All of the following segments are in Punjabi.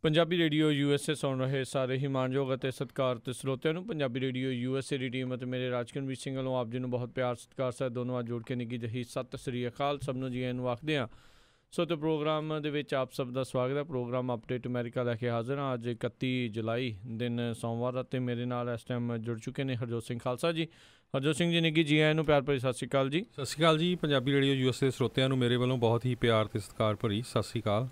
ਪੰਜਾਬੀ ਰੇਡੀਓ USA ਸੁਣ ਰਹੇ ਸਾਰੇ ਹੀ ਮਾਣਯੋਗ ਅਤੇ ਸਤਿਕਾਰਤ ਸਰੋਤਿਆਂ ਨੂੰ ਪੰਜਾਬੀ ਰੇਡੀਓ USA ਦੀ ਟੀਮ ਅਤੇ ਮੇਰੇ ਰਾਜਕਨਵੀਰ ਸਿੰਘ ਵੱਲੋਂ ਆਪ ਜੀ ਨੂੰ ਬਹੁਤ ਪਿਆਰ ਸਤਿਕਾਰ ਸਹਿਤ ਦੋਨੋਂ ਅੱਜ ਜੋੜ ਕੇ ਨਿੱਘੀ ਜਿਹੀ ਸਤਿ ਸ੍ਰੀ ਅਕਾਲ ਸਭ ਨੂੰ ਜੀ ਨੂੰ ਆਖਦੇ ਹਾਂ। ਸੋ ਤੇ ਪ੍ਰੋਗਰਾਮ ਦੇ ਵਿੱਚ ਆਪ ਸਭ ਦਾ ਸਵਾਗਤ ਹੈ। ਪ੍ਰੋਗਰਾਮ ਅਪਡੇਟ ਅਮਰੀਕਾ ਲੈ ਕੇ ਹਾਜ਼ਰ ਹਾਂ। ਅੱਜ 31 ਜੁਲਾਈ ਦਿਨ ਸੋਮਵਾਰ ਅਤੇ ਮੇਰੇ ਨਾਲ ਇਸ ਟਾਈਮ ਜੁੜ ਚੁੱਕੇ ਨੇ ਹਰਜੋਤ ਸਿੰਘ ਖਾਲਸਾ ਜੀ। ਹਰਜੋਤ ਸਿੰਘ ਜੀ ਨਿੱਘੀ ਜੀ ਆਇਆਂ ਨੂੰ ਪਿਆਰ ਭਰੀ ਸਤਿ ਸ਼੍ਰੀ ਅਕਾਲ ਜੀ। ਸਤਿ ਸ਼੍ਰੀ ਅਕਾਲ ਜੀ। ਪੰਜਾਬੀ ਰੇਡੀਓ USA ਦੇ ਸਰੋਤਿਆਂ ਨੂੰ ਮੇਰੇ ਵੱਲੋਂ ਬਹੁਤ ਹੀ ਪਿਆਰ ਅਤੇ ਸਤਿਕਾਰ ਭਰੀ ਸਤਿ ਸ਼੍ਰੀ ਅਕਾਲ।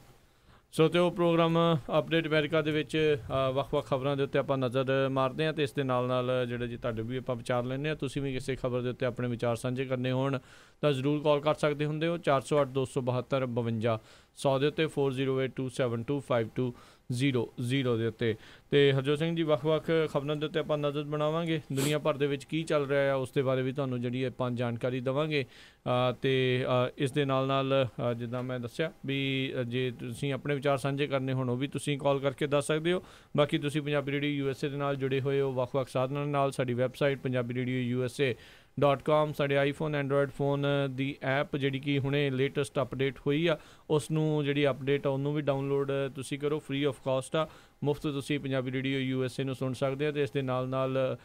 ਸੋ ਅਤੇ ਉਹ ਪ੍ਰੋਗਰਾਮ ਅਪਡੇਟ ਅਮਰੀਕਾ ਦੇ ਵਿੱਚ ਵੱਖ-ਵੱਖ ਖਬਰਾਂ ਦੇ ਉੱਤੇ ਆਪਾਂ ਨਜ਼ਰ ਮਾਰਦੇ ਹਾਂ ਅਤੇ ਇਸ ਦੇ ਨਾਲ ਜਿਹੜੇ ਜੀ ਤੁਹਾਡੇ ਵੀ ਆਪਾਂ ਵਿਚਾਰ ਲੈਂਦੇ ਹਾਂ। ਤੁਸੀਂ ਵੀ ਕਿਸੇ ਖਬਰ ਦੇ ਉੱਤੇ ਆਪਣੇ ਵਿਚਾਰ ਸਾਂਝੇ ਕਰਨੇ ਹੋਣ ਤਾਂ ਜ਼ਰੂਰ ਕਾਲ ਕਰ ਸਕਦੇ ਹੁੰਦੇ ਹੋ 408 272 52 100 ਦੇ ਉੱਤੇ 4082725200 ਦੇ ਉੱਤੇ। ਅਤੇ ਹਰਜੋਤ ਸਿੰਘ ਜੀ ਵੱਖ-ਵੱਖ ਖਬਰਾਂ ਦੇ ਉੱਤੇ ਆਪਾਂ ਨਜ਼ਰ ਬਣਾਵਾਂਗੇ। ਦੁਨੀਆ ਭਰ ਦੇ ਵਿੱਚ ਕੀ ਚੱਲ ਰਿਹਾ ਆ ਉਸ ਦੇ ਬਾਰੇ ਵੀ ਤੁਹਾਨੂੰ ਜਿਹੜੀ ਆਪਾਂ ਜਾਣਕਾਰੀ ਦੇਵਾਂਗੇ। ਅਤੇ ਇਸ ਦੇ ਨਾਲ ਜਿੱਦਾਂ ਮੈਂ ਦੱਸਿਆ ਵੀ ਜੇ ਤੁਸੀਂ ਆਪਣੇ ਵਿਚਾਰ ਸਾਂਝੇ ਕਰਨੇ ਹੋਣ ਉਹ ਵੀ ਤੁਸੀਂ ਕਾਲ ਕਰਕੇ ਦੱਸ ਸਕਦੇ ਹੋ। ਬਾਕੀ ਤੁਸੀਂ ਪੰਜਾਬੀ ਰੇਡੀਓ USA ਦੇ ਨਾਲ ਜੁੜੇ ਹੋਏ ਹੋ ਵੱਖ-ਵੱਖ ਸਾਧਨਾਂ ਨਾਲ। ਸਾਡੀ ਵੈਬਸਾਈਟ ਪੰਜਾਬੀ ਰੇਡੀਓ USA.com, ਸਾਡੇ ਆਈਫੋਨ ਐਂਡਰੋਇਡ ਫੋਨ ਦੀ ਐਪ ਜਿਹੜੀ ਕਿ ਹੁਣੇ ਲੇਟੈਸਟ ਅਪਡੇਟ ਹੋਈ ਆ ਉਸ ਨੂੰ ਜਿਹੜੀ ਅਪਡੇਟ ਆ ਉਹਨੂੰ ਵੀ ਡਾਊਨਲੋਡ ਤੁਸੀਂ ਕਰੋ, ਫ੍ਰੀ ਆਫ ਕਾਸਟ ਆ, ਮੁਫਤ ਤੁਸੀਂ ਪੰਜਾਬੀ ਰੇਡੀਓ USA ਨੂੰ ਸੁਣ ਸਕਦੇ ਹੋ। ਅਤੇ ਇਸ ਦੇ ਨਾਲ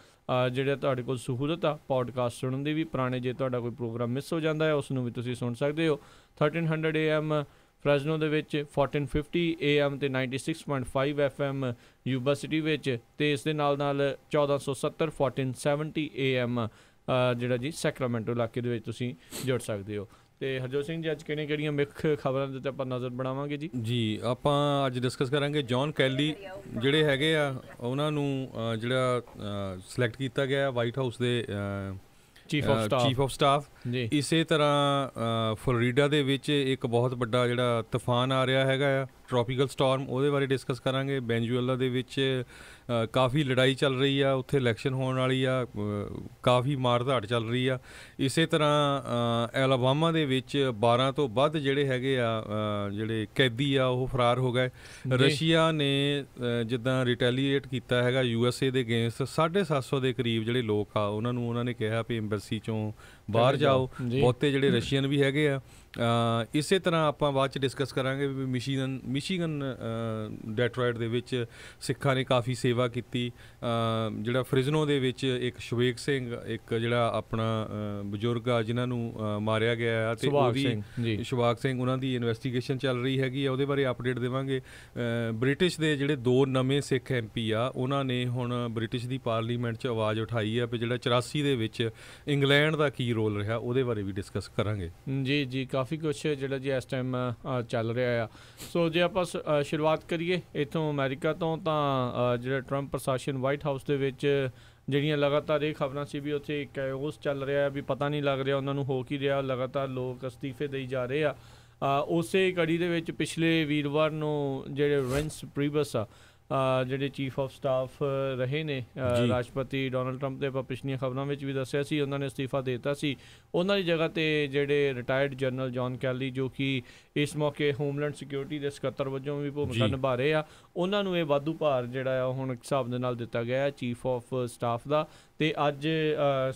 ਜਿਹੜਾ ਤੁਹਾਡੇ ਕੋਲ ਸਹੂਲਤ ਆ ਪੋਡਕਾਸਟ ਸੁਣਨ ਦੀ ਵੀ, ਪੁਰਾਣੇ ਜੇ ਤੁਹਾਡਾ ਕੋਈ ਪ੍ਰੋਗਰਾਮ ਮਿਸ ਹੋ ਜਾਂਦਾ ਹੈ ਉਸ ਨੂੰ ਵੀ ਤੁਸੀਂ ਸੁਣ ਸਕਦੇ ਹੋ। 1300 AM ਫਰੈਜ਼ਨੋ ਦੇ ਵਿੱਚ, 1450 AM ਅਤੇ 96.5 FM ਯੂਬਾ ਸਿਟੀ ਵਿੱਚ, ਅਤੇ ਇਸ ਦੇ ਨਾਲ 1470 1470 AM ਜਿਹੜਾ ਜੀ ਸੈਕਰਾਮੈਂਟੋ ਇਲਾਕੇ ਦੇ ਵਿੱਚ ਤੁਸੀਂ ਜੁੜ ਸਕਦੇ ਹੋ। ਅਤੇ ਹਰਜੋਤ ਸਿੰਘ ਜੀ ਅੱਜ ਕਿਹੜੀਆਂ ਮੁੱਖ ਖਬਰਾਂ ਦੇ ਉੱਤੇ ਆਪਾਂ ਨਜ਼ਰ ਬਣਾਵਾਂਗੇ ਜੀ? ਜੀ ਆਪਾਂ ਅੱਜ ਡਿਸਕਸ ਕਰਾਂਗੇ ਜੌਨ ਕੈਲੀ ਜਿਹੜੇ ਹੈਗੇ ਆ ਉਹਨਾਂ ਨੂੰ ਜਿਹੜਾ ਸਿਲੈਕਟ ਕੀਤਾ ਗਿਆ ਵਾਈਟ ਹਾਊਸ ਦੇ ਚੀਫ ਆਫ ਸਟਾਫ। ਇਸੇ ਤਰ੍ਹਾਂ ਫਲੋਰੀਡਾ ਦੇ ਵਿੱਚ ਇੱਕ ਬਹੁਤ ਵੱਡਾ ਜਿਹੜਾ ਤੂਫਾਨ ਆ ਰਿਹਾ ਹੈਗਾ ਆ ਟ੍ਰੋਪੀਕਲ ਸਟੋਰਮ, ਉਹਦੇ ਬਾਰੇ ਡਿਸਕਸ ਕਰਾਂਗੇ। ਵੈਨਜ਼ੂਏਲਾ ਦੇ ਵਿੱਚ ਕਾਫੀ ਲੜਾਈ ਚੱਲ ਰਹੀ ਆ, ਉੱਥੇ ਇਲੈਕਸ਼ਨ ਹੋਣ ਵਾਲੀ ਆ, ਕਾਫੀ ਮਾਰ-ਧਾੜ ਚੱਲ ਰਹੀ ਆ। ਇਸੇ ਤਰ੍ਹਾਂ ਐਲਾਬਾਮਾ ਦੇ ਵਿੱਚ 12 ਤੋਂ ਵੱਧ ਜਿਹੜੇ ਹੈਗੇ ਆ ਜਿਹੜੇ ਕੈਦੀ ਆ ਉਹ ਫਰਾਰ ਹੋ ਗਏ। ਰਸ਼ੀਆ ਨੇ ਜਿੱਦਾਂ ਰਿਟੈਲੀਏਟ ਕੀਤਾ ਹੈਗਾ USA ਦੇ ਅਗੇਂਸਟ 750 ਦੇ ਕਰੀਬ ਜਿਹੜੇ ਲੋਕ ਆ ਉਹਨਾਂ ਨੇ ਕਿਹਾ ਵੀ ਐਮਬੈਸੀ 'ਚੋਂ ਬਾਹਰ ਜਾਓ। ਬਹੁਤੇ ਜਿਹੜੇ ਰਸ਼ੀਅਨ ਵੀ ਹੈਗੇ ਆ। ਇਸੇ ਤਰ੍ਹਾਂ ਆਪਾਂ ਬਾਅਦ 'ਚ ਡਿਸਕਸ ਕਰਾਂਗੇ ਵੀ ਮਿਸ਼ੀਗਨ ਡੈਟਰੋਇਟ ਦੇ ਵਿੱਚ ਸਿੱਖਾਂ ਨੇ ਕਾਫੀ ਸੇਵਾ ਕੀਤੀ। ਜਿਹੜਾ ਫ੍ਰਿਜ਼ਨੋ ਦੇ ਵਿੱਚ ਇੱਕ ਸ਼ਵੇਕ ਸਿੰਘ, ਇੱਕ ਜਿਹੜਾ ਆਪਣਾ ਬਜ਼ੁਰਗ ਆ ਜਿਨ੍ਹਾਂ ਨੂੰ ਮਾਰਿਆ ਗਿਆ ਆ, ਅਤੇ ਉਹਦੀ ਸ਼ਵਾਕ ਸਿੰਘ, ਉਹਨਾਂ ਦੀ ਇਨਵੈਸਟੀਗੇਸ਼ਨ ਚੱਲ ਰਹੀ ਹੈਗੀ ਆ, ਉਹਦੇ ਬਾਰੇ ਅਪਡੇਟ ਦੇਵਾਂਗੇ। ਬ੍ਰਿਟਿਸ਼ ਦੇ ਜਿਹੜੇ 2 ਨਵੇਂ ਸਿੱਖ MP ਆ ਉਹਨਾਂ ਨੇ ਹੁਣ ਬ੍ਰਿਟਿਸ਼ ਦੀ ਪਾਰਲੀਮੈਂਟ 'ਚ ਆਵਾਜ਼ ਉਠਾਈ ਆ ਵੀ ਜਿਹੜਾ 84 ਦੇ ਵਿੱਚ ਇੰਗਲੈਂਡ ਦਾ ਕੀ ਰੋਲ ਰਿਹਾ ਉਹਦੇ ਬਾਰੇ ਵੀ ਡਿਸਕਸ ਕਰਾਂਗੇ। ਜੀ ਕਾਫੀ ਕੁਛ ਜਿਹੜਾ ਜੀ ਇਸ ਟਾਈਮ ਚੱਲ ਰਿਹਾ ਆ। ਸੋ ਜੇ ਆਪਾਂ ਸ਼ੁਰੂਆਤ ਕਰੀਏ ਇੱਥੋਂ ਅਮਰੀਕਾ ਤੋਂ, ਤਾਂ ਜਿਹੜਾ ਟਰੰਪ ਪ੍ਰਸ਼ਾਸਨ ਵਾਈਟ ਹਾਊਸ ਦੇ ਵਿੱਚ ਜਿਹੜੀਆਂ ਲਗਾਤਾਰ ਇਹ ਖਬਰਾਂ ਸੀ ਵੀ ਉੱਥੇ ਕੈਓਸ ਚੱਲ ਰਿਹਾ ਵੀ ਪਤਾ ਨਹੀਂ ਲੱਗ ਰਿਹਾ ਉਹਨਾਂ ਨੂੰ ਹੋ ਕੀ ਰਿਹਾ, ਲਗਾਤਾਰ ਲੋਕ ਅਸਤੀਫੇ ਦੇਈ ਜਾ ਰਹੇ ਆ। ਉਸੇ ਕੜੀ ਦੇ ਵਿੱਚ ਪਿਛਲੇ ਵੀਰਵਾਰ ਨੂੰ ਜਿਹੜੇ ਰੈਂਸ ਪ੍ਰੀਬਸ ਆ ਜਿਹੜੇ ਚੀਫ ਆਫ ਸਟਾਫ ਰਹੇ ਨੇ ਰਾਸ਼ਟਰਪਤੀ ਡੋਨਲਡ ਟਰੰਪ ਦੇ, ਆਪਾਂ ਪਿਛਲੀਆਂ ਖਬਰਾਂ ਵਿੱਚ ਵੀ ਦੱਸਿਆ ਸੀ ਉਹਨਾਂ ਨੇ ਅਸਤੀਫਾ ਦੇ ਦਿੱਤਾ ਸੀ। ਉਹਨਾਂ ਦੀ ਜਗ੍ਹਾ 'ਤੇ ਜਿਹੜੇ ਰਿਟਾਇਰਡ ਜਨਰਲ ਜੌਨ ਕੈਲੀ ਜੋ ਕਿ ਇਸ ਮੌਕੇ ਹੋਮਲੈਂਡ ਸਿਕਿਉਰਿਟੀ ਦੇ ਸਕੱਤਰ ਵਜੋਂ ਵੀ ਭੂਮਿਕਾ ਨਿਭਾ ਰਹੇ ਆ, ਉਹਨਾਂ ਨੂੰ ਇਹ ਵਾਧੂ ਭਾਰ ਜਿਹੜਾ ਆ ਹੁਣ ਇੱਕ ਹਿਸਾਬ ਦੇ ਨਾਲ ਦਿੱਤਾ ਗਿਆ ਚੀਫ ਆਫ ਸਟਾਫ ਦਾ। ਅਤੇ ਅੱਜ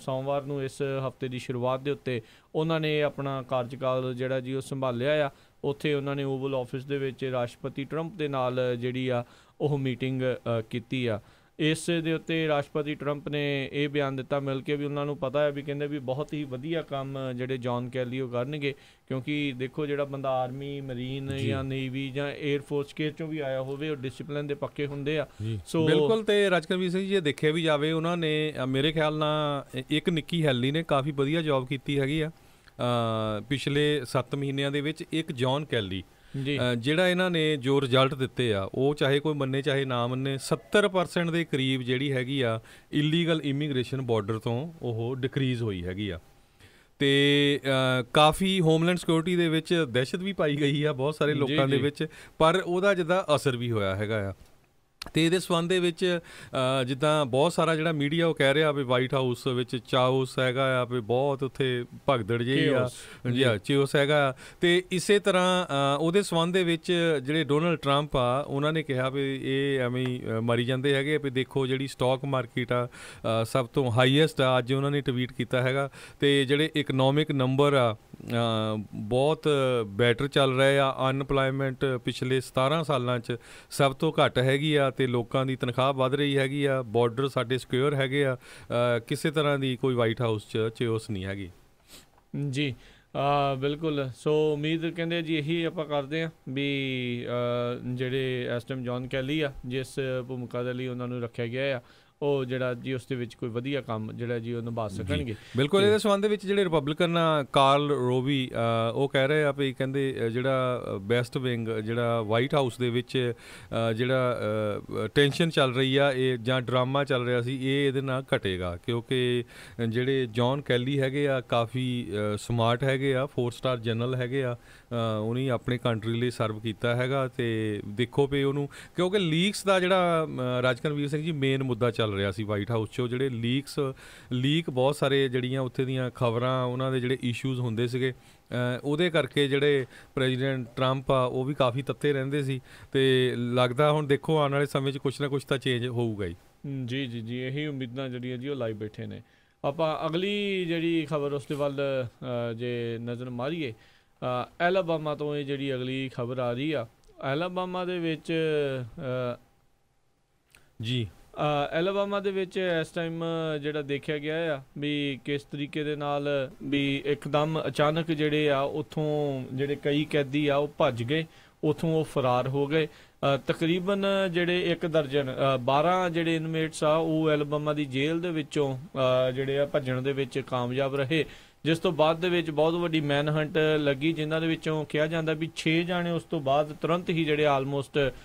ਸੋਮਵਾਰ ਨੂੰ ਇਸ ਹਫ਼ਤੇ ਦੀ ਸ਼ੁਰੂਆਤ ਦੇ ਉੱਤੇ ਉਹਨਾਂ ਨੇ ਆਪਣਾ ਕਾਰਜਕਾਲ ਜਿਹੜਾ ਜੀ ਉਹ ਸੰਭਾਲਿਆ ਆ। ਉੱਥੇ ਉਹਨਾਂ ਨੇ ਓਵਲ ਆਫਿਸ ਦੇ ਵਿੱਚ ਰਾਸ਼ਟਰਪਤੀ ਟਰੰਪ ਦੇ ਨਾਲ ਜਿਹੜੀ ਆ ਉਹ ਮੀਟਿੰਗ ਕੀਤੀ ਆ। ਇਸ ਦੇ ਉੱਤੇ ਰਾਸ਼ਟਰਪਤੀ ਟਰੰਪ ਨੇ ਇਹ ਬਿਆਨ ਦਿੱਤਾ ਮਿਲ ਕੇ ਵੀ ਉਹਨਾਂ ਨੂੰ ਪਤਾ ਹੈ ਵੀ ਕਹਿੰਦੇ ਵੀ ਬਹੁਤ ਹੀ ਵਧੀਆ ਕੰਮ ਜਿਹੜੇ ਜੌਨ ਕੈਲੀ ਉਹ ਕਰਨਗੇ, ਕਿਉਂਕਿ ਦੇਖੋ ਜਿਹੜਾ ਬੰਦਾ ਆਰਮੀ, ਮਰੀਨ ਜਾਂ ਨੇਵੀ ਜਾਂ ਏਅਰਫੋਰਸ ਕੇਸ 'ਚੋਂ ਵੀ ਆਇਆ ਹੋਵੇ ਉਹ ਡਿਸਿਪਲਿਨ ਦੇ ਪੱਕੇ ਹੁੰਦੇ ਆ। ਸੋ ਬਿਲਕੁਲ। ਅਤੇ ਰਾਜਕਨਵੀਰ ਸਿੰਘ ਜੀ ਜੇ ਦੇਖਿਆ ਵੀ ਜਾਵੇ ਉਹਨਾਂ ਨੇ ਮੇਰੇ ਖਿਆਲ ਨਾਲ ਇੱਕ ਨਿੱਕੀ ਹੈਲੀ ਨੇ ਕਾਫੀ ਵਧੀਆ ਜੋਬ ਕੀਤੀ ਹੈਗੀ ਆ ਪਿਛਲੇ 7 ਮਹੀਨਿਆਂ ਦੇ ਵਿੱਚ। ਇੱਕ ਜੌਨ ਕੈਲੀ ਜਿਹੜਾ ਇਹਨਾਂ ਨੇ ਜੋ ਰਿਜ਼ਲਟ ਦਿੱਤੇ ਆ ਉਹ ਚਾਹੇ ਕੋਈ ਮੰਨੇ ਚਾਹੇ ਨਾ ਮੰਨੇ 70% ਦੇ ਕਰੀਬ ਜਿਹੜੀ ਹੈਗੀ ਆ ਇਲੀਗਲ ਇਮੀਗ੍ਰੇਸ਼ਨ ਬਾਰਡਰ ਤੋਂ ਉਹ ਡਿਕਰੀਜ਼ ਹੋਈ ਹੈਗੀ ਆ। ਅਤੇ ਕਾਫੀ ਹੋਮਲੈਂਡ ਸਿਕਿਉਰਿਟੀ ਦੇ ਵਿੱਚ ਦਹਿਸ਼ਤ ਵੀ ਪਾਈ ਗਈ ਆ ਬਹੁਤ ਸਾਰੇ ਲੋਕਾਂ ਦੇ ਵਿੱਚ, ਪਰ ਉਹਦਾ ਜਿੱਦਾਂ ਅਸਰ ਵੀ ਹੋਇਆ ਹੈਗਾ ਆ। ਅਤੇ ਇਹਦੇ ਸੰਬੰਧ ਦੇ ਵਿੱਚ ਜਿੱਦਾਂ ਬਹੁਤ ਸਾਰਾ ਜਿਹੜਾ ਮੀਡੀਆ ਉਹ ਕਹਿ ਰਿਹਾ ਵੀ ਵਾਈਟ ਹਾਊਸ ਵਿੱਚ ਚਾਓਸ ਹੈਗਾ ਆ ਵੀ ਬਹੁਤ ਉੱਥੇ ਭਗਦੜ ਜਿਹੀ ਆ ਚਿਓਸ ਹੈਗਾ। ਅਤੇ ਇਸੇ ਤਰ੍ਹਾਂ ਉਹਦੇ ਸੰਬੰਧ ਦੇ ਵਿੱਚ ਜਿਹੜੇ ਡੋਨਲਡ ਟਰੰਪ ਆ ਉਹਨਾਂ ਨੇ ਕਿਹਾ ਵੀ ਇਹ ਐਵੇਂ ਹੀ ਮਰੀ ਜਾਂਦੇ ਹੈਗੇ ਵੀ ਦੇਖੋ ਜਿਹੜੀ ਸਟਾਕ ਮਾਰਕੀਟ ਆ ਸਭ ਤੋਂ ਹਾਈਐਸਟ ਆ, ਅੱਜ ਉਹਨਾਂ ਨੇ ਟਵੀਟ ਕੀਤਾ ਹੈਗਾ। ਅਤੇ ਜਿਹੜੇ ਇਕਨੋਮਿਕ ਨੰਬਰ ਆ ਬਹੁਤ ਬੈਟਰ ਚੱਲ ਰਿਹਾ ਆ। ਅਨਪਲਾਇਮੈਂਟ ਪਿਛਲੇ 17 ਸਾਲਾਂ 'ਚ ਸਭ ਤੋਂ ਘੱਟ ਹੈਗੀ ਆ ਅਤੇ ਲੋਕਾਂ ਦੀ ਤਨਖਾਹ ਵੱਧ ਰਹੀ ਹੈਗੀ ਆ। ਬਾਰਡਰ ਸਾਡੇ ਸਿਕਿਉਰ ਹੈਗੇ ਆ। ਕਿਸੇ ਤਰ੍ਹਾਂ ਦੀ ਕੋਈ ਵਾਈਟ ਹਾਊਸ 'ਚ ਚਿਓਸ ਨਹੀਂ ਹੈਗੀ ਜੀ। ਬਿਲਕੁਲ। ਸੋ ਉਮੀਦ ਕਹਿੰਦੇ ਜੀ ਇਹੀ ਆਪਾਂ ਕਰਦੇ ਹਾਂ ਵੀ ਜਿਹੜੇ ਇਸ ਟਾਈਮ ਜੌਨ ਕੈਲੀ ਆ, ਜਿਸ ਭੂਮਿਕਾ ਦੇ ਲਈ ਉਹਨਾਂ ਨੂੰ ਰੱਖਿਆ ਗਿਆ ਆ, ਉਹ ਜਿਹੜਾ ਜੀ ਉਸ ਦੇ ਵਿੱਚ ਕੋਈ ਵਧੀਆ ਕੰਮ ਜਿਹੜਾ ਜੀ ਉਹ ਨਿਭਾ ਸਕਣਗੇ। ਬਿਲਕੁਲ। ਇਹਦੇ ਸੰਬੰਧ ਵਿੱਚ ਜਿਹੜੇ ਰਿਪਬਲਿਕਨ ਆ, ਕਾਰਲ ਰੋਵੀ, ਉਹ ਕਹਿ ਰਹੇ ਆ ਵੀ ਕਹਿੰਦੇ ਜਿਹੜਾ ਵੈਸਟ ਵਿੰਗ ਜਿਹੜਾ ਵਾਈਟ ਹਾਊਸ ਦੇ ਵਿੱਚ ਜਿਹੜਾ ਟੈਨਸ਼ਨ ਚੱਲ ਰਹੀ ਆ ਇਹ ਜਾਂ ਡਰਾਮਾ ਚੱਲ ਰਿਹਾ ਸੀ, ਇਹ ਇਹਦੇ ਨਾਲ ਘਟੇਗਾ ਕਿਉਂਕਿ ਜਿਹੜੇ ਜੌਨ ਕੈਲੀ ਹੈਗੇ ਆ ਕਾਫੀ ਸਮਾਰਟ ਹੈਗੇ ਆ, 4 ਸਟਾਰ ਜਨਰਲ ਹੈਗੇ ਆ। ਉਹਨੇ ਆਪਣੇ ਕੰਟਰੀ ਲਈ ਸਰਵ ਕੀਤਾ ਹੈਗਾ ਅਤੇ ਦੇਖੋ ਵੀ ਉਹਨੂੰ ਕਿਉਂਕਿ ਲੀਕਸ ਦਾ ਜਿਹੜਾ ਰਾਜਕਨਵੀਰ ਸਿੰਘ ਜੀ ਮੇਨ ਮੁੱਦਾ ਚੱਲ ਰਿਹਾ ਸੀ ਵਾਈਟ ਹਾਊਸ 'ਚ, ਉਹ ਜਿਹੜੇ ਲੀਕ ਬਹੁਤ ਸਾਰੇ ਜਿਹੜੀਆਂ ਉੱਥੇ ਦੀਆਂ ਖਬਰਾਂ, ਉਹਨਾਂ ਦੇ ਜਿਹੜੇ ਇਸ਼ੂਜ਼ ਹੁੰਦੇ ਸੀਗੇ, ਉਹਦੇ ਕਰਕੇ ਜਿਹੜੇ ਪ੍ਰੈਜ਼ੀਡੈਂਟ ਟਰੰਪ ਆ ਉਹ ਵੀ ਕਾਫੀ ਤੱਤੇ ਰਹਿੰਦੇ ਸੀ। ਅਤੇ ਲੱਗਦਾ ਹੁਣ ਦੇਖੋ ਆਉਣ ਵਾਲੇ ਸਮੇਂ 'ਚ ਕੁਛ ਨਾ ਕੁਛ ਤਾਂ ਚੇਂਜ ਹੋਊਗਾ ਹੀ। ਜੀ ਜੀ ਜੀ, ਇਹੀ ਉਮੀਦਾਂ ਜਿਹੜੀਆਂ ਜੀ ਉਹ ਲਾਈ ਬੈਠੇ ਨੇ। ਆਪਾਂ ਅਗਲੀ ਜਿਹੜੀ ਖਬਰ ਉਸ ਦੇ ਵੱਲ ਜੇ ਨਜ਼ਰ ਮਾਰੀਏ, ਐਲਾਬਾਮਾ ਤੋਂ ਇਹ ਜਿਹੜੀ ਅਗਲੀ ਖਬਰ ਆ ਰਹੀ ਆ। ਐਲਾਬਾਮਾ ਦੇ ਵਿੱਚ ਜੀ ਐਲਾਬਾਮਾ ਦੇ ਵਿੱਚ ਇਸ ਟਾਈਮ ਜਿਹੜਾ ਦੇਖਿਆ ਗਿਆ ਆ ਵੀ ਕਿਸ ਤਰੀਕੇ ਦੇ ਨਾਲ ਵੀ ਇੱਕਦਮ ਅਚਾਨਕ ਜਿਹੜੇ ਆ ਉੱਥੋਂ ਜਿਹੜੇ ਕਈ ਕੈਦੀ ਆ ਉਹ ਭੱਜ ਗਏ, ਉੱਥੋਂ ਉਹ ਫਰਾਰ ਹੋ ਗਏ। ਤਕਰੀਬਨ ਜਿਹੜੇ 1 ਦਰਜਨ 12 ਜਿਹੜੇ ਇਨਮੇਟਸ ਆ ਉਹ ਐਲਾਬਾਮਾ ਦੀ ਜੇਲ੍ਹ ਦੇ ਵਿੱਚੋਂ ਜਿਹੜੇ ਆ ਭੱਜਣ ਦੇ ਵਿੱਚ ਕਾਮਯਾਬ ਰਹੇ, ਜਿਸ ਤੋਂ ਬਾਅਦ ਦੇ ਵਿੱਚ ਬਹੁਤ ਵੱਡੀ ਮੈਨ ਹੰਟ ਲੱਗੀ, ਜਿਨ੍ਹਾਂ ਦੇ ਵਿੱਚੋਂ ਕਿਹਾ ਜਾਂਦਾ ਵੀ 6 ਜਾਣੇ ਉਸ ਤੋਂ ਬਾਅਦ ਤੁਰੰਤ ਹੀ ਜਿਹੜੇ ਆਲਮੋਸਟ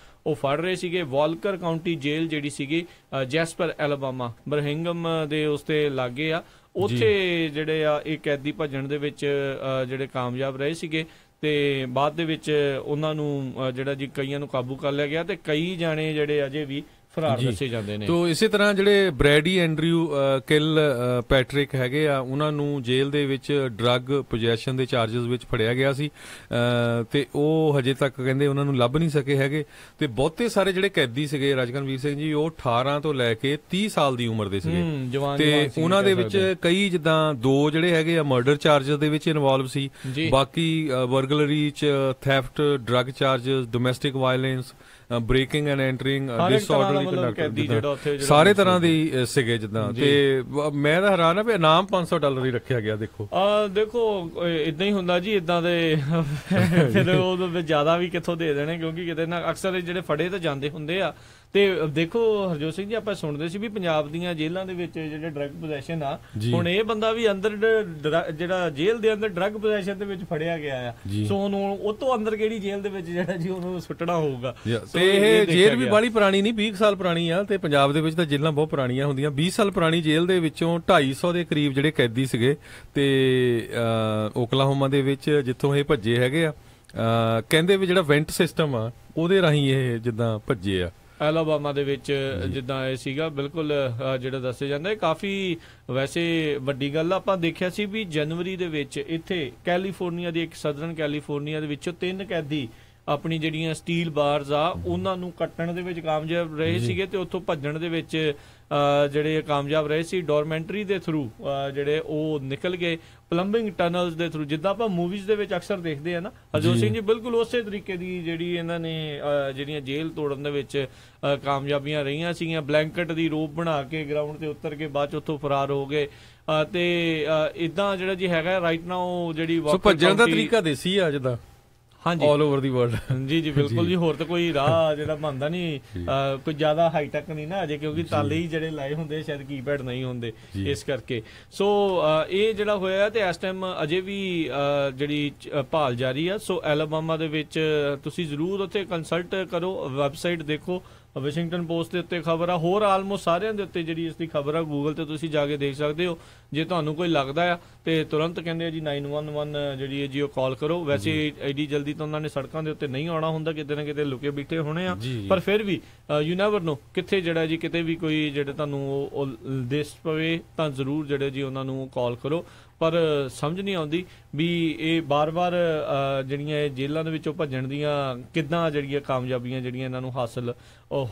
ਉਹ ਫੜ ਰਹੇ ਸੀਗੇ। ਵਾਲਕਰ ਕਾਊਂਟੀ ਜੇਲ੍ਹ ਜਿਹੜੀ ਸੀਗੀ ਜੈਸਪਰ ਐਲਾਬਾਮਾ ਬਰਹਿੰਗਮ ਦੇ ਉਸ 'ਤੇ ਲਾਗੇ ਆ, ਉੱਥੇ ਜਿਹੜੇ ਆ ਇਹ ਕੈਦੀ ਭੱਜਣ ਦੇ ਵਿੱਚ ਜਿਹੜੇ ਕਾਮਯਾਬ ਰਹੇ ਸੀਗੇ ਅਤੇ ਬਾਅਦ ਦੇ ਵਿੱਚ ਉਹਨਾਂ ਨੂੰ ਜਿਹੜਾ ਜੀ ਕਈਆਂ ਨੂੰ ਕਾਬੂ ਕਰ ਲਿਆ ਗਿਆ ਅਤੇ ਕਈ ਜਾਣੇ ਜਿਹੜੇ ਅਜੇ ਵੀ ਫਰਾਰ ਦੱਸੇ ਜਾਂਦੇ ਨੇ। ਤੋ ਇਸੇ ਤਰ੍ਹਾਂ ਜਿਹੜੇ ਬ੍ਰੈਡੀ ਐਂਡਰਿਊ ਕਿਲ ਪੈਟਰਿਕ ਹੈਗੇ ਆ, ਉਹਨਾਂ ਨੂੰ ਜੇਲ੍ਹ ਦੇ ਵਿੱਚ ਡਰੱਗ ਪੋਜੈਸ਼ਨ ਦੇ ਚਾਰਜਸ ਵਿੱਚ ਫੜਿਆ ਗਿਆ ਸੀ ਅਤੇ ਉਹ ਹਜੇ ਤੱਕ ਕਹਿੰਦੇ ਉਹਨਾਂ ਨੂੰ ਲੱਭ ਨਹੀਂ ਸਕੇ ਹੈਗੇ। ਅਤੇ ਬਹੁਤੇ ਸਾਰੇ ਜਿਹੜੇ ਕੈਦੀ ਸੀਗੇ ਰਾਜਕਨਵੀਰ ਸਿੰਘ ਜੀ, ਉਹ 18 ਤੋਂ ਲੈ ਕੇ 30 ਸਾਲ ਦੀ ਉਮਰ ਦੇ ਸੀਗੇ ਅਤੇ ਉਹਨਾਂ ਦੇ ਵਿੱਚ ਕਈ ਜਿੱਦਾਂ 2 ਜਿਹੜੇ ਹੈਗੇ ਆ ਮਰਡਰ ਚਾਰਜਸ ਦੇ ਵਿੱਚ ਇਨਵੋਲਵ ਸੀ, ਬਾਕੀ ਬਰਗਲਰੀ 'ਚ, theft, drug charges, domestic violence, breaking and entering, disorderly conduct, ਸਾਰੇ ਤਰ੍ਹਾਂ ਦੀ ਸੀਗੇ ਜਿੱਦਾਂ। ਤੇ ਮੈਂ ਤਾਂ ਹੈਰਾਨ ਆ ਵੀ ਇਨਾਮ $500 ਹੀ ਰੱਖਿਆ ਗਿਆ। ਦੇਖੋ ਇਦਾਂ ਹੀ ਹੁੰਦਾ ਜੀ, ਇਦਾਂ ਦੇ ਫਿਰ ਉਹ ਜ਼ਿਆਦਾ ਵੀ ਕਿੱਥੋਂ ਦੇ ਦੇਣੇ, ਕਿਉਂਕਿ ਕਿਤੇ ਨਾ ਅਕਸਰ ਜਿਹੜੇ ਫੜੇ ਤਾਂ ਜਾਂਦੇ ਹੁੰਦੇ ਆ। ਤੇ ਦੇਖੋ ਹਰਜੋਤ ਸਿੰਘ ਜੀ, ਆਪਾਂ ਸੁਣਦੇ ਸੀ ਵੀ ਪੰਜਾਬ ਦੀਆਂ ਜੇਲ੍ਹਾਂ ਦੇ ਵਿੱਚ ਜਿਹੜੇ ਡਰੱਗ ਪੋਜੈਸ਼ਨ ਆ, ਹੁਣ ਇਹ ਬੰਦਾ ਵੀ ਅੰਦਰ ਜਿਹੜਾ ਜੇਲ੍ਹ ਦੇ ਅੰਦਰ ਡਰੱਗ ਪੋਜੈਸ਼ਨ ਦੇ ਵਿੱਚ ਫੜਿਆ ਗਿਆ ਆ, ਸੋ ਉਹਨੂੰ ਉਹ ਤੋਂ ਅੰਦਰ ਕਿਹੜੀ ਜੇਲ੍ਹ ਦੇ ਵਿੱਚ ਜਿਹੜਾ ਜੀ ਉਹਨੂੰ ਸੁੱਟਣਾ ਹੋਊਗਾ। ਤੇ ਇਹ ਜੇਲ੍ਹ ਵੀ ਬਾਹਲੀ ਪੁਰਾਣੀ ਨਹੀਂ, 20 ਸਾਲ ਪੁਰਾਣੀ ਆ, ਤੇ ਪੰਜਾਬ ਦੇ ਵਿੱਚ ਤਾਂ ਜੇਲ੍ਹਾਂ ਬਹੁਤ ਪੁਰਾਣੀਆਂ ਹੁੰਦੀਆਂ। 20 ਸਾਲ ਪੁਰਾਣੀ ਜੇਲ੍ਹ ਦੇ ਵਿੱਚੋਂ 250 ਦੇ ਕਰੀਬ ਜਿਹੜੇ ਕੈਦੀ ਸੀਗੇ ਤੇ ਓਕਲਾਹੋਮਾ ਦੇ ਵਿੱਚ ਜਿੱਥੋਂ ਇਹ ਭੱਜੇ ਹੈਗੇ ਆ, ਕਹਿੰਦੇ ਵੀ ਜਿਹੜਾ ਵੈਂਟ ਸਿਸਟਮ ਆ ਉਹਦੇ ਰਾਹੀਂ ਇਹ ਜਿੱਦਾਂ ਭੱਜੇ ਆ ਐਲਾਬਾਮਾ ਦੇ ਵਿੱਚ, ਜਿੱਦਾਂ ਇਹ ਸੀਗਾ ਬਿਲਕੁਲ ਜਿਹੜਾ ਦੱਸਿਆ ਜਾਂਦਾ। ਕਾਫੀ ਵੈਸੇ ਵੱਡੀ ਗੱਲ ਆਪਾਂ ਦੇਖਿਆ ਸੀ ਵੀ ਜਨਵਰੀ ਦੇ ਵਿੱਚ ਇੱਥੇ ਕੈਲੀਫੋਰਨੀਆ ਦੀ ਇੱਕ ਸਦਰਨ ਕੈਲੀਫੋਰਨੀਆ ਦੇ ਵਿੱਚੋਂ 3 ਕੈਦੀ ਆਪਣੀ ਜਿਹੜੀਆਂ ਸਟੀਲ ਬਾਰਸ ਆ ਉਹਨਾਂ ਨੂੰ ਕੱਟਣ ਦੇ ਵਿੱਚ ਕਾਮਯਾਬ ਰਹੇ ਸੀਗੇ ਤੇ ਉੱਥੋਂ ਭੱਜਣ ਦੇ ਵਿੱਚ ਜਿਹੜੇ ਕਾਮਯਾਬ ਰਹੇ ਸੀ। ਡੋਰਮੈਂਟਰੀ ਦੇ ਥਰੂ ਜਿਹੜੇ ਉਹ ਨਿਕਲ ਗਏ, ਪਲੰਬਿੰਗ ਟਨਲਸ ਦੇ ਥਰੂ, ਜਿੱਦਾਂ ਆਪਾਂ ਮੂਵੀਜ਼ ਦੇ ਵਿੱਚ ਅਕਸਰ ਦੇਖਦੇ ਆ ਨਾ ਹਰਜੋਤ ਸਿੰਘ ਜੀ, ਬਿਲਕੁਲ ਉਸੇ ਤਰੀਕੇ ਦੀ ਜਿਹੜੀ ਇਹਨਾਂ ਨੇ ਜਿਹੜੀਆਂ ਜੇਲ੍ਹ ਤੋੜਨ ਦੇ ਵਿੱਚ ਕਾਮਯਾਬੀਆਂ ਰਹੀਆਂ ਸੀਗੀਆਂ। ਬਲੈਂਕਟ ਦੀ ਰੋਪ ਬਣਾ ਕੇ ਗਰਾਊਂਡ ਤੇ ਉਤਰ ਕੇ ਬਾਅਦ ਚ ਉੱਥੋਂ ਫਰਾਰ ਹੋ ਗਏ ਤੇ ਇਦਾਂ ਜਿਹੜਾ ਜੀ ਹੈਗਾ ਰਾਈਟ ਨਾਓ ਜਿਹੜੀ ਭੱਜਣ ਦਾ ਤਰੀਕਾ ਦੇਸੀ ਆ ਜਿੱਦਾਂ ਹਾਂਜੀ ਆਲ ਓਵਰ ਦੀ ਵਰਲਡ। ਜੀ ਜੀ ਬਿਲਕੁਲ ਜੀ, ਹੋਰ ਤਾਂ ਕੋਈ ਰਾਹ ਜਿਹੜਾ ਬਣਦਾ ਨਹੀਂ, ਕੋਈ ਜ਼ਿਆਦਾ ਹਾਈਟੈਕ ਨਹੀਂ ਨਾ ਅਜੇ, ਕਿਉਂਕਿ ਤਾਲੇ ਹੀ ਜਿਹੜੇ ਲਾਏ ਹੁੰਦੇ ਸ਼ਾਇਦ ਕੀਪੈਡ ਨਹੀਂ ਹੁੰਦੇ ਇਸ ਕਰਕੇ। ਸੋ ਇਹ ਜਿਹੜਾ ਹੋਇਆ ਤੇ ਇਸ ਟਾਈਮ ਅਜੇ ਵੀ ਜਿਹੜੀ ਭਾਲ ਜਾਰੀ ਆ। ਸੋ ਐਲਾਬਾਮਾ ਦੇ ਵਿੱਚ ਤੁਸੀਂ ਜ਼ਰੂਰ ਉੱਥੇ ਕੰਸਲਟ ਕਰੋ, ਵੈਬਸਾਈਟ ਦੇਖੋ, ਵਾਸ਼ਿੰਗਟਨ ਪੋਸਟ ਦੇ ਉੱਤੇ ਖਬਰ ਆ, ਹੋਰ ਆਲਮੋਸਟ ਸਾਰਿਆਂ ਦੇ ਉੱਤੇ ਜਿਹੜੀ ਇਸ ਦੀ ਖਬਰ ਆ ਗੂਗਲ ਤੇ ਤੁਸੀਂ ਜਾ ਕੇ ਦੇਖ ਸਕਦੇ ਹੋ। ਜੇ ਤੁਹਾਨੂੰ ਕੋਈ ਲੱਗਦਾ ਆ ਤੇ ਤੁਰੰਤ ਕਹਿੰਦੇ ਆ ਜੀ 911 ਜਿਹੜੀ ਹੈ ਜੀ ਉਹ ਕਾਲ ਕਰੋ। ਵੈਸੇ ਐਡੀ ਜਲਦੀ ਤਾਂ ਉਹਨਾਂ ਨੇ ਸੜਕਾਂ ਦੇ ਉੱਤੇ ਨਹੀਂ ਆਉਣਾ ਹੁੰਦਾ, ਕਿਤੇ ਨਾ ਕਿਤੇ ਲੁਕੇ ਬੈਠੇ ਹੋਣੇ ਆ, ਪਰ ਫਿਰ ਵੀ ਯੂ ਨੈਵਰ ਨੋ ਕਿੱਥੇ ਜਿਹੜਾ ਜੀ ਕਿਤੇ ਵੀ ਕੋਈ ਜਿਹੜੇ ਤੁਹਾਨੂੰ ਉਹ ਦਿਸ ਪਵੇ ਤਾਂ ਜ਼ਰੂਰ ਜਿਹੜੇ ਜੀ ਉਹਨਾਂ ਨੂੰ ਕਾਲ ਕਰੋ। ਪਰ ਸਮਝ ਨਹੀਂ ਆਉਂਦੀ ਵੀ ਇਹ ਬਾਰ-ਬਾਰ ਜਿਹੜੀਆਂ ਇਹ ਜੇਲ੍ਹਾਂ ਦੇ ਵਿੱਚੋਂ ਭੱਜਣ ਦੀਆਂ ਕਿੱਦਾਂ ਜਿਹੜੀਆਂ ਕਾਮਯਾਬੀਆਂ ਜਿਹੜੀਆਂ ਇਹਨਾਂ ਨੂੰ ਹਾਸਲ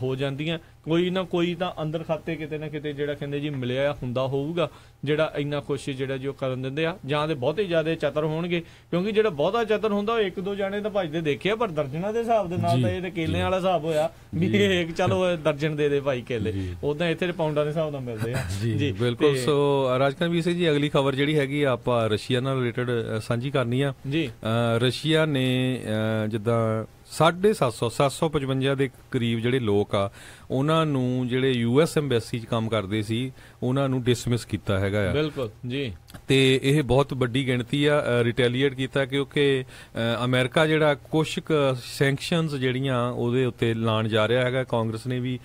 ਹੋ ਜਾਂਦੀਆਂ। ਕੋਈ ਨਾ ਕੋਈ ਤਾਂ ਅੰਦਰ ਖਾਤੇ ਕਿਤੇ ਨਾ ਕਿਤੇ ਜਿਹੜਾ ਕਹਿੰਦੇ ਜੀ ਮਿਲਿਆ ਹੁੰਦਾ ਹੋਊਗਾ ਜਿਹੜਾ ਇੰਨਾ ਕੁਛ ਜਿਹੜਾ ਜੀ ਉਹ ਕਰਨ ਦਿੰਦੇ ਆ, ਜਾਂ ਤੇ ਬਹੁਤੇ ਜ਼ਿਆਦਾ ਚਤਰ ਹੋਣਗੇ, ਕਿਉਂਕਿ ਜਿਹੜਾ ਬਹੁਤਾ ਚਤਰ ਹੁੰਦਾ ਉਹ ਇੱਕ ਦੋ ਜਾਣੇ ਤਾਂ ਭੱਜਦੇ ਦੇਖਿਆ, ਪਰ ਦਰਜਨਾਂ ਦੇ ਹਿਸਾਬ ਦੇ ਨਾਲ ਤਾਂ ਇਹ ਤੇ ਕੇਲਿਆਂ ਵਾਲਾ ਹਿਸਾਬ ਹੋਇਆ ਵੀ ਇਹ ਚਲੋ ਦਰਜਨ ਦੇ ਭਾਈ ਕੇਲੇ, ਉਦਾਂ ਇੱਥੇ ਪਾਉਂਡਾਂ ਦੇ ਹਿਸਾਬ ਨਾਲ ਮਿਲਦੇ ਆ। ਜੀ ਬਿਲਕੁਲ। ਸੋ ਰਾਜਕਨਵੀਰ ਸਿੰਘ ਜੀ, ਅਗਲੀ ਖਬਰ ਜਿਹੜੀ ਹੈਗੀ ਆਪਾਂ ਰਸ਼ੀਆ ਨਾਲ ਰਿਲੇਟਡ ਸਾਂਝੀ ਕਰਨੀ ਆ ਜੀ। ਰਸ਼ੀਆ ਨੇ ਜਿੱਦਾਂ 755 ਦੇ ਕਰੀਬ ਜਿਹੜੇ ਲੋਕ ਆ ਉਹਨਾਂ ਨੂੰ ਜਿਹੜੇ US ਐਮਬੈਸੀ 'ਚ ਕੰਮ ਕਰਦੇ ਸੀ ਉਹਨਾਂ ਨੂੰ ਡਿਸਮਿਸ ਕੀਤਾ ਹੈਗਾ ਆ। ਬਿਲਕੁਲ ਜੀ। ਤੇ ਇਹ ਬਹੁਤ ਵੱਡੀ ਗਿਣਤੀ ਆ, ਰਿਟੈਲੀਏਟ ਕੀਤਾ ਕਿਉਂਕਿ ਅਮਰੀਕਾ ਜਿਹੜਾ ਕੁਛ ਸੈਂਕਸ਼ਨਸ ਜਿਹੜੀਆਂ ਉਹਦੇ ਉੱਤੇ ਲਾਉਣ ਜਾ ਰਿਹਾ ਹੈਗਾ। ਕਾਂਗਰਸ ਨੇ ਵੀ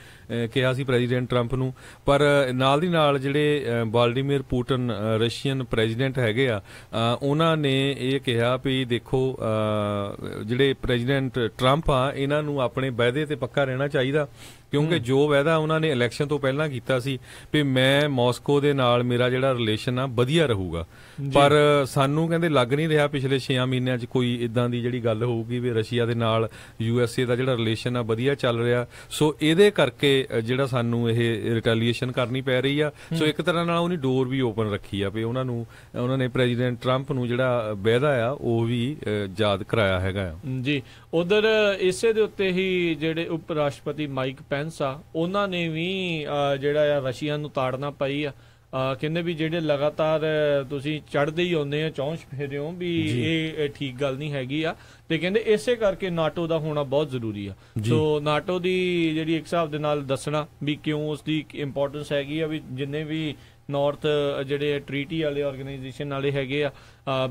ਕਿਹਾ ਸੀ ਪ੍ਰੈਜ਼ੀਡੈਂਟ ਟਰੰਪ ਨੂੰ, ਪਰ ਨਾਲ ਦੀ ਨਾਲ ਜਿਹੜੇ ਵਾਲਡੀਮੀਰ ਪੁਟਿਨ ਰਸ਼ੀਅਨ ਪ੍ਰੈਜ਼ੀਡੈਂਟ ਹੈਗੇ ਆ ਉਹਨਾਂ ਨੇ ਇਹ ਕਿਹਾ ਵੀ ਦੇਖੋ ਜਿਹੜੇ ਪ੍ਰੈਜ਼ੀਡੈਂਟ ਟਰੰਪ ਆ ਇਹਨਾਂ ਨੂੰ ਆਪਣੇ ਵਾਅਦੇ ਤੇ ਪੱਕਾ ਰਹਿਣਾ ਚਾਹੀਦਾ, ਕਿਉਂਕਿ ਜੋ ਵਾਅਦਾ ਉਹਨਾਂ ਨੇ ਇਲੈਕਸ਼ਨ ਤੋਂ ਪਹਿਲਾਂ ਕੀਤਾ ਸੀ ਵੀ ਮੈਂ ਮਾਸਕੋ ਦੇ ਨਾਲ ਮੇਰਾ ਜਿਹੜਾ ਰਿਲੇਸ਼ਨ ਆ ਵਧੀਆ ਰਹੂਗਾ, ਪਰ ਸਾਨੂੰ ਕਹਿੰਦੇ ਲੱਗ ਨਹੀਂ ਰਿਹਾ ਪਿਛਲੇ 6 ਮਹੀਨਿਆਂ 'ਚ ਕੋਈ ਇਦਾਂ ਦੀ ਜਿਹੜੀ ਗੱਲ ਹੋਊਗੀ ਵੀ ਰਸ਼ੀਆ ਦੇ ਨਾਲ USA ਦਾ ਜਿਹੜਾ ਰਿਲੇਸ਼ਨ ਆ ਵਧੀਆ ਚੱਲ ਰਿਹਾ। ਸੋ ਇਹਦੇ ਕਰਕੇ ਜਿਹੜਾ ਸਾਨੂੰ ਇਹ ਰਿਟੈਲੀਏਸ਼ਨ ਕਰਨੀ ਪੈ ਰਹੀ ਆ। ਸੋ ਇੱਕ ਤਰ੍ਹਾਂ ਨਾਲ ਉਹਨੀ ਡੋਰ ਵੀ ਓਪਨ ਰੱਖੀ ਆ ਵੀ ਉਹਨਾਂ ਨੇ ਪ੍ਰੈਜ਼ੀਡੈਂਟ ਟਰੰਪ ਨੂੰ ਜਿਹੜਾ ਵਾਅਦਾ ਆ ਉਹ ਵੀ ਯਾਦ ਕਰਾਇਆ ਹੈਗਾ ਜੀ। ਉਧਰ ਇਸੇ ਦੇ ਉੱਤੇ ਹੀ ਜਿਹੜੇ ਉਪ ਰਾਸ਼ਟਰਪਤੀ ਮਾਈਕ ਪੈਂਸ ਆ ਉਹਨਾਂ ਨੇ ਵੀ ਜਿਹੜਾ ਆ ਰਸ਼ੀਆ ਨੂੰ ਤਾੜਨਾ ਪਈ ਆ। ਕਹਿੰਦੇ ਵੀ ਜਿਹੜੇ ਲਗਾਤਾਰ ਤੁਸੀਂ ਚੜ੍ਹਦੇ ਹੀ ਆਉਂਦੇ ਆ ਚੌਂਚ ਫੇਰੇ ਹੋ ਵੀ ਇਹ ਠੀਕ ਗੱਲ ਨਹੀਂ ਹੈਗੀ ਆ, ਤੇ ਕਹਿੰਦੇ ਇਸੇ ਕਰਕੇ ਨਾਟੋ ਦਾ ਹੋਣਾ ਬਹੁਤ ਜ਼ਰੂਰੀ ਆ। ਸੋ ਨਾਟੋ ਦੀ ਜਿਹੜੀ ਇੱਕ ਹਿਸਾਬ ਦੇ ਨਾਲ ਦੱਸਣਾ ਵੀ ਕਿਉਂ ਉਸ ਦੀ ਇੰਪੋਰਟੈਂਸ ਹੈਗੀ ਆ, ਵੀ ਜਿੰਨੇ ਵੀ ਨਾਰਥ ਜਿਹੜੇ ਟ੍ਰੀਟੀ ਵਾਲੇ ਆਰਗੇਨਾਈਜੇਸ਼ਨ ਵਾਲੇ ਹੈਗੇ ਆ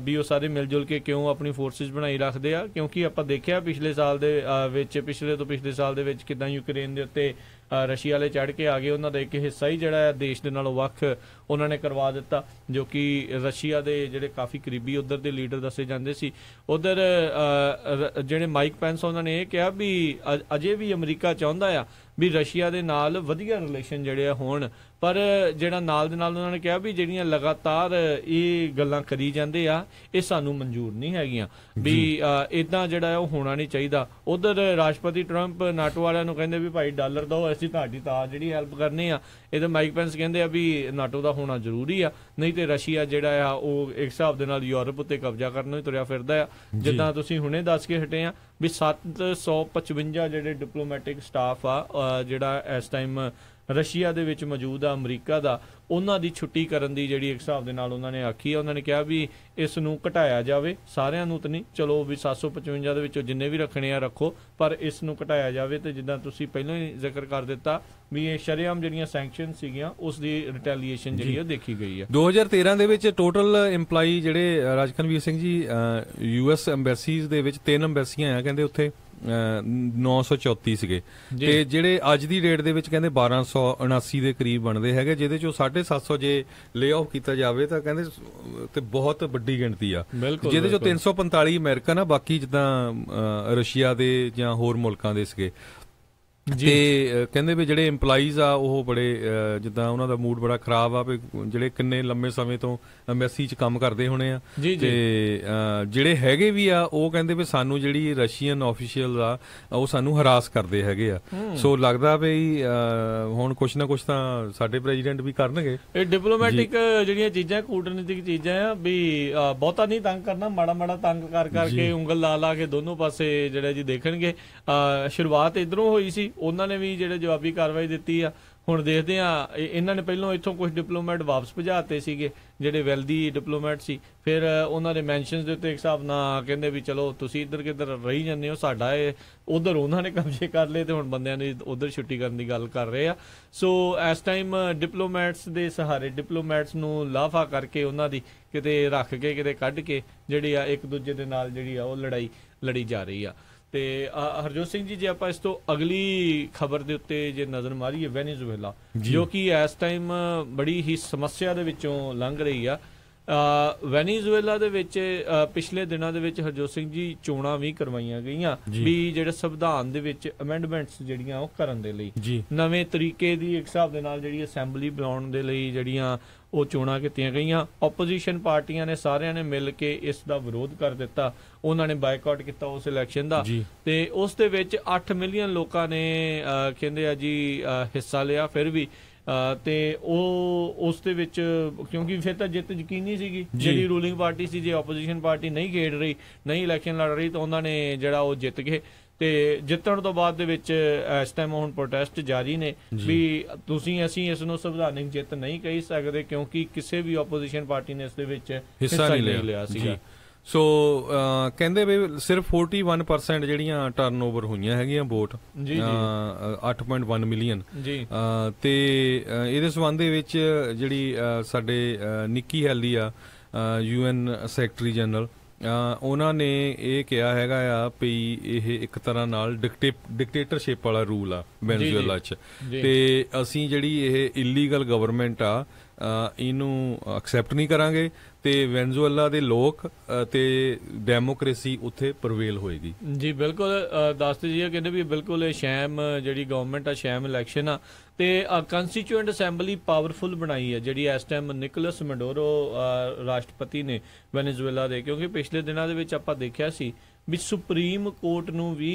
ਵੀ ਉਹ ਸਾਰੇ ਮਿਲ ਜੁਲ ਕੇ ਕਿਉਂ ਆਪਣੀ ਫੋਰਸਿਸ ਬਣਾਈ ਰੱਖਦੇ ਆ, ਕਿਉਂਕਿ ਆਪਾਂ ਦੇਖਿਆ ਪਿਛਲੇ ਸਾਲ ਦੇ ਵਿੱਚ ਪਿਛਲੇ ਸਾਲ ਦੇ ਵਿੱਚ ਕਿੱਦਾਂ ਯੂਕਰੇਨ ਦੇ ਉੱਤੇ ਰਸ਼ੀਆ ਵਾਲੇ ਚੜ੍ਹ ਕੇ ਆ ਗਏ, ਉਹਨਾਂ ਦਾ ਇੱਕ ਹਿੱਸਾ ਹੀ ਜਿਹੜਾ ਹੈ ਦੇਸ਼ ਦੇ ਨਾਲੋਂ ਵੱਖ ਉਹਨਾਂ ਨੇ ਕਰਵਾ ਦਿੱਤਾ, ਜੋ ਕਿ ਰਸ਼ੀਆ ਦੇ ਜਿਹੜੇ ਕਾਫੀ ਕਰੀਬੀ ਉੱਧਰ ਦੇ ਲੀਡਰ ਦੱਸੇ ਜਾਂਦੇ ਸੀ। ਉੱਧਰ ਜਿਹੜੇ ਮਾਈਕ ਪੈਂਸ ਉਹਨਾਂ ਨੇ ਇਹ ਕਿਹਾ ਵੀ ਅਜੇ ਵੀ ਅਮਰੀਕਾ ਚਾਹੁੰਦਾ ਆ ਵੀ ਰਸ਼ੀਆ ਦੇ ਨਾਲ ਵਧੀਆ ਰਿਲੇਸ਼ਨ ਜਿਹੜੇ ਆ ਹੋਣ, ਪਰ ਜਿਹੜਾ ਨਾਲ ਦੇ ਨਾਲ ਉਹਨਾਂ ਨੇ ਕਿਹਾ ਵੀ ਜਿਹੜੀਆਂ ਲਗਾਤਾਰ ਇਹ ਗੱਲਾਂ ਕਰੀ ਜਾਂਦੇ ਆ ਇਹ ਸਾਨੂੰ ਮਨਜ਼ੂਰ ਨਹੀਂ ਹੈਗੀਆਂ, ਵੀ ਇਦਾਂ ਜਿਹੜਾ ਉਹ ਹੋਣਾ ਨਹੀਂ ਚਾਹੀਦਾ। ਉਧਰ ਰਾਸ਼ਟਰਪਤੀ ਟਰੰਪ ਨਾਟੋ ਵਾਲਿਆਂ ਨੂੰ ਕਹਿੰਦੇ ਵੀ ਭਾਈ ਡਾਲਰ ਦਿਓ, ਅਸੀਂ ਤੁਹਾਡੀ ਤਾਂ ਜਿਹੜੀ ਹੈਲਪ ਕਰਨੀ ਆ। ਇਹਦੇ ਮਾਈਕ ਪੈਂਸ ਕਹਿੰਦੇ ਆ ਵੀ ਨਾਟੋ ਦਾ ਹੋਣਾ ਜ਼ਰੂਰੀ ਆ, ਨਹੀਂ ਤੇ ਰਸ਼ੀਆ ਜਿਹੜਾ ਆ ਉਹ ਇੱਕ ਹਿਸਾਬ ਦੇ ਨਾਲ ਯੂਰਪ ਉੱਤੇ ਕਬਜ਼ਾ ਕਰਨ ਨੂੰ ਹੀ ਤੁਰਿਆ ਫਿਰਦਾ ਆ। ਜਿੱਦਾਂ ਤੁਸੀਂ ਹੁਣੇ ਦੱਸ ਕੇ ਹਟੇ ਆ ਵੀ 755 ਜਿਹੜੇ ਡਿਪਲੋਮੈਟਿਕ ਸਟਾਫ ਆ ਜਿਹੜਾ ਇਸ ਟਾਈਮ ਰਸ਼ੀਆ ਦੇ ਵਿੱਚ ਮੌਜੂਦ ਆ ਅਮਰੀਕਾ ਦਾ, ਉਹਨਾਂ ਦੀ ਛੁੱਟੀ ਕਰਨ ਦੀ ਜਿਹੜੀ ਇੱਕ ਹਿਸਾਬ ਦੇ ਨਾਲ ਉਹਨਾਂ ਨੇ ਆਖੀ ਆ। ਉਹਨਾਂ ਨੇ ਕਿਹਾ ਵੀ ਇਸ ਨੂੰ ਘਟਾਇਆ ਜਾਵੇ, ਸਾਰਿਆਂ ਨੂੰ ਤਾਂ ਨਹੀਂ, ਚਲੋ ਵੀ 755 ਦੇ ਵਿੱਚੋਂ ਜਿੰਨੇ ਵੀ ਰੱਖਣੇ ਆ ਰੱਖੋ, ਪਰ ਇਸ ਨੂੰ ਘਟਾਇਆ ਜਾਵੇ। ਤੇ ਜਿੱਦਾਂ ਤੁਸੀਂ ਪਹਿਲਾਂ ਹੀ ਜ਼ਿਕਰ ਕਰ ਦਿੱਤਾ ਵੀ ਇਹ ਸ਼ਰੇਆਮ ਜਿਹੜੀਆਂ ਸੈਂਕਸ਼ਨ ਸੀਗੀਆਂ ਉਸ ਦੀ ਰਿਟੈਲੀਏਸ਼ਨ ਜਿਹੜੀ ਆ ਦੇਖੀ ਗਈ ਆ। 2013 ਦੇ ਵਿੱਚ ਟੋਟਲ EMPLOYEE ਜਿਹੜੇ ਰਾਜਕਨਵੀਰ ਸਿੰਘ ਜੀ US ਐਮਬੈਸੀਜ਼ ਦੇ ਵਿੱਚ 3 ਐਮਬੈਸੀਆਂ ਆ ਕਹਿੰਦੇ ਉੱਥੇ 934 ਸੀਗੇ, ਤੇ ਜਿਹੜੇ ਅੱਜ ਦੀ ਡੇਟ ਦੇ ਵਿੱਚ ਕਹਿੰਦੇ 1279 ਦੇ ਕਰੀਬ ਬਣਦੇ ਹੈਗੇ, ਜਿਹਦੇ ਚੋਂ 750 ਜੇ ਲੇ ਆਫ ਕੀਤਾ ਜਾਵੇ ਤਾਂ ਕਹਿੰਦੇ ਤੇ ਬਹੁਤ ਵੱਡੀ ਗਿਣਤੀ ਆ, ਜਿਹਦੇ ਚੋਂ 345 ਅਮਰੀਕਨ ਆ, ਬਾਕੀ ਜਿੱਦਾਂ ਰਸ਼ੀਆ ਦੇ ਜਾਂ ਹੋਰ ਮੁਲਕਾਂ ਦੇ ਸੀਗੇ। ਤੇ ਕਹਿੰਦੇ ਵੀ ਜਿਹੜੇ EMPLOYEES ਆ ਉਹ ਬੜੇ ਜਿੱਦਾਂ ਉਹਨਾਂ ਦਾ ਮੂਡ ਬੜਾ ਖਰਾਬ ਆ ਵੀ ਜਿਹੜੇ ਕਿੰਨੇ ਲੰਮੇ ਸਮੇਂ ਤੋਂ ਐਮਬੈਸੀ 'ਚ ਕੰਮ ਕਰਦੇ ਹੋਣੇ ਆ, ਤੇ ਜਿਹੜੇ ਹੈਗੇ ਵੀ ਆ ਉਹ ਕਹਿੰਦੇ ਵੀ ਸਾਨੂੰ ਜਿਹੜੀ ਰਸ਼ੀਅਨ ਆਫੀਸ਼ੀਅਲ ਆ ਉਹ ਸਾਨੂੰ ਹਰਾਸ ਕਰਦੇ ਹੈਗੇ ਆ। ਸੋ ਲੱਗਦਾ ਵੀ ਹੁਣ ਕੁਛ ਨਾ ਕੁਛ ਤਾਂ ਸਾਡੇ ਪ੍ਰੈਜ਼ੀਡੈਂਟ ਵੀ ਕਰਨਗੇ। ਇਹ ਡਿਪਲੋਮੈਟਿਕ ਜਿਹੜੀਆਂ ਚੀਜ਼ਾਂ ਕੂਟਨੀਤਿਕ ਚੀਜ਼ਾਂ ਆ ਵੀ ਬਹੁਤਾ ਨਹੀਂ ਤੰਗ ਕਰਨਾ, ਮਾੜਾ ਮਾੜਾ ਤੰਗ ਕਰ ਕਰਕੇ ਉਂਗਲ ਲਾ ਲਾ ਕੇ ਦੋਨੋਂ ਪਾਸੇ ਜਿਹੜਾ ਜੀ ਦੇਖਣਗੇ। ਸ਼ੁਰੂਆਤ ਇੱਧਰੋਂ ਹੋਈ ਸੀ, ਉਹਨਾਂ ਨੇ ਵੀ ਜਿਹੜੇ ਜਵਾਬੀ ਕਾਰਵਾਈ ਦਿੱਤੀ ਆ। ਹੁਣ ਦੇਖਦੇ ਆ ਇਹਨਾਂ ਨੇ ਪਹਿਲਾਂ ਇੱਥੋਂ ਕੁਝ ਡਿਪਲੋਮੈਟ ਵਾਪਸ ਭਜਾਤੇ ਸੀਗੇ ਜਿਹੜੇ ਵੈਲਦੀ ਡਿਪਲੋਮੈਟ ਸੀ, ਫਿਰ ਉਹਨਾਂ ਦੇ ਮੈਂਸ਼ਨਸ ਦੇ ਉੱਤੇ ਇੱਕ ਹਿਸਾਬ ਨਾਲ ਕਹਿੰਦੇ ਵੀ ਚਲੋ ਤੁਸੀਂ ਇੱਧਰ ਕਿੱਧਰ ਰਹੀ ਜਾਂਦੇ ਹੋ, ਸਾਡਾ ਇਹ ਉੱਧਰ ਉਹਨਾਂ ਨੇ ਕਬਜ਼ੇ ਕਰ ਲਏ ਤੇ ਹੁਣ ਬੰਦਿਆਂ ਨੇ ਉੱਧਰ ਛੁੱਟੀ ਕਰਨ ਦੀ ਗੱਲ ਕਰ ਰਹੇ ਆ। ਸੋ ਇਸ ਟਾਈਮ ਡਿਪਲੋਮੈਟਸ ਦੇ ਸਹਾਰੇ ਡਿਪਲੋਮੈਟਸ ਨੂੰ ਲਾਫਾ ਕਰਕੇ ਉਹਨਾਂ ਦੀ ਕਿਤੇ ਰੱਖ ਕੇ ਕਿਤੇ ਕੱਢ ਕੇ ਜਿਹੜੀ ਆ ਇੱਕ ਦੂਜੇ ਦੇ ਨਾਲ ਜਿਹੜੀ ਆ ਉਹ ਲੜਾਈ ਲੜੀ ਜਾ ਰਹੀ ਆ। ਤੇ ਹਰਜੋਤ ਸਿੰਘ ਜੀ, ਜੇ ਆਪਾਂ ਇਸ ਤੋਂ ਅਗਲੀ ਖਬਰ ਦੇ ਉੱਤੇ ਜੇ ਨਜ਼ਰ ਮਾਰੀਏ, ਵੈਨੇਜ਼ੁਏਲਾ ਜੋ ਕਿ ਇਸ ਟਾਈਮ ਬੜੀ ਹੀ ਸਮੱਸਿਆ ਦੇ ਵਿੱਚੋਂ ਲੰਘ ਰਹੀ ਆ। ਵੈਨੇਜ਼ੁਏਲਾ ਦੇ ਵਿੱਚ ਪਿਛਲੇ ਦਿਨਾਂ ਦੇ ਵਿੱਚ ਹਰਜੋਤ ਸਿੰਘ ਜੀ ਚੋਣਾਂ ਵੀ ਕਰਵਾਈਆਂ ਗਈਆਂ ਵੀ ਜਿਹੜੇ ਸੰਵਿਧਾਨ ਦੇ ਵਿੱਚ ਅਮੈਂਡਮੈਂਟਸ ਜਿਹੜੀਆਂ ਉਹ ਕਰਨ ਦੇ ਲਈ, ਨਵੇਂ ਤਰੀਕੇ ਦੀ ਇੱਕ ਹਿਸਾਬ ਦੇ ਨਾਲ ਜਿਹੜੀ ਅਸੈਂਬਲੀ ਬਣਾਉਣ ਦੇ ਲਈ ਜਿਹੜੀਆਂ ਉਹ ਚੋਣਾਂ ਕੀਤੀਆਂ ਗਈਆਂ। ਓਪੋਜੀਸ਼ਨ ਪਾਰਟੀਆਂ ਨੇ ਸਾਰਿਆਂ ਨੇ ਮਿਲ ਕੇ ਇਸ ਦਾ ਵਿਰੋਧ ਕਰ ਦਿੱਤਾ, ਉਹਨਾਂ ਨੇ ਬਾਈਕਾਟ ਕੀਤਾ ਉਸ ਇਲੈਕਸ਼ਨ ਦਾ, ਤੇ ਉਸ ਦੇ ਵਿੱਚ 8 ਮਿਲੀਅਨ ਲੋਕਾਂ ਨੇ ਕਹਿੰਦੇ ਆ ਜੀ ਹਿੱਸਾ ਲਿਆ। ਫਿਰ ਵੀ ਤੇ ਉਹ ਉਸ ਦੇ ਵਿੱਚ ਕਿਉਂਕਿ ਫਿਰ ਤਾਂ ਜਿੱਤ ਯਕੀਨੀ ਸੀਗੀ ਜਿਹੜੀ ਰੂਲਿੰਗ ਪਾਰਟੀ ਸੀ। ਜੇ ਓਪੋਜੀਸ਼ਨ ਪਾਰਟੀ ਨਹੀਂ ਖੇਡ ਰਹੀ, ਨਹੀਂ ਇਲੈਕਸ਼ਨ ਲੜ ਰਹੀ, ਤਾਂ ਉਹਨਾਂ ਨੇ ਜਿਹੜਾ ਉਹ ਜਿੱਤ ਗਏ। ਤੇ ਜਿੱਤਣ ਤੋਂ ਬਾਅਦ ਦੇ ਵਿੱਚ ਇਸ ਟਾਈਮ ਹੁਣ ਪ੍ਰੋਟੈਸਟ ਜਾਰੀ ਨੇ ਵੀ ਅਸੀਂ ਇਸ ਨੂੰ ਸੰਵਿਧਾਨਿਕ ਜਿੱਤ ਨਹੀਂ ਕਹਿ ਸਕਦੇ ਕਿਉਂਕਿ ਕਿਸੇ ਵੀ ਓਪੋਜੀਸ਼ਨ ਪਾਰਟੀ ਨੇ ਇਸ ਦੇ ਵਿੱਚ ਹਿੱਸਾ ਨਹੀਂ ਲਿਆ ਸੀਗਾ। ਸੋ ਕਹਿੰਦੇ ਵੀ ਸਿਰਫ 41% ਜਿਹੜੀਆਂ ਟਰਨਓਵਰ ਹੋਈਆਂ ਹੈਗੀਆਂ ਵੋਟ 8.1 ਮਿਲੀਅਨ ਤੇ ਇਹਦੇ ਸੰਬੰਧ ਦੇ ਵਿੱਚ ਜਿਹੜੀ ਸਾਡੇ ਨਿੱਕੀ ਹੈਲੀ ਆ UN ਸੈਕਟਰੀ ਜਨਰਲ, ਉਹਨਾਂ ਨੇ ਇਹ ਕਿਹਾ ਹੈਗਾ ਆ ਵੀ ਇਹ ਇੱਕ ਤਰ੍ਹਾਂ ਨਾਲ ਡਿਕਟੇਟਰਸ਼ਿਪ ਵਾਲਾ ਰੂਲ ਆ ਵੈਨਜ਼ੂਏਲਾ 'ਚ, ਤੇ ਅਸੀਂ ਜਿਹੜੀ ਇਹ ਇਲੀਗਲ ਗਵਰਨਮੈਂਟ ਆ ਇਹਨੂੰ ਐਕਸੈਪਟ ਨਹੀਂ ਕਰਾਂਗੇ ਤੇ ਵੈਨਜ਼ੂਏਲਾ ਦੇ ਲੋਕ ਤੇ ਡੈਮੋਕ੍ਰੇਸੀ ਉੱਥੇ ਪ੍ਰਵੇਲ ਹੋਏਗੀ। ਜੀ ਬਿਲਕੁਲ ਦੱਸਦੇ ਜੀ ਕਹਿੰਦੇ ਵੀ ਬਿਲਕੁਲ ਇਹ ਸ਼ੈਮ ਜਿਹੜੀ ਗਵਰਨਮੈਂਟ ਆ, ਸ਼ੈਮ ਇਲੈਕਸ਼ਨ ਆ ਤੇ ਕੰਸਟੀਚੂਐਂਟ ਅਸੈਂਬਲੀ ਪਾਵਰਫੁਲ ਬਣਾਈ ਹੈ ਜਿਹੜੀ ਇਸ ਟਾਈਮ ਨਿਕੋਲਸ ਮੈਡੂਰੋ ਰਾਸ਼ਟਰਪਤੀ ਨੇ ਵੈਨਜ਼ੂਏਲਾ ਦੇ, ਕਿਉਂਕਿ ਪਿਛਲੇ ਦਿਨਾਂ ਦੇ ਵਿੱਚ ਆਪਾਂ ਦੇਖਿਆ ਸੀ ਵੀ ਸੁਪਰੀਮ ਕੋਰਟ ਨੂੰ ਵੀ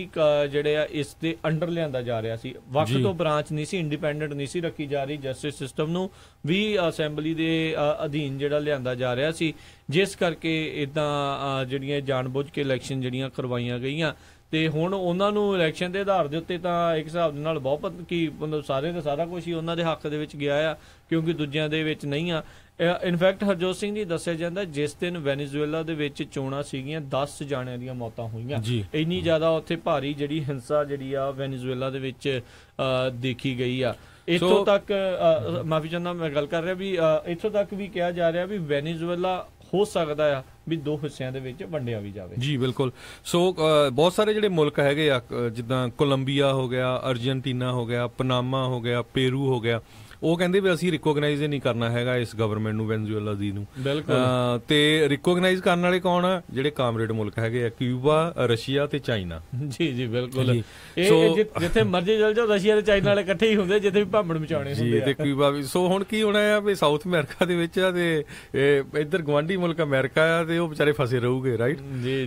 ਜਿਹੜੇ ਆ ਇਸ ਦੇ ਅੰਡਰ ਲਿਆਂਦਾ ਜਾ ਰਿਹਾ ਸੀ, ਵੱਖ ਤੋਂ ਬ੍ਰਾਂਚ ਨਹੀਂ ਸੀ, ਇੰਡੀਪੈਂਡੈਂਟ ਨਹੀਂ ਸੀ ਰੱਖੀ ਜਾ ਰਹੀ, ਜਸਟਿਸ ਸਿਸਟਮ ਨੂੰ ਵੀ ਅਸੈਂਬਲੀ ਦੇ ਅਧੀਨ ਜਿਹੜਾ ਲਿਆਂਦਾ ਜਾ ਰਿਹਾ ਸੀ, ਜਿਸ ਕਰਕੇ ਇੱਦਾਂ ਜਿਹੜੀਆਂ ਜਾਣਬੁੱਝ ਕੇ ਇਲੈਕਸ਼ਨ ਜਿਹੜੀਆਂ ਕਰਵਾਈਆਂ ਗਈਆਂ। ਤੇ ਹੁਣ ਉਹਨਾਂ ਨੂੰ ਇਲੈਕਸ਼ਨ ਦੇ ਆਧਾਰ ਦੇ ਉੱਤੇ ਤਾਂ ਇੱਕ ਹਿਸਾਬ ਦੇ ਨਾਲ ਬਹੁਤ ਕੀ ਮਤਲਬ ਸਾਰੇ ਦਾ ਸਾਰਾ ਕੁਝ ਹੀ ਉਹਨਾਂ ਦੇ ਹੱਕ ਦੇ ਵਿੱਚ ਗਿਆ ਆ ਕਿਉਂਕਿ ਦੂਜਿਆਂ ਦੇ ਵਿੱਚ ਨਹੀਂ ਆ। ਇਨਫੈਕਟ ਹਰਜੋਤ ਸਿੰਘ ਜੀ ਦੱਸਿਆ ਜਾਂਦਾ ਜਿਸ ਦਿਨ ਵੈਨਜ਼ੂਏਲਾ ਦੇ ਵਿੱਚ ਚੋਣਾਂ ਸੀਗੀਆਂ 10 ਜਾਣਿਆਂ ਦੀਆਂ ਮੌਤਾਂ ਹੋਈਆਂ। ਇੰਨੀ ਜ਼ਿਆਦਾ ਉੱਥੇ ਭਾਰੀ ਜਿਹੜੀ ਹਿੰਸਾ ਜਿਹੜੀ ਆ ਵੈਨਜ਼ੂਏਲਾ ਦੇ ਵਿੱਚ ਦੇਖੀ ਗਈ ਆ। ਇੱਥੋਂ ਤੱਕ ਮਾਫੀ ਚਾਹੁੰਦਾ ਮੈਂ ਗੱਲ ਕਰ ਰਿਹਾ ਵੀ ਇੱਥੋਂ ਤੱਕ ਵੀ ਕਿਹਾ ਜਾ ਰਿਹਾ ਵੀ ਵੈਨਜ਼ੂਏਲਾ ਹੋ ਸਕਦਾ ਆ ਵੀ 2 ਹਿੱਸਿਆਂ ਦੇ ਵਿੱਚ ਵੰਡਿਆ ਵੀ ਜਾਵੇ। ਜੀ ਬਿਲਕੁਲ। ਸੋ ਬਹੁਤ ਸਾਰੇ ਜਿਹੜੇ ਮੁਲਕ ਹੈਗੇ ਆ ਜਿੱਦਾਂ ਕੋਲੰਬੀਆ ਹੋ ਗਿਆ, ਅਰਜਨਟੀਨਾ ਹੋ ਗਿਆ, ਪਨਾਮਾ ਹੋ ਗਿਆ, ਪੇਰੂ ਹੋ ਗਿਆ, ਉਹ ਕਹਿੰਦੇ ਵੀ ਅਸੀਂ ਰਿਕੋਗਨਾਈਜ਼ ਨਹੀਂ ਕਰਨਾ ਹੈਗਾ ਇਸ ਗਵਰਨਮੈਂਟ ਨੂੰ ਵੈਨਜ਼ੂਏਲਾ ਦੀ ਨੂੰ। ਤੇ ਰਿਕੋਗਨਾਈਜ਼ ਕਰਨ ਵਾਲੇ ਕੌਣ ਆ? ਜਿਹੜੇ ਕਾਮਰੇਡ ਮੁਲਕ ਹੈਗੇ ਆ, ਕਿਊਬਾ, ਰਸ਼ੀਆ ਤੇ ਚਾਈਨਾ। ਜੀ ਬਿਲਕੁਲ। ਇਹ ਜਿੱਥੇ ਮਰਜ਼ੀ ਚਲ ਜਾਓ ਰਸ਼ੀਆ ਤੇ ਚਾਈਨਾ ਵਾਲੇ ਇਕੱਠੇ ਹੀ ਹੁੰਦੇ ਜਿੱਥੇ ਵੀ ਭਾਂਬੜ ਮਚਾਉਣੇ ਹੁੰਦੇ ਆ। ਤੇ ਕਿਊਬਾ ਵੀ। ਸੋ ਹੁਣ ਕੀ ਹੋਣਾ ਆ ਵੀ ਸਾਊਥ ਅਮਰੀਕਾ ਦੇ ਵਿੱਚ ਆ ਤੇ ਇੱਧਰ ਗਵਾਂਢੀ ਮੁਲਕ ਅਮਰੀਕਾ ਆ ਤੇ ਉਹ ਵਿਚਾਰੇ ਫਸੇ ਰਹੂਗੇ, ਰਾਈਟ।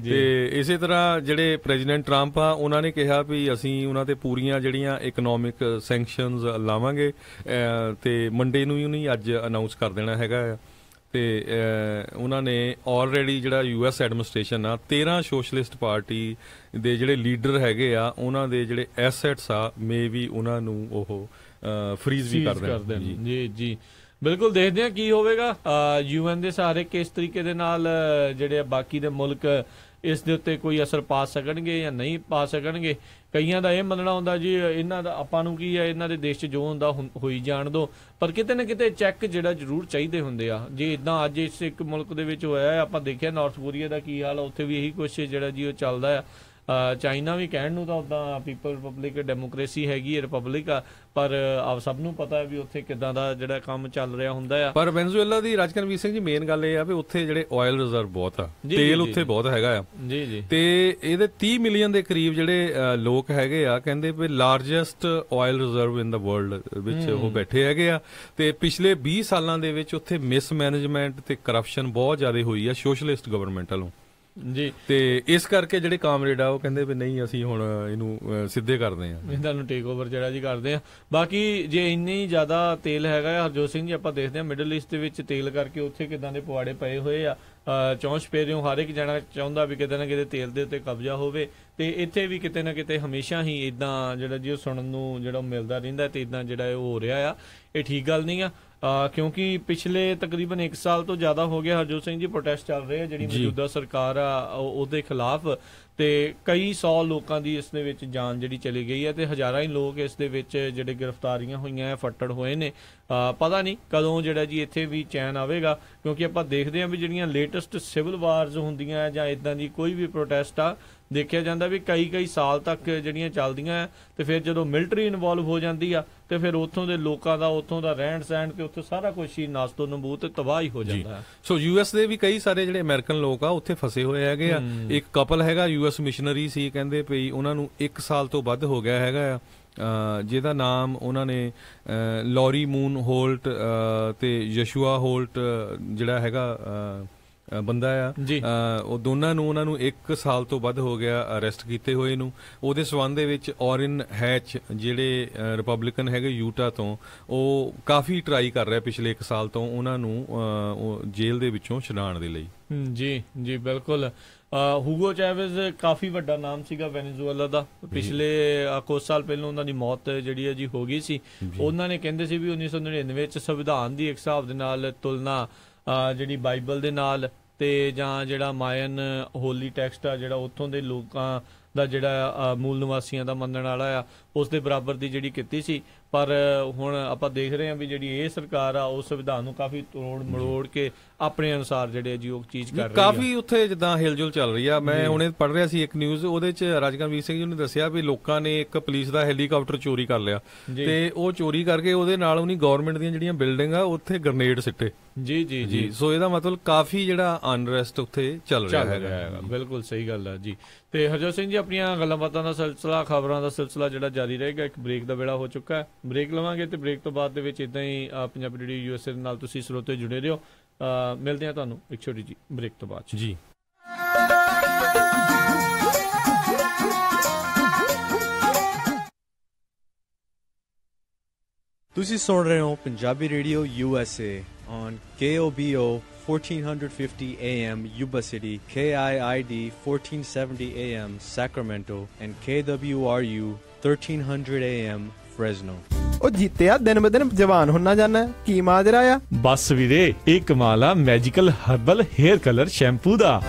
ਤੇ ਇਸੇ ਤਰ੍ਹਾਂ ਜਿਹੜੇ ਪ੍ਰੈਜ਼ੀਡੈਂਟ ਟਰੰਪ ਆ ਉਹਨਾਂ ਨੇ ਕਿਹਾ ਵੀ ਅਸੀਂ ਉਹਨਾਂ ਤੇ ਪੂਰੀਆਂ ਜਿਹੜੀਆਂ ਇਕਨੋਮਿਕ ਸੈਂਕਸ਼ਨਸ ਲਾਵਾਂਗੇ ਤੇ ਮੰਡੇ ਨੂੰ ਹੀ ਉਹਨੇ ਅੱਜ ਅਨਾਊਂਸ ਕਰ ਦੇਣਾ ਹੈਗਾ ਆ। ਤੇ ਉਹਨਾਂ ਨੇ ਆਲਰੇਡੀ ਜਿਹੜਾ US ਐਡਮਿਨਿਸਟ੍ਰੇਸ਼ਨ ਆ 13 ਸੋਸ਼ਲਿਸਟ ਪਾਰਟੀ ਦੇ ਜਿਹੜੇ ਲੀਡਰ ਹੈਗੇ ਆ ਉਹਨਾਂ ਦੇ ਜਿਹੜੇ ਐਸੈਟਸ ਆ ਮੇ ਵੀ ਉਹਨਾਂ ਨੂੰ ਉਹ ਫਰੀਜ਼ ਵੀ ਕਰ ਦੇਣ। ਜੀ ਬਿਲਕੁਲ ਦੇਖਦੇ ਹਾਂ ਕੀ ਹੋਵੇਗਾ। UN ਦੇ ਸਾਰੇ ਕਿਸ ਤਰੀਕੇ ਦੇ ਨਾਲ ਜਿਹੜੇ ਬਾਕੀ ਦੇ ਮੁਲਕ ਇਸ ਦੇ ਉੱਤੇ ਕੋਈ ਅਸਰ ਪਾ ਸਕਣਗੇ ਜਾਂ ਨਹੀਂ ਪਾ ਸਕਣਗੇ। ਕਈਆਂ ਦਾ ਇਹ ਮੰਨਣਾ ਹੁੰਦਾ ਜੀ ਇਹਨਾਂ ਦਾ ਆਪਾਂ ਨੂੰ ਕੀ ਹੈ, ਇਹਨਾਂ ਦੇ ਦੇਸ਼ 'ਚ ਜੋ ਹੁੰਦਾ ਹੋਈ ਜਾਣ ਦੋ, ਪਰ ਕਿਤੇ ਨਾ ਕਿਤੇ ਚੈੱਕ ਜਿਹੜਾ ਜ਼ਰੂਰ ਚਾਹੀਦੇ ਹੁੰਦੇ ਆ। ਜੇ ਇੱਦਾਂ ਅੱਜ ਇਸ ਇੱਕ ਮੁਲਕ ਦੇ ਵਿੱਚ ਹੋਇਆ, ਆਪਾਂ ਦੇਖਿਆ ਨਾਰਥ ਕੋਰੀਆ ਦਾ ਕੀ ਹਾਲ ਆ, ਉੱਥੇ ਵੀ ਇਹੀ ਕੁਛ ਜਿਹੜਾ ਜੀ ਉਹ ਚੱਲਦਾ ਆ। ਚਾਈਨਾ ਵੀ ਕਹਿਣ ਨੂੰ ਤਾਂ ਉੱਦਾਂ ਪੀਪਲ ਰਿਪਬਲਿਕ ਡੈਮੋਕ੍ਰੇਸੀ ਹੈਗੀ ਹੈ, ਰਿਪਬਲਿਕ ਆ, ਪਰ ਆਪ ਸਭ ਨੂੰ ਪਤਾ ਵੀ ਉੱਥੇ ਕਿੱਦਾਂ ਦਾ ਜਿਹੜਾ ਕੰਮ ਚੱਲ ਰਿਹਾ ਹੁੰਦਾ ਆ। ਪਰ ਵੈਨਜ਼ੂਏਲਾ ਦੀ ਰਾਜਕਰਮਵੀਰ ਸਿੰਘ ਜੀ ਮੇਨ ਗੱਲ ਇਹ ਆ ਵੀ ਉੱਥੇ ਜਿਹੜੇ ਆਇਲ ਰਿਜ਼ਰਵ ਬਹੁਤ ਆ, ਤੇਲ ਉੱਥੇ ਬਹੁਤ ਹੈਗਾ ਆ। ਤੇ ਇਹਦੇ 30 ਮਿਲੀਅਨ ਦੇ ਕਰੀਬ ਜਿਹੜੇ ਲੋਕ ਹੈਗੇ ਆ, ਕਹਿੰਦੇ ਵੀ ਲਾਰਜੈਸਟ ਆਇਲ ਰਿਜ਼ਰਵ ਇਨ ਦਾ ਵਰਲਡ ਵਿੱਚ ਉਹ ਬੈਠੇ ਹੈਗੇ ਆ। ਤੇ ਪਿਛਲੇ 20 ਸਾਲਾਂ ਦੇ ਵਿੱਚ ਉੱਥੇ ਮਿਸਮੈਨੇਜਮੈਂਟ ਤੇ ਕਰਪਸ਼ਨ ਬਹੁਤ ਜ਼ਿਆਦਾ ਹੋਈ ਆ ਸੋਸ਼ਲਿਸਟ ਗਵਰਨਮੈਂਟ ਵੱਲੋਂ। ਜੀ ਤੇ ਇਸ ਕਰਕੇ ਜਿਹੜੇ ਕਾਮਰੇਡ ਆ ਉਹ ਕਹਿੰਦੇ ਵੀ ਨਹੀਂ ਅਸੀਂ ਹੁਣ ਇਹਨੂੰ ਸਿੱਧੇ ਕਰਦੇ ਆ, ਇਹਨਾਂ ਨੂੰ ਟੇਕ ਓਵਰ ਜਿਹੜਾ ਜੀ ਕਰਦੇ ਆ। ਬਾਕੀ ਜੇ ਇੰਨੀ ਜ਼ਿਆਦਾ ਤੇਲ ਹੈਗਾ ਹਰਜੋਤ ਸਿੰਘ ਜੀ, ਆਪਾਂ ਦੇਖਦੇ ਆ ਮਿਡਲ ਈਸਟ ਦੇ ਵਿੱਚ ਤੇਲ ਕਰਕੇ ਉੱਥੇ ਕਿੱਦਾਂ ਦੇ ਪਵਾੜੇ ਪਏ ਹੋਏ ਆ। ਚੌਂਚ ਪੇਰਿਓਂ ਹਰ ਇੱਕ ਜਣਾ ਚਾਹੁੰਦਾ ਵੀ ਕਿਤੇ ਨਾ ਕਿਤੇ ਤੇਲ ਦੇ ਉੱਤੇ ਕਬਜ਼ਾ ਹੋਵੇ, ਤੇ ਇੱਥੇ ਵੀ ਕਿਤੇ ਨਾ ਕਿਤੇ ਹਮੇਸ਼ਾ ਹੀ ਇੱਦਾਂ ਜਿਹੜਾ ਜੀ ਉਹ ਸੁਣਨ ਨੂੰ ਜਿਹੜਾ ਮਿਲਦਾ ਰਹਿੰਦਾ ਤੇ ਇੱਦਾਂ ਜਿਹੜਾ ਉਹ ਹੋ ਰਿਹਾ ਆ। ਇਹ ਠੀਕ ਗੱਲ ਨਹੀਂ ਆ ਕਿਉਂਕਿ ਪਿਛਲੇ ਤਕਰੀਬਨ 1 ਸਾਲ ਤੋਂ ਜ਼ਿਆਦਾ ਹੋ ਗਿਆ ਹਰਜੋਤ ਸਿੰਘ ਜੀ ਪ੍ਰੋਟੈਸਟ ਚੱਲ ਰਹੇ ਆ ਜਿਹੜੀ ਮੌਜੂਦਾ ਸਰਕਾਰ ਆ ਉਹਦੇ ਖਿਲਾਫ, ਤੇ ਕਈ 100 ਲੋਕਾਂ ਦੀ ਇਸ ਦੇ ਵਿੱਚ ਜਾਨ ਜਿਹੜੀ ਚਲੀ ਗਈ ਹੈ ਤੇ ਹਜ਼ਾਰਾਂ ਹੀ ਲੋਕ ਇਸ ਦੇ ਵਿੱਚ ਜਿਹੜੇ ਗ੍ਰਿਫਤਾਰੀਆਂ ਹੋਈਆਂ ਫੱਟੜ ਹੋਏ ਨੇ। ਪਤਾ ਨਹੀਂ ਕਦੋਂ ਜਿਹੜਾ ਜੀ ਇੱਥੇ ਵੀ ਚੈਨ ਆਵੇਗਾ, ਕਿਉਂਕਿ ਆਪਾਂ ਦੇਖਦੇ ਹਾਂ ਵੀ ਜਿਹੜੀਆਂ ਲੇਟੈਸਟ ਸਿਵਲ ਵਾਰਜ਼ ਹੁੰਦੀਆਂ ਜਾਂ ਇੱਦਾਂ ਦੀ ਕੋਈ ਵੀ ਪ੍ਰੋਟੈਸਟ ਆ, ਦੇਖਿਆ ਜਾਂਦਾ ਵੀ ਕਈ ਸਾਲ ਤੱਕ ਜਿਹੜੀਆਂ ਚੱਲਦੀਆਂ, ਤੇ ਫਿਰ ਜਦੋਂ ਮਿਲਟਰੀ ਇਨਵੋਲਵ ਹੋ ਜਾਂਦੀ ਆ ਤੇ ਫਿਰ ਉੱਥੋਂ ਦੇ ਲੋਕਾਂ ਦਾ ਉੱਥੋਂ ਦਾ ਰਹਿਣ ਸਹਿਣ ਤੇ ਉੱਥੇ ਸਾਰਾ ਕੁਝ ਹੀ ਨਾਸਤੋ ਨਬੂਤ ਤੇ ਤਬਾਹੀ ਹੋ ਜਾਂਦਾ। ਸੋ US ਦੇ ਵੀ ਕਈ ਸਾਰੇ ਜਿਹੜੇ ਅਮਰੀਕਨ ਲੋਕ ਆ ਉੱਥੇ ਫਸੇ ਹੋਏ ਹੈਗੇ ਆ। ਇੱਕ ਕਪਲ ਹੈਗਾ US ਮਿਸ਼ਨਰੀ ਸੀ, ਕਹਿੰਦੇ ਵੀ ਉਹਨਾਂ ਨੂੰ 1 ਸਾਲ ਤੋਂ ਵੱਧ ਹੋ ਗਿਆ ਹੈਗਾ ਆ ਜਿਹਦਾ ਨਾਮ ਉਹਨਾਂ ਨੇ ਲੌਰੀ ਮੂਨ ਹੋਲਟ ਤੇ ਯਸ਼ੂਆ ਹੋਲਟ ਜਿਹੜਾ ਹੈਗਾ ਬੰਦਾ ਆ, ਉਹ ਦੋਨਾਂ ਨੂੰ ਉਹਨਾਂ ਨੂੰ 1 ਸਾਲ ਤੋਂ ਵੱਧ ਹੋ ਗਿਆ ਅਰੈਸਟ ਕੀਤੇ ਹੋਏ ਨੂੰ। ਉਹਦੇ ਸਬੰਧ ਦੇ ਵਿੱਚ ਔਰਿਨ ਹੈਚ ਜਿਹੜੇ ਰਿਪਬਲਿਕਨ ਹੈਗੇ ਯੂਟਾ ਤੋਂ, ਉਹ ਕਾਫੀ ਟਰਾਈ ਕਰ ਰਿਹਾ ਪਿਛਲੇ 1 ਸਾਲ ਤੋਂ ਉਹਨਾਂ ਨੂੰ ਜੇਲ੍ਹ ਦੇ ਵਿੱਚੋਂ ਛੁਡਾਉਣ ਦੇ ਲਈ। ਜੀ ਜੀ ਬਿਲਕੁਲ। ਹੂਗੋ ਚੈਵੇਜ਼ ਕਾਫੀ ਵੱਡਾ ਨਾਮ ਸੀਗਾ ਵੈਨੇਜ਼ੁਏਲਾ ਦਾ। ਪਿਛਲੇ ਕੁਝ ਸਾਲ ਪਹਿਲਾਂ ਉਹਨਾਂ ਦੀ ਮੌਤ ਜਿਹੜੀ ਹੈ ਜੀ ਹੋ ਗਈ ਸੀ। ਉਹਨਾਂ ਨੇ ਕਹਿੰਦੇ ਸੀ ਵੀ 1999 ਵਿੱਚ ਸੰਵਿਧਾਨ ਦੀ ਇੱਕ ਹਿਸਾਬ ਦੇ ਨਾਲ ਤੁਲਨਾ ਜਿਹੜੀ ਬਾਈਬਲ ਦੇ ਨਾਲ ਤੇ ਜਾਂ ਜਿਹੜਾ ਮਾਇਨ ਹੋਲੀ ਟੈਕਸਟ ਆ ਜਿਹੜਾ ਉੱਥੋਂ ਦੇ ਲੋਕਾਂ ਦਾ ਜਿਹੜਾ ਮੂਲ ਨਿਵਾਸੀਆਂ ਦਾ ਮੰਨਣ ਵਾਲਾ ਆ ਉਸ ਦੇ ਬਰਾਬਰ ਦੀ ਜਿਹੜੀ ਕੀਤੀ ਸੀ। ਪਰ ਹੁਣ ਆਪਾਂ ਦੇਖ ਰਹੇ ਹਾਂ ਵੀ ਜਿਹੜੀ ਇਹ ਸਰਕਾਰ ਆ ਉਹ ਸੰਵਿਧਾਨ ਨੂੰ ਕਾਫੀ ਤੋੜ ਮਰੋੜ ਕੇ ਆਪਣੇ ਅਨੁਸਾਰ ਜਿਹੜੇ ਜੀ ਉਹ ਚੀਜ਼ ਕਰ ਰਹੀ ਆ। ਕਾਫੀ ਉੱਥੇ ਜਿੱਦਾਂ ਹਿਲਜੁਲ ਚੱਲ ਰਹੀ ਆ। ਮੈਂ ਹੁਣੇ ਪੜ੍ਹ ਰਿਹਾ ਸੀ ਇੱਕ ਨਿਊਜ਼, ਉਹਦੇ ਚ ਰਾਜਕਰਮਵੀਰ ਸਿੰਘ ਜੀ ਨੇ ਦੱਸਿਆ ਵੀ ਲੋਕਾਂ ਨੇ ਇੱਕ ਪੁਲਿਸ ਦਾ ਹੈਲੀਕਾਪਟਰ ਚੋਰੀ ਕਰ ਲਿਆ ਤੇ ਉਹ ਚੋਰੀ ਕਰਕੇ ਉਹਦੇ ਨਾਲ ਉਹਨੀ ਗਵਰਨਮੈਂਟ ਦੀਆਂ ਜਿਹੜੀਆਂ ਬਿਲਡਿੰਗ ਆ ਉੱਥੇ ਗ੍ਰਨੇਡ ਸਿੱਟੇ। ਜੀ ਜੀ ਜੀ। ਸੋ ਇਹਦਾ ਮਤਲਬ ਕਾਫੀ ਜਿਹੜਾ ਅਨਰੈਸਟ ਉੱਥੇ ਚੱਲ ਰਿਹਾ ਹੈਗਾ। ਬਿਲਕੁਲ ਸਹੀ ਗੱਲ ਆ ਜੀ। ਤੇ ਹਰਜੋਤ ਸਿੰਘ ਜੀ, ਆਪਣੀਆਂ ਗੱਲਾਂ ਬਾਤਾਂ ਦਾ ਸਿਲਸਿਲਾ, ਖਬਰਾਂ ਦਾ ਸਿਲਸਿਲਾ ਜਿਹੜਾ ਜਾਰੀ ਰਹੇਗਾ। ਇੱਕ ਬ੍ਰੇਕ ਦਾ ਵੇਲਾ ਹੋ ਚੁੱਕਾ ਹੈ, ਬ੍ਰੇਕ ਲਵਾਂਗੇ ਤੇ ਬ੍ਰੇਕ ਤੋਂ ਬਾਅਦ ਦੇ ਵਿੱਚ ਇਦਾਂ ਹੀ ਪੰਜਾਬੀ ਰੇਡੀਓ USA ਦੇ ਨਾਲ ਤੁਸੀਂ ਸਰੋਤੇ ਜੁੜੇ ਰਹੋ। ਮਿਲਦੇ ਹਾਂ ਤੁਹਾਨੂੰ ਇੱਕ ਛੋਟੀ ਜੀ ਬ੍ਰੇਕ ਤੋਂ ਬਾਅਦ ਜੀ। ਤੁਸੀਂ ਸੁਣ ਰਹੇ ਹੋ Punjabi radio USA on KOBO 1450 AM Yuba City, KIID 1470 AM Sacramento, and KWRU 1300 AM Fresno. ਉਹ ਜੀਤਿਆ ਦਿਨ ਬ ਦਿਨ ਜਵਾਨ ਹੁੰਨਾ ਜਾਣਾ, ਕੀ ਮਾਜਰਾ ਆ? ਬਸ ਵੀਰੇ, ਇਹ ਕਮਾਲ ਆ magical herbal hair colour shampoo ਦਾ।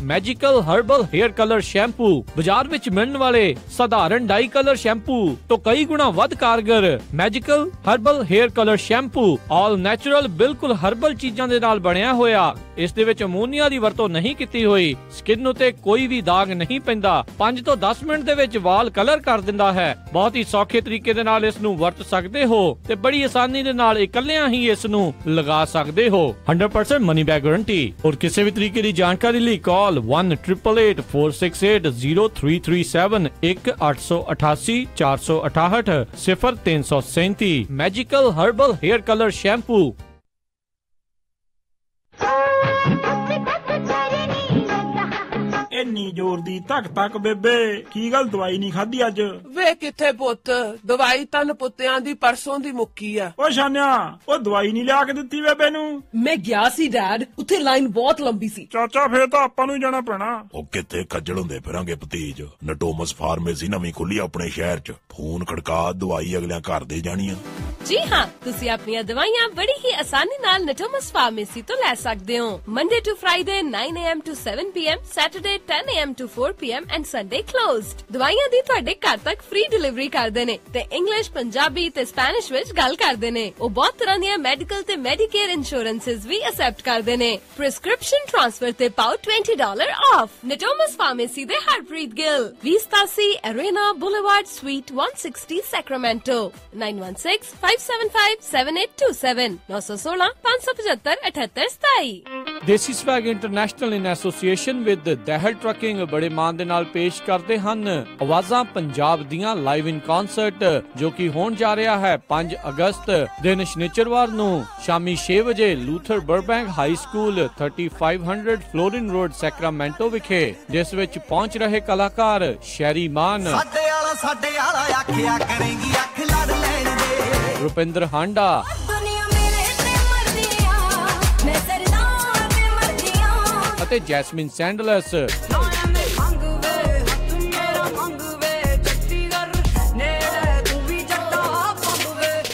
Magical herbal hair colour shampoo ਬਾਜ਼ਾਰ ਵਿੱਚ ਮਿਲਣ ਵਾਲੇ ਸਧਾਰਨ ਡਾਈ ਕਲਰ ਸ਼ੈਂਪੂ ਤੋਂ ਕਈ ਗੁਣਾ ਵੱਧ ਕਾਰਗਰ। Magical herbal hair colour shampoo all natural, ਬਿਲਕੁਲ ਹਰਬਲ ਚੀਜ਼ਾਂ ਦੇ ਨਾਲ ਬਣਿਆ ਹੋਇਆ। ਇਸ ਦੇ ਵਿੱਚ ਅਮੋਨੀਆ ਦੀ ਵਰਤੋਂ ਨਹੀਂ ਕੀਤੀ ਹੋਈ। ਸਕਿਨ ਉਤੇ ਕੋਈ ਵੀ ਦਾਗ ਨਹੀਂ ਪੈਂਦਾ। 5 ਤੋਂ 10 ਮਿੰਟ ਦੇ ਵਿੱਚ ਵਾਲ ਕਲਰ ਕਰ ਦਿੰਦਾ ਹੈ। ਬਹੁਤ ਹੀ ਸੌਖੇ ਤਰੀਕੇ ਦੇ ਨਾਲ ਇਸ ਨੂੰ ਵਰਤ ਸਕਦੇ ਹੋ ਤੇ ਬੜੀ ਆਸਾਨੀ ਦੇ ਨਾਲ ਇਕੱਲਿਆਂ ਹੀ ਇਸ ਨੂੰ ਲਗਾ ਸਕਦੇ ਹੋ। 100% ਮਨੀ ਬੈਕ ਗਾਰੰਟੀ। ਔਰ ਕਿਸੇ ਵੀ ਤਰੀਕੇ ਦੀ ਜਾਣਕਾਰੀ ਲਈ call 1-888-468-0337 1-888-468 0337। Magical herbal hair colour shampoo. ਇੰਨੀ ਜ਼ੋਰ ਦੀ ਧੱਕ ਧੱਕ ਬੇਬੇ, ਕੀ ਗੱਲ ਦਵਾਈ ਨਹੀਂ ਖਾਧੀ ਅੱਜ? ਵੇ ਕਿੱਥੇ ਪੁੱਤ, ਦਵਾਈ ਤਾਂ ਪੁੱਤਿਆਂ ਦੀ ਪਰਸੋਂ ਦੀ ਮੁੱਕੀ ਆ। ਓ ਸ਼ਾਨਿਆ, ਉਹ ਦਵਾਈ ਨਹੀਂ ਲਿਆ ਕੇ ਦਿੱਤੀ ਬੇਬੇ ਨੂੰ? ਮੈਂ ਗਿਆ ਸੀ ਡੈਡ, ਉੱਥੇ ਲਾਈਨ ਬਹੁਤ ਲੰਬੀ ਸੀ। ਚਾਚਾ ਫੇਰ ਤਾਂ ਆਪਾਂ ਨੂੰ ਹੀ ਜਾਣਾ ਪੈਣਾ। ਉਹ ਕਿੱਥੇ ਖੱਜਲ ਹੁੰਦੇ ਫਿਰਾਂਗੇ ਭਤੀਜ। ਨਟੋਮਸ ਫਾਰਮੇਸੀ ਨਵੀਂ ਖੁੱਲੀ ਆਪਣੇ ਸ਼ਹਿਰ 'ਚ। ਫੋਨ ਖੜਕਾ, ਦਵਾਈ ਅਗਲਿਆਂ ਘਰ ਦੇ ਜਾਣੀਆਂ। ਜੀ ਹਾਂ, ਤੁਸੀਂ ਆਪਣੀਆਂ ਦਵਾਈਆਂ ਬੜੀ ਹੀ ਆਸਾਨੀ ਨਾਲ ਨਟੋਮਸ ਫਾਰਮੇਸੀ ਤੋਂ ਲੈ ਸਕਦੇ ਹੋ। Monday to Friday 9 AM to 7 PM, Saturday 10 AM to 4 PM and Sunday closed। ਦਵਾਈਆਂ ਦੀ ਤੁਹਾਡੇ ਘਰ ਤੱਕ ਫ੍ਰੀ ਡਿਲੀਵਰੀ ਕਰਦੇ ਨੇ ਤੇ ਇੰਗਲਿਸ਼, ਪੰਜਾਬੀ ਤੇ ਸਪੈਨਿਸ਼ ਵਿੱਚ ਗੱਲ ਕਰਦੇ ਨੇ। ਉਹ ਬਹੁਤ ਤਰ੍ਹਾਂ ਦੀਆਂ ਮੈਡੀਕਲ ਤੇ ਮੈਡੀਕੇਅਰ ਇੰਸ਼ੋਰੈਂਸਸ ਵੀ ਅਸੈਪਟ ਕਰਦੇ ਨੇ। ਪ੍ਰਿਸਕ੍ਰਿਪਸ਼ਨ ਟ੍ਰਾਂਸਫਰ ਤੇ ਪਾਓ $20 ਆਫ। ਨਟੋਮਸ ਫਾਰਮੇਸੀ ਦੇ Harpreet Gill, 2080 Arena Boulevard, suite 160, Sacramento. 9165757827 916-575-7827। Desi swag international in association with Dahil trucking ਬੜੇ ਮਾਣ ਦੇ ਨਾਲ ਪੇਸ਼ ਕਰਦੇ ਹਨ ਆਵਾਜ਼ਾਂ ਪੰਜਾਬ ਦੀਆਂ ਲਾਈਵ ਇਨ ਕਨਸਰਟ, ਜੋ ਕਿ ਹੋਣ ਜਾ ਰਿਹਾ ਹੈ 5 ਅਗਸਤ ਦਿਨ ਸ਼ਨੀਚਰਵਾਰ ਨੂੰ ਸ਼ਾਮੀ 6 ਵਜੇ Luther Burbank High School 3500 Florin Road Sacramento ਵਿਖੇ, ਜਿਸ ਵਿੱਚ ਪਹੁੰਚ ਰਹੇ ਕਲਾਕਾਰ ਸ਼ੈਰੀ ਮਾਨ, ਸਾਡੇ ਆਲਾ ਆਖਿਆ ਕਰੇਗੀ ਅੱਖ ਲੜ ਲੈਣ ਦੇ, ਰੁਪਿੰਦਰ ਹਾਂਡਾ, ਅਤੇ ਜੈਸਮਿਨ ਸੈਂਡਲਸ।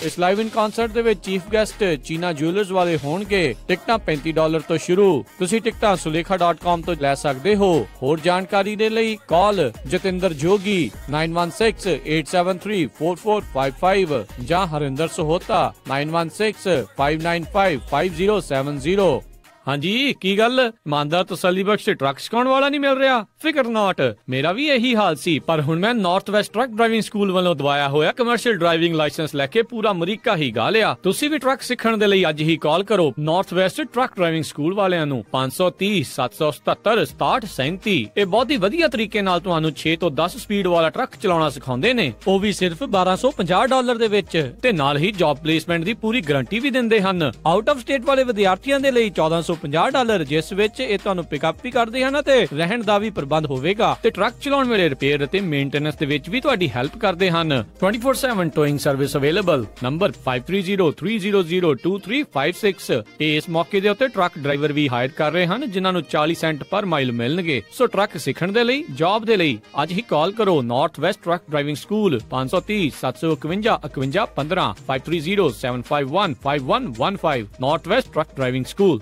ਇਸ ਲਾਈਵ ਇਨ ਕਨਸਰਟ ਦੇ ਵਿੱਚ ਚੀਫ ਗੈਸਟ ਚੀਨਾ ਜੁਐਲਰਸ ਵਾਲੇ ਹੋਣਗੇ। ਟਿਕਟਾਂ $35 ਤੋਂ ਸ਼ੁਰੂ। ਤੁਸੀਂ ਟਿਕਟਾਂ sulekha.com ਤੋਂ ਲੈ ਸਕਦੇ ਹੋ। ਹੋਰ ਜਾਣਕਾਰੀ ਦੇ ਲਈ ਕਾਲ ਜਤਿੰਦਰ ਜੋਗੀ 9168734455 ਜਾਂ ਹਰਿੰਦਰ ਸਹੋਤਾ 9165955070। ਹਾਂਜੀ ਕੀ ਗੱਲ, ਇਮਾਨਦਾਰ ਤਸੱਲੀ ਬਖਸ਼ ਟਰੱਕ ਸਿਖਾਉਣ ਵਾਲਾ ਨਹੀਂ ਮਿਲ ਰਿਹਾ? ਫਿਕਰ ਨਾਟ, ਮੇਰਾ ਵੀ ਇਹੀ ਹਾਲ ਸੀ, ਪਰ ਹੁਣ ਮੈਂ north West truck driving school ਵੱਲੋਂ ਦਵਾਇਆ ਹੋਇਆ ਕਮਰਸ਼ੀਅਲ ਡਰਾਈਵਿੰਗ ਲਾਇਸੈਂਸ ਲੈ ਕੇ ਪੂਰਾ ਅਮਰੀਕਾ ਹੀ ਗਾ ਲਿਆ। ਤੁਸੀਂ ਵੀ ਟਰੱਕ ਸਿੱਖਣ ਦੇ ਲਈ ਅੱਜ ਹੀ ਕਾਲ ਕਰੋ north West truck driving school ਵਾਲਿਆਂ ਨੂੰ 530 777 6737। ਇਹ ਬਹੁਤ ਹੀ ਵਧੀਆ ਤਰੀਕੇ ਨਾਲ ਤੁਹਾਨੂੰ 6 ਤੋਂ 10 ਸਪੀਡ ਵਾਲਾ ਟਰੱਕ ਚਲਾਉਣਾ ਸਿਖਾਉਂਦੇ ਨੇ, ਉਹ ਵੀ ਸਿਰਫ $1250 ਦੇ ਵਿੱਚ, ਤੇ ਨਾਲ ਹੀ ਜੌਬ ਪਲੇਸਮੈਂਟ ਦੀ ਪੂਰੀ ਗਾਰੰਟੀ ਵੀ ਦਿੰਦੇ ਹਨ। ਆਊਟ ਆਫ ਸਟੇਟ ਵਾਲੇ ਵਿਦਿਆਰਥੀਆਂ ਦੇ ਲਈ $1450, ਜਿਸ ਵਿੱਚ ਇਹ ਤੁਹਾਨੂੰ ਪਿਕਅਪ ਵੀ ਕਰਦੇ ਹਨ ਤੇ ਰਹਿਣ ਦਾ ਵੀ ਪ੍ਰਬੰਧ ਹੋਵੇਗਾ, ਤੇ ਟਰੱਕ ਚਲਾਉਣ ਵੇਲੇ ਰਿਪੇਅਰ ਅਤੇ ਮੇਨਟੇਨੈਂਸ ਦੇ ਵਿੱਚ ਵੀ ਤੁਹਾਡੀ ਹੈਲਪ ਕਰਦੇ ਹਨ। 24/7 ਟੋਇੰਗ ਸਰਵਿਸ ਅਵੇਲੇਬਲ। ਨੰਬਰ 5303002356। ਇਸ ਮੌਕੇ ਦੇ ਉੱਤੇ ਟਰੱਕ ਡਰਾਈਵਰ ਵੀ ਹਾਇਰ ਕਰ ਰਹੇ ਹਨ, ਜਿਨ੍ਹਾਂ ਨੂੰ 40 ਸੈਂਟ ਪਰ ਮਾਈਲ ਮਿਲਣਗੇ। ਸੋ ਟਰੱਕ ਸਿੱਖਣ ਦੇ ਲਈ, ਜੌਬ ਦੇ ਲਈ ਅੱਜ ਹੀ ਕਾਲ ਕਰੋ north West truck driving school 530 751 51 15 530 751 5115 north West truck driving school.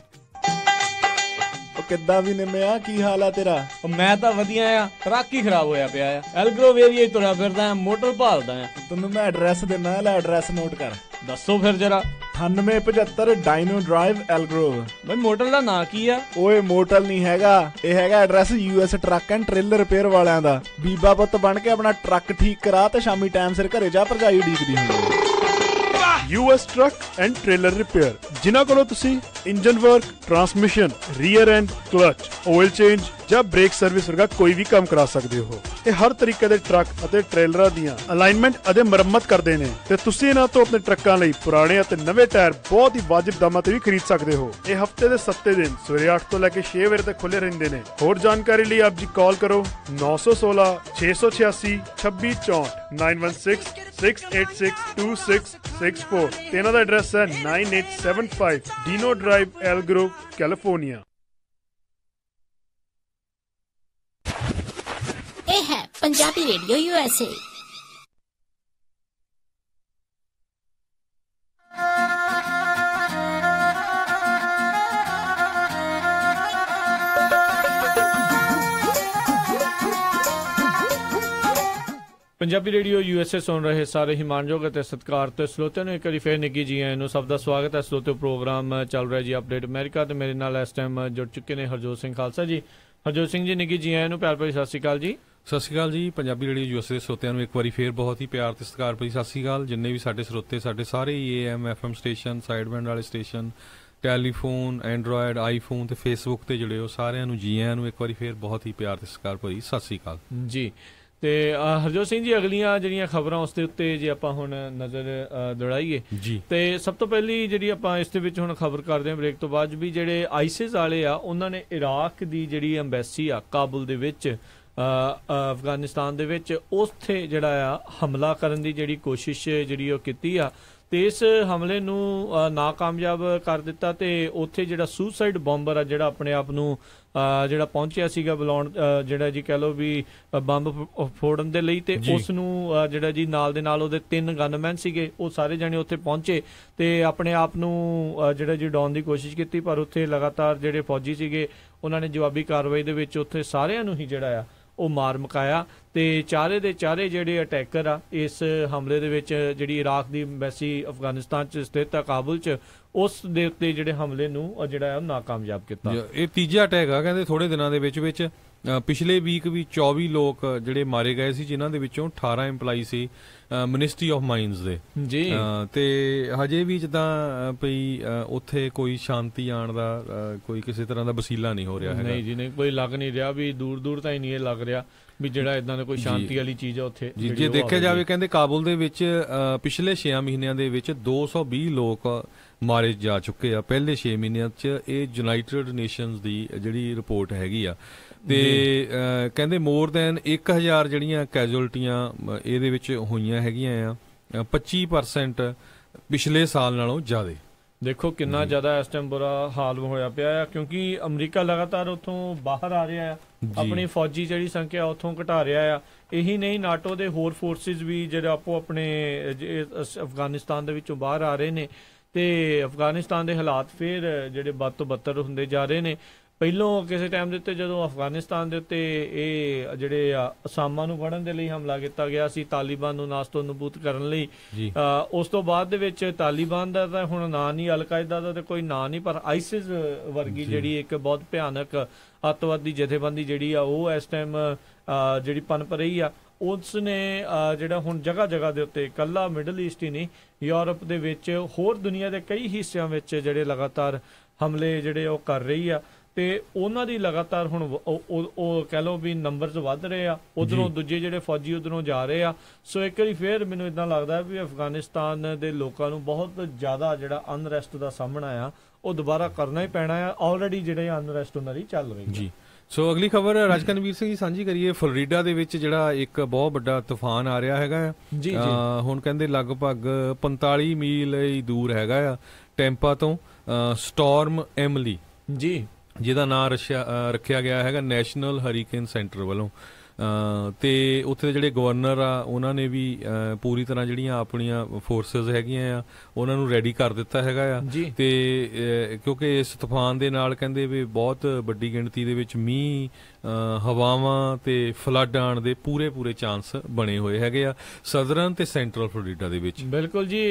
ਕਿੱਦਾਂ ਵੀ ਨਿੰਮਿਆ, ਕੀ ਹਾਲ ਆ ਤੇਰਾ? ਮੈਂ ਤਾਂ ਵਧੀਆ ਆ, ਟਰੱਕ ਹੀ ਖਰਾਬ ਹੋਇਆ ਪਿਆ ਆ। ਐਲਗਰੋਵ ਏਰੀਆ ਹੀ ਤੁਰਿਆ ਫਿਰਦਾ ਆ, ਮੋਟਰ ਭਾਲਦਾ ਆ। ਤੈਨੂੰ ਮੈਂ ਐਡਰੈਸ ਦਿੰਦਾ, ਲੈ ਐਡਰੈਸ ਨੋਟ ਕਰ। ਦੱਸੋ ਫਿਰ ਜਰਾ। 9875 ਡਾਇਨੋ ਡਰਾਈਵ ਐਲਗਰੋਵ। ਬਈ ਮੋਟਰ ਦਾ ਨਾਂ ਕੀ ਆ? ਓਏ ਮੋਟਲ ਨਹੀਂ ਹੈਗਾ, ਇਹ ਹੈਗਾ address US truck and trailer repair ਵਾਲਿਆਂ ਦਾ। ਬੀਬਾ ਪੁੱਤ ਬਣ ਕੇ ਆਪਣਾ ਟਰੱਕ ਠੀਕ ਕਰਾ ਤੇ ਸ਼ਾਮੀ ਟਾਈਮ ਸਿਰ ਘਰੇ ਜਾ, ਭਰਜਾਈ ਉਡੀਕਦੀ ਹੁੰਦੀ। US truck and trailer repair, ਜਿਨ੍ਹਾਂ ਕੋਲੋਂ ਤੁਸੀਂ engine work, transmission, rear and clutch, oil change ਜਾਂ ਬ੍ਰੇਕ ਸਰਵਿਸ ਵਰਗਾ ਕੋਈ ਵੀ ਕੰਮ ਕਰਾ ਸਕਦੇ ਹੋ। ਇਹ ਹਰ ਤਰੀਕੇ ਦੇ ਟਰੱਕ ਅਤੇ ਟ੍ਰੇਲਰਾਂ ਦੀਆਂ ਅਲਾਈਨਮੈਂਟ ਅਤੇ ਮੁਰੰਮਤ ਕਰਦੇ ਨੇ, ਤੇ ਤੁਸੀਂ ਇਹਨਾਂ ਤੋਂ ਆਪਣੇ ਟਰੱਕਾਂ ਲਈ ਪੁਰਾਣੇ ਅਤੇ ਨਵੇਂ ਟਾਇਰ ਬਹੁਤ ਹੀ ਵਾਜਿਬ ਦਾਮਾਂ ਤੇ ਵੀ ਖਰੀਦ ਸਕਦੇ ਹੋ। ਇਹ ਹਫਤੇ ਦੇ 7 ਦਿਨ ਸਵੇਰੇ 8 ਤੋਂ ਲੈ ਕੇ 6 ਵਜੇ ਤੱਕ ਖੁੱਲੇ ਰਹਿੰਦੇ ਨੇ। ਹੋਰ ਜਾਣਕਾਰੀ ਲਈ ਆਪ ਜੀ ਕਾਲ ਕਰੋ 916 686 2664 916 686 2664 ਤੇ ਇਹਨਾਂ ਦਾ ਐਡਰੈਸ ਹੈ 9875 ਡੀਨੋ ਡਰਾਈਵ ਐਲਗਰੋਵ, ਕੈਲੀਫੋਰਨੀਆ। ਇਹ ਹੈ Punjabi radio USA। Punjabi radio USA ਸੁਣ ਰਹੇ ਸਾਰੇ ਹੀ ਮਾਣਯੋਗ ਅਤੇ ਸਤਿਕਾਰਯੋਗ ਸਰੋਤਿਆਂ ਨੂੰ ਇੱਕ ਵਾਰੀ ਫੇਰ ਨਿੱਘੀ ਜੀ ਆਇਆਂ ਨੂੰ, ਸਭ ਦਾ ਸਵਾਗਤ ਹੈ। ਸਰੋਤਿਓ, ਪ੍ਰੋਗਰਾਮ ਚੱਲ ਰਿਹਾ ਜੀ ਅਪਡੇਟ ਅਮਰੀਕਾ, ਤੇ ਮੇਰੇ ਨਾਲ ਇਸ ਟਾਈਮ ਜੁੜ ਚੁੱਕੇ ਨੇ ਹਰਜੋਤ ਸਿੰਘ ਖਾਲਸਾ ਜੀ। ਹਰਜੋਤ ਸਿੰਘ ਜੀ, ਨਿੱਘੀ ਜੀ ਆਇਆਂ ਨੂੰ, ਪਿਆਰ ਭਰੀ ਸਤਿ ਸ਼੍ਰੀ ਅਕਾਲ ਜੀ। ਸਤਿ ਸ਼੍ਰੀ ਅਕਾਲ ਜੀ। ਪੰਜਾਬੀ ਰੇਡੀਓ USA ਦੇ ਸਰੋਤਿਆਂ ਨੂੰ ਇੱਕ ਵਾਰੀ ਫੇਰ ਬਹੁਤ ਹੀ ਪਿਆਰ ਤੇ ਸਤਿਕਾਰ ਭਰੀ ਸਤਿ ਸ਼੍ਰੀ ਅਕਾਲ। ਜਿੰਨੇ ਵੀ ਸਾਡੇ ਸਰੋਤੇ, ਸਾਡੇ ਸਾਰੇ AM FM ਸਟੇਸ਼ਨ, ਸਾਈਡਬੈਂਡ ਵਾਲੇ ਸਟੇਸ਼ਨ, ਟੈਲੀਫੋਨ, ਐਂਡਰੋਇਡ, ਆਈਫੋਨ ਤੇ ਫੇਸਬੁੱਕ ਤੇ ਜੁੜੇ ਹੋ, ਸਾਰਿਆਂ ਨੂੰ ਜੀ ਆਇਆਂ ਨੂੰ ਇੱਕ ਵਾਰੀ ਫੇਰ ਬਹੁਤ ਹੀ ਪਿਆਰ ਤੇ ਸਤਿਕਾਰ ਭਰੀ ਸਤਿ ਸ਼੍ਰੀ ਅਕਾਲ ਜੀ। ਤੇ ਹਰਜੋਤ ਸਿੰਘ ਜੀ, ਅਗਲੀਆਂ ਜਿਹੜੀਆਂ ਖਬਰਾਂ ਉਸ ਦੇ ਉੱਤੇ ਜੇ ਆਪਾਂ ਹੁਣ ਨਜ਼ਰ ਦੌੜਾਈਏ ਜੀ, ਤੇ ਸਭ ਤੋਂ ਪਹਿਲੀ ਜਿਹੜੀ ਆਪਾਂ ਇਸ ਦੇ ਵਿੱਚ ਹੁਣ ਖਬਰ ਕਰਦੇ ਹਾਂ ਬ੍ਰੇਕ ਤੋਂ ਬਾਅਦ, ਵੀ ਜਿਹੜੇ ਆਈਸਿਸ ਵਾਲੇ ਆ ਉਹਨਾਂ ਨੇ ਇਰਾਕ ਦੀ ਜਿਹੜੀ ਐਮਬੈਸੀ ਆ ਕਾਬੁਲ ਦੇ ਵਿੱਚ, ਅਫਗਾਨਿਸਤਾਨ ਦੇ ਵਿੱਚ, ਉੱਥੇ ਜਿਹੜਾ ਆ ਹਮਲਾ ਕਰਨ ਦੀ ਜਿਹੜੀ ਕੋਸ਼ਿਸ਼ ਜਿਹੜੀ ਉਹ ਕੀਤੀ ਆ, ਤੇ ਇਸ ਹਮਲੇ ਨੂੰ ਨਾਕਾਮਯਾਬ ਕਰ ਦਿੱਤਾ। ਤੇ ਉੱਥੇ ਜਿਹੜਾ ਸੁਸਾਈਡ ਬੰਬਰ ਆ, ਜਿਹੜਾ ਆਪਣੇ ਆਪ ਨੂੰ ਜਿਹੜਾ ਪਹੁੰਚਿਆ ਸੀਗਾ ਬੁਲਾਉਣ, ਜਿਹੜਾ ਜੀ ਕਹਿ ਲਓ ਵੀ ਬੰਬ ਫੋੜਨ ਦੇ ਲਈ, ਤੇ ਉਸ ਨੂੰ ਜਿਹੜਾ ਜੀ ਨਾਲ ਦੇ ਨਾਲ ਉਹਦੇ 3 ਗਨਮੈਨ ਸੀਗੇ, ਉਹ ਸਾਰੇ ਜਾਣੇ ਉੱਥੇ ਪਹੁੰਚੇ ਤੇ ਆਪਣੇ ਆਪ ਨੂੰ ਜਿਹੜਾ ਜੀ ਡਾਉਣ ਦੀ ਕੋਸ਼ਿਸ਼ ਕੀਤੀ, ਪਰ ਉੱਥੇ ਲਗਾਤਾਰ ਜਿਹੜੇ ਫੌਜੀ ਸੀਗੇ ਉਹਨਾਂ ਨੇ ਜਵਾਬੀ ਕਾਰਵਾਈ ਦੇ ਵਿੱਚ ਉੱਥੇ ਸਾਰਿਆਂ ਨੂੰ ਹੀ ਜਿਹੜਾ ਆ ਉਹ ਮਾਰ ਮੁਕਾਇਆ। ਤੇ ਚਾਰੇ ਦੇ ਚਾਰੇ ਜਿਹੜੇ ਅਟੈਕਰ ਆ ਇਸ ਹਮਲੇ ਦੇ ਵਿੱਚ, ਜਿਹੜੀ ਇਰਾਕ ਦੀ ਐਮਬੈਸੀ ਅਫਗਾਨਿਸਤਾਨ 'ਚ ਸਥਿਤ ਆ ਕਾਬੁਲ 'ਚ, ਉਸ ਦੇ ਉੱਤੇ ਜਿਹੜੇ ਹਮਲੇ ਨੂੰ ਜਿਹੜਾ ਆ ਨਾਕਾਮਯਾਬ ਕੀਤਾ। ਇਹ ਤੀਜਾ ਅਟੈਕ ਆ, ਕਹਿੰਦੇ ਥੋੜੇ ਦਿਨਾਂ ਦੇ ਵਿੱਚ ਪਿਛਲੇ ਵੀਕ ਵੀ 24 ਲੋਕ ਜਿਹੜੇ ਮਾਰੇ ਗਏ ਸੀ, ਜਿਨ੍ਹਾਂ ਦੇ ਵਿੱਚੋਂ 18 EMPLOYEE C ministry of minus ਦੇ ਜੀ। ਤੇ ਹਜੇ ਵੀ ਜਿੱਦਾਂ ਪਈ ਉੱਥੇ ਕੋਈ ਸ਼ਾਂਤੀ ਆਉਣ ਦਾ ਕੋਈ ਕਿਸੇ ਤਰ੍ਹਾਂ ਦਾ ਵਸੀਲਾ ਨਹੀਂ ਹੋ ਰਿਹਾ ਹੈਗਾ। ਨਹੀਂ ਜੀ, ਨਹੀਂ, ਕੋਈ ਲੱਗ ਨਹੀਂ ਰਿਹਾ ਵੀ ਦੂਰ ਦੂਰ ਤਾਂ ਹੀ ਨਹੀਂ ਇਹ ਲੱਗ ਰਿਹਾ ਵੀ ਜਿਹੜਾ ਇਦਾਂ ਦਾ ਕੋਈ ਸ਼ਾਂਤੀ ਵਾਲੀ ਚੀਜ਼ ਆ ਉੱਥੇ। ਜੇ ਦੇਖਿਆ ਜਾਵੇ, ਕਹਿੰਦੇ ਕਾਬੁਲ ਦੇ ਵਿੱਚ ਪਿਛਲੇ 6 ਮਹੀਨਿਆਂ ਦੇ ਵਿੱਚ 220 ਲੋਕ ਮਾਰੇ ਜਾ ਚੁੱਕੇ ਆ ਪਹਿਲੇ 6 ਮਹੀਨਿਆਂ 'ਚ। ਇਹ ਯੂਨਾਈਟਿਡ ਨੇਸ਼ਨਸ ਦੀ ਜਿਹੜੀ ਰਿਪੋਰਟ ਹੈਗੀ ਆ, ਤੇ ਕਹਿੰਦੇ ਮੋਰ ਦੈਨ 1000 ਜਿਹੜੀਆਂ ਕੈਜੁਅਲਟੀਆਂ ਇਹਦੇ ਵਿੱਚ ਹੋਈਆਂ ਹੈਗੀਆਂ ਆ, 25% ਪਿਛਲੇ ਸਾਲ ਨਾਲੋਂ ਜ਼ਿਆਦਾ। ਦੇਖੋ ਕਿੰਨਾ ਜ਼ਿਆਦਾ ਇਸ ਟਾਈਮ ਬੁਰਾ ਹਾਲ ਹੋਇਆ ਪਿਆ ਆ, ਕਿਉਂਕਿ ਅਮਰੀਕਾ ਲਗਾਤਾਰ ਉੱਥੋਂ ਬਾਹਰ ਆ ਰਿਹਾ ਆ, ਆਪਣੀ ਫੌਜੀ ਜਿਹੜੀ ਸੰਖਿਆ ਉੱਥੋਂ ਘਟਾ ਰਿਹਾ ਆ। ਇਹੀ ਨਹੀਂ, ਨਾਟੋ ਦੇ ਹੋਰ ਫੋਰਸਿਸ ਵੀ ਜਿਹੜੇ ਆਪੋ ਆਪਣੇ ਅਫਗਾਨਿਸਤਾਨ ਦੇ ਵਿੱਚੋਂ ਬਾਹਰ ਆ ਰਹੇ ਨੇ, ਤੇ ਅਫਗਾਨਿਸਤਾਨ ਦੇ ਹਾਲਾਤ ਫਿਰ ਜਿਹੜੇ ਬਦ ਤੋਂ ਬੱਤਰ ਹੁੰਦੇ ਜਾ ਰਹੇ ਨੇ। ਪਹਿਲੋਂ ਕਿਸੇ ਟਾਈਮ ਦੇ ਉੱਤੇ ਜਦੋਂ ਅਫਗਾਨਿਸਤਾਨ ਦੇ ਉੱਤੇ ਇਹ ਜਿਹੜੇ ਅਸਾਮਾਂ ਨੂੰ ਫੜਨ ਦੇ ਲਈ ਹਮਲਾ ਕੀਤਾ ਗਿਆ ਸੀ, ਤਾਲਿਬਾਨ ਨੂੰ ਨਾਸਤੋ ਨਬੂਦ ਕਰਨ ਲਈ, ਉਸ ਤੋਂ ਬਾਅਦ ਦੇ ਵਿੱਚ ਤਾਲਿਬਾਨ ਦਾ ਤਾਂ ਹੁਣ ਨਾਂ ਨਹੀਂ, ਅਲ-ਕਾਇਦਾ ਦਾ ਤਾਂ ਕੋਈ ਨਾਂ ਨਹੀਂ, ਪਰ ਆਈਸਿਸ ਵਰਗੀ ਜਿਹੜੀ ਇੱਕ ਬਹੁਤ ਭਿਆਨਕ ਅੱਤਵਾਦੀ ਜਥੇਬੰਦੀ ਜਿਹੜੀ ਆ ਉਹ ਇਸ ਟਾਈਮ ਜਿਹੜੀ ਪਨਪ ਰਹੀ ਆ, ਉਸ ਨੇ ਜਿਹੜਾ ਹੁਣ ਜਗ੍ਹਾ ਜਗ੍ਹਾ ਦੇ ਉੱਤੇ, ਇਕੱਲਾ ਮਿਡਲ ਈਸਟ ਹੀ ਨਹੀਂ, ਯੂਰਪ ਦੇ ਵਿੱਚ ਹੋਰ ਦੁਨੀਆ ਦੇ ਕਈ ਹਿੱਸਿਆਂ ਵਿੱਚ ਜਿਹੜੇ ਲਗਾਤਾਰ ਹਮਲੇ ਜਿਹੜੇ ਉਹ ਕਰ ਰਹੀ ਆ, ਤੇ ਉਹਨਾਂ ਦੀ ਲਗਾਤਾਰ ਹੁਣ ਉਹ ਕਹਿ ਲਓ ਵੀ ਨੰਬਰਸ ਵੱਧ ਰਹੇ ਆ, ਉਧਰੋਂ ਦੂਜੇ ਜਿਹੜੇ ਫੌਜੀ ਉਧਰੋਂ ਜਾ ਰਹੇ ਆ। ਸੋ ਇੱਕ ਵਾਰੀ ਫੇਰ ਮੈਨੂੰ ਇਦਾਂ ਲੱਗਦਾ ਵੀ ਅਫਗਾਨਿਸਤਾਨ ਦੇ ਲੋਕਾਂ ਨੂੰ ਬਹੁਤ ਜ਼ਿਆਦਾ ਜਿਹੜਾ ਅਨਰੈਸਟ ਦਾ ਸਾਹਮਣਾ ਆ ਉਹ ਦੁਬਾਰਾ ਕਰਨਾ ਹੀ ਪੈਣਾ ਆ। ਆਲਰੇਡੀ ਜਿਹੜੇ ਅਨਰੈਸਟ ਉਹਨਾਂ ਦੀ ਚੱਲ ਰਹੀ ਜੀ। ਸੋ ਅਗਲੀ ਖਬਰ ਰਾਜਕਨਵੀਰ ਸਿੰਘ ਜੀ ਸਾਂਝੀ ਕਰੀਏ। ਫਲੋਰੀਡਾ ਦੇ ਵਿੱਚ ਜਿਹੜਾ ਇੱਕ ਬਹੁਤ ਵੱਡਾ ਤੂਫਾਨ ਆ ਰਿਹਾ ਹੈਗਾ ਜੀ, ਹੁਣ ਕਹਿੰਦੇ ਲਗਭਗ 45 ਮੀਲ ਹੀ ਦੂਰ ਹੈਗਾ ਆ ਟੈਂਪਾ ਤੋਂ, ਸਟਾਰਮ ਐਮਲੀ ਜੀ, ਜਿਹਦਾ ਨਾਂ ਰੱਖਿਆ ਗਿਆ ਹੈਗਾ ਨੈਸ਼ਨਲ ਹਰੀਕੇਨ ਸੈਂਟਰ ਵੱਲੋਂ। ਤੇ ਉੱਥੇ ਦੇ ਜਿਹੜੇ ਗਵਰਨਰ ਆ ਉਹਨਾਂ ਨੇ ਵੀ ਪੂਰੀ ਤਰ੍ਹਾਂ ਜਿਹੜੀਆਂ ਆਪਣੀਆਂ ਫੋਰਸਿਸ ਹੈਗੀਆਂ ਆ ਉਹਨਾਂ ਨੂੰ ਰੈਡੀ ਕਰ ਦਿੱਤਾ ਹੈਗਾ ਆ। ਤੇ ਕਿਉਂਕਿ ਇਸ ਤੂਫਾਨ ਦੇ ਨਾਲ ਕਹਿੰਦੇ ਵੀ ਬਹੁਤ ਵੱਡੀ ਗਿਣਤੀ ਦੇ ਵਿੱਚ ਮੀਂਹ, ਹਵਾਵਾਂ ਤੇ ਫਲੱਡ ਆਉਣ ਦੇ ਪੂਰੇ ਚਾਂਸ ਬਣੇ ਹੋਏ ਹੈਗੇ ਆ ਸਦਰਨ ਤੇ ਸੈਂਟਰਲ ਫਲੋਰੀਡਾ ਦੇ ਵਿੱਚ। ਬਿਲਕੁਲ ਜੀ,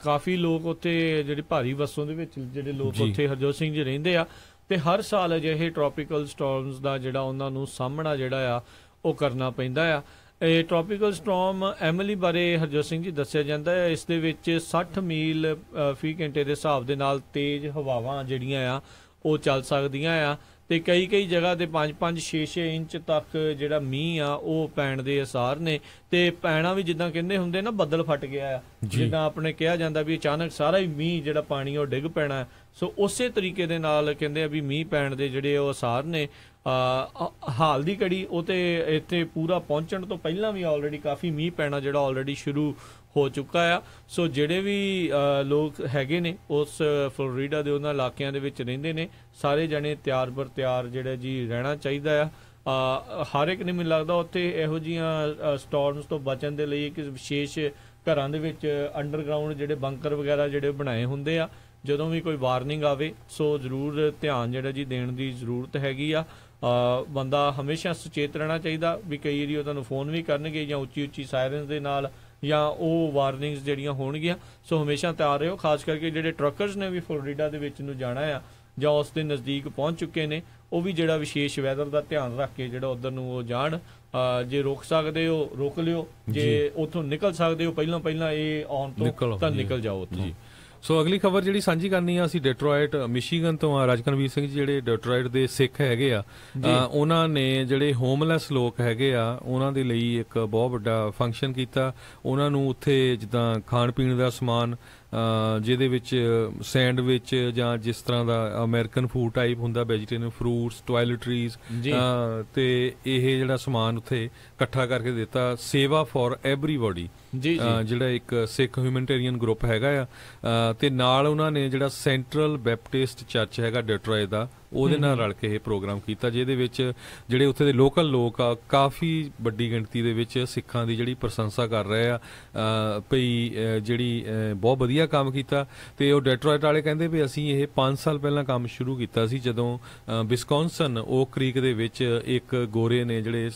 ਕਾਫੀ ਲੋਕ ਉੱਥੇ ਜਿਹੜੇ ਭਾਰੀ ਵਸੋਂ ਦੇ ਵਿੱਚ ਜਿਹੜੇ ਲੋਕ ਉੱਥੇ ਹਰਜੋਤ ਸਿੰਘ ਜੀ ਰਹਿੰਦੇ ਆ, ਤੇ ਹਰ ਸਾਲ ਅਜਿਹੇ ਟ੍ਰੋਪੀਕਲ ਸਟਾਰਮਸ ਦਾ ਜਿਹੜਾ ਉਹਨਾਂ ਨੂੰ ਸਾਹਮਣਾ ਜਿਹੜਾ ਆ ਉਹ ਕਰਨਾ ਪੈਂਦਾ ਆ। ਇਹ ਟ੍ਰੋਪੀਕਲ ਸਟਾਰਮ ਐਮਲੀ ਬਾਰੇ ਹਰਜੋਤ ਸਿੰਘ ਜੀ ਦੱਸਿਆ ਜਾਂਦਾ ਹੈ, ਇਸ ਦੇ ਵਿੱਚ 60 ਮੀਲ ਫੀ ਘੰਟੇ ਦੇ ਹਿਸਾਬ ਦੇ ਨਾਲ ਤੇਜ਼ ਹਵਾਵਾਂ ਜਿਹੜੀਆਂ ਆ ਉਹ ਚੱਲ ਸਕਦੀਆਂ ਆ, ਤੇ ਕਈ ਜਗ੍ਹਾ ਤੇ 5-5, 6-6 ਇੰਚ ਤੱਕ ਜਿਹੜਾ ਮੀਂਹ ਆ ਉਹ ਪੈਣ ਦੇ ਅਸਾਰ ਨੇ। ਤੇ ਪੈਣਾ ਵੀ ਜਿੱਦਾਂ ਕਹਿੰਦੇ ਹੁੰਦੇ ਨਾ ਬੱਦਲ ਫਟ ਗਿਆ ਆ, ਜਿੱਦਾਂ ਆਪਣੇ ਕਿਹਾ ਜਾਂਦਾ ਵੀ ਅਚਾਨਕ ਸਾਰਾ ਹੀ ਮੀਂਹ ਜਿਹੜਾ ਪਾਣੀ ਉਹ ਡਿੱਗ ਪੈਣਾ। ਸੋ ਉਸੇ ਤਰੀਕੇ ਦੇ ਨਾਲ ਕਹਿੰਦੇ ਆ ਵੀ ਮੀਂਹ ਪੈਣ ਦੇ ਜਿਹੜੇ ਉਹ ਅਸਾਰ ਨੇ। ਹਾਲ ਦੀ ਘੜੀ ਉਹ ਤੇ ਇੱਥੇ ਪੂਰਾ ਪਹੁੰਚਣ ਤੋਂ ਪਹਿਲਾਂ ਵੀ ਆਲਰੇਡੀ ਕਾਫੀ ਮੀਂਹ ਪੈਣਾ ਜਿਹੜਾ ਆਲਰੇਡੀ ਸ਼ੁਰੂ ਹੋ ਚੁੱਕਾ ਆ। ਸੋ ਜਿਹੜੇ ਵੀ ਲੋਕ ਹੈਗੇ ਨੇ ਉਸ ਫਲੋਰੀਡਾ ਦੇ ਉਹਨਾਂ ਇਲਾਕਿਆਂ ਦੇ ਵਿੱਚ ਰਹਿੰਦੇ ਨੇ, ਸਾਰੇ ਜਣੇ ਤਿਆਰ ਬਰ ਤਿਆਰ ਜਿਹੜਾ ਜੀ ਰਹਿਣਾ ਚਾਹੀਦਾ ਆ। ਹਰ ਇੱਕ ਨੇ ਮੈਨੂੰ ਲੱਗਦਾ ਉੱਥੇ ਇਹੋ ਜਿਹੀਆਂ ਸਟਾਰਮਸ ਤੋਂ ਬਚਣ ਦੇ ਲਈ ਇੱਕ ਵਿਸ਼ੇਸ਼ ਘਰਾਂ ਦੇ ਵਿੱਚ ਅੰਡਰਗਰਾਊਂਡ ਜਿਹੜੇ ਬੰਕਰ ਵਗੈਰਾ ਜਿਹੜੇ ਬਣਾਏ ਹੁੰਦੇ ਆ, ਜਦੋਂ ਵੀ ਕੋਈ ਵਾਰਨਿੰਗ ਆਵੇ ਸੋ ਜ਼ਰੂਰ ਧਿਆਨ ਜਿਹੜਾ ਜੀ ਦੇਣ ਦੀ ਜ਼ਰੂਰਤ ਹੈਗੀ ਆ। ਬੰਦਾ ਹਮੇਸ਼ਾ ਸੁਚੇਤ ਰਹਿਣਾ ਚਾਹੀਦਾ ਵੀ ਕਈ ਵਾਰੀ ਉਹਨਾਂ ਨੂੰ ਫੋਨ ਵੀ ਕਰਨਗੇ ਜਾਂ ਉੱਚੀ ਸਾਇਰਨਸ ਦੇ ਨਾਲ, ਜਾਂ ਉਹ ਵਾਰਨਿੰਗਸ ਜਿਹੜੀਆਂ ਹੋਣਗੀਆਂ। ਸੋ ਹਮੇਸ਼ਾ ਤਿਆਰ ਰਹੋ, ਖਾਸ ਕਰਕੇ ਜਿਹੜੇ ਟਰੱਕਰਸ ਨੇ ਵੀ ਫਲੋਰੀਡਾ ਦੇ ਵਿੱਚ ਨੂੰ ਜਾਣਾ ਆ ਜਾਂ ਉਸ ਦੇ ਨਜ਼ਦੀਕ ਪਹੁੰਚ ਚੁੱਕੇ ਨੇ, ਉਹ ਵੀ ਜਿਹੜਾ ਵਿਸ਼ੇਸ਼ ਵੈਦਰ ਦਾ ਧਿਆਨ ਰੱਖ ਕੇ ਜਿਹੜਾ ਉਧਰ ਨੂੰ ਉਹ ਜਾਣ। ਜੇ ਰੋਕ ਸਕਦੇ ਹੋ ਰੋਕ ਲਿਓ, ਜੇ ਉੱਥੋਂ ਨਿਕਲ ਸਕਦੇ ਹੋ ਪਹਿਲਾਂ ਇਹ ਆਉਣ ਤੋਂ ਤਾਂ ਨਿਕਲ ਜਾਓ ਉੱਥੋਂ। ਸੋ ਅਗਲੀ ਖਬਰ ਜਿਹੜੀ ਸਾਂਝੀ ਕਰਨੀ ਆ ਅਸੀਂ ਡੈਟਰੋਇਟ ਮਿਸ਼ੀਗਨ ਤੋਂ ਆ। ਰਾਜਕਨਵੀਰ ਸਿੰਘ ਜੀ ਜਿਹੜੇ ਡੈਟਰੋਇਟ ਦੇ ਸਿੱਖ ਹੈਗੇ ਆ, ਉਹਨਾਂ ਨੇ ਜਿਹੜੇ ਹੋਮਲੈਸ ਲੋਕ ਹੈਗੇ ਆ ਉਹਨਾਂ ਦੇ ਲਈ ਇੱਕ ਬਹੁਤ ਵੱਡਾ ਫੰਕਸ਼ਨ ਕੀਤਾ। ਉਹਨਾਂ ਨੂੰ ਉੱਥੇ ਜਿੱਦਾਂ ਖਾਣ ਪੀਣ ਦਾ ਸਮਾਨ, ਜਿਹਦੇ ਵਿੱਚ ਸੈਂਡਵਿਚ ਜਾਂ ਜਿਸ ਤਰ੍ਹਾਂ ਦਾ ਅਮਰੀਕਨ ਫੂਡ ਟਾਈਪ ਹੁੰਦਾ, ਵੈਜੀਟੇਰੀਅਨ ਫਰੂਟਸ, ਟਾਇਲਟਰੀਜ਼, ਤੇ ਇਹ ਜਿਹੜਾ ਸਮਾਨ ਉੱਥੇ ਇਕੱਠਾ ਕਰਕੇ ਦਿੱਤਾ। ਸੇਵਾ ਫॉर ਐਵਰੀਬਾਡੀ ਜਿਹੜਾ ਇੱਕ ਸਿੱਖ ਹਿਊਮਨਿਟੇਰੀਅਨ ਗਰੁੱਪ ਹੈਗਾ ਆ, ਤੇ ਨਾਲ ਉਹਨਾਂ ਨੇ ਜਿਹੜਾ ਸੈਂਟਰਲ ਬੈਪਟਿਸਟ ਚਰਚ ਹੈਗਾ ਡੈਟਰੋਇਟ ਦਾ, ਉਹਦੇ ਨਾਲ ਰਲ ਕੇ ਇਹ ਪ੍ਰੋਗਰਾਮ ਕੀਤਾ, ਜਿਹਦੇ ਵਿੱਚ ਜਿਹੜੇ ਉੱਥੇ ਦੇ ਲੋਕਲ ਲੋਕ ਆ ਕਾਫੀ ਵੱਡੀ ਗਿਣਤੀ ਦੇ ਵਿੱਚ ਸਿੱਖਾਂ ਦੀ ਜਿਹੜੀ ਪ੍ਰਸ਼ੰਸਾ ਕਰ ਰਹੇ ਆ ਭਈ ਜਿਹੜੀ ਬਹੁਤ ਵਧੀਆ ਕੰਮ ਕੀਤਾ। ਤੇ ਉਹ ਡੈਟਰੋਇਟ ਵਾਲੇ ਕਹਿੰਦੇ ਵੀ ਅਸੀਂ ਇਹ 5 ਸਾਲ ਪਹਿਲਾਂ ਕੰਮ ਸ਼ੁਰੂ ਕੀਤਾ ਸੀ, ਜਦੋਂ ਵਿਸਕੌਨਸਨ ਓਕ ਕ੍ਰੀਕ ਦੇ ਵਿੱਚ ਇੱਕ ਗੋਰੇ ਨੇ ਜਿਹੜੇ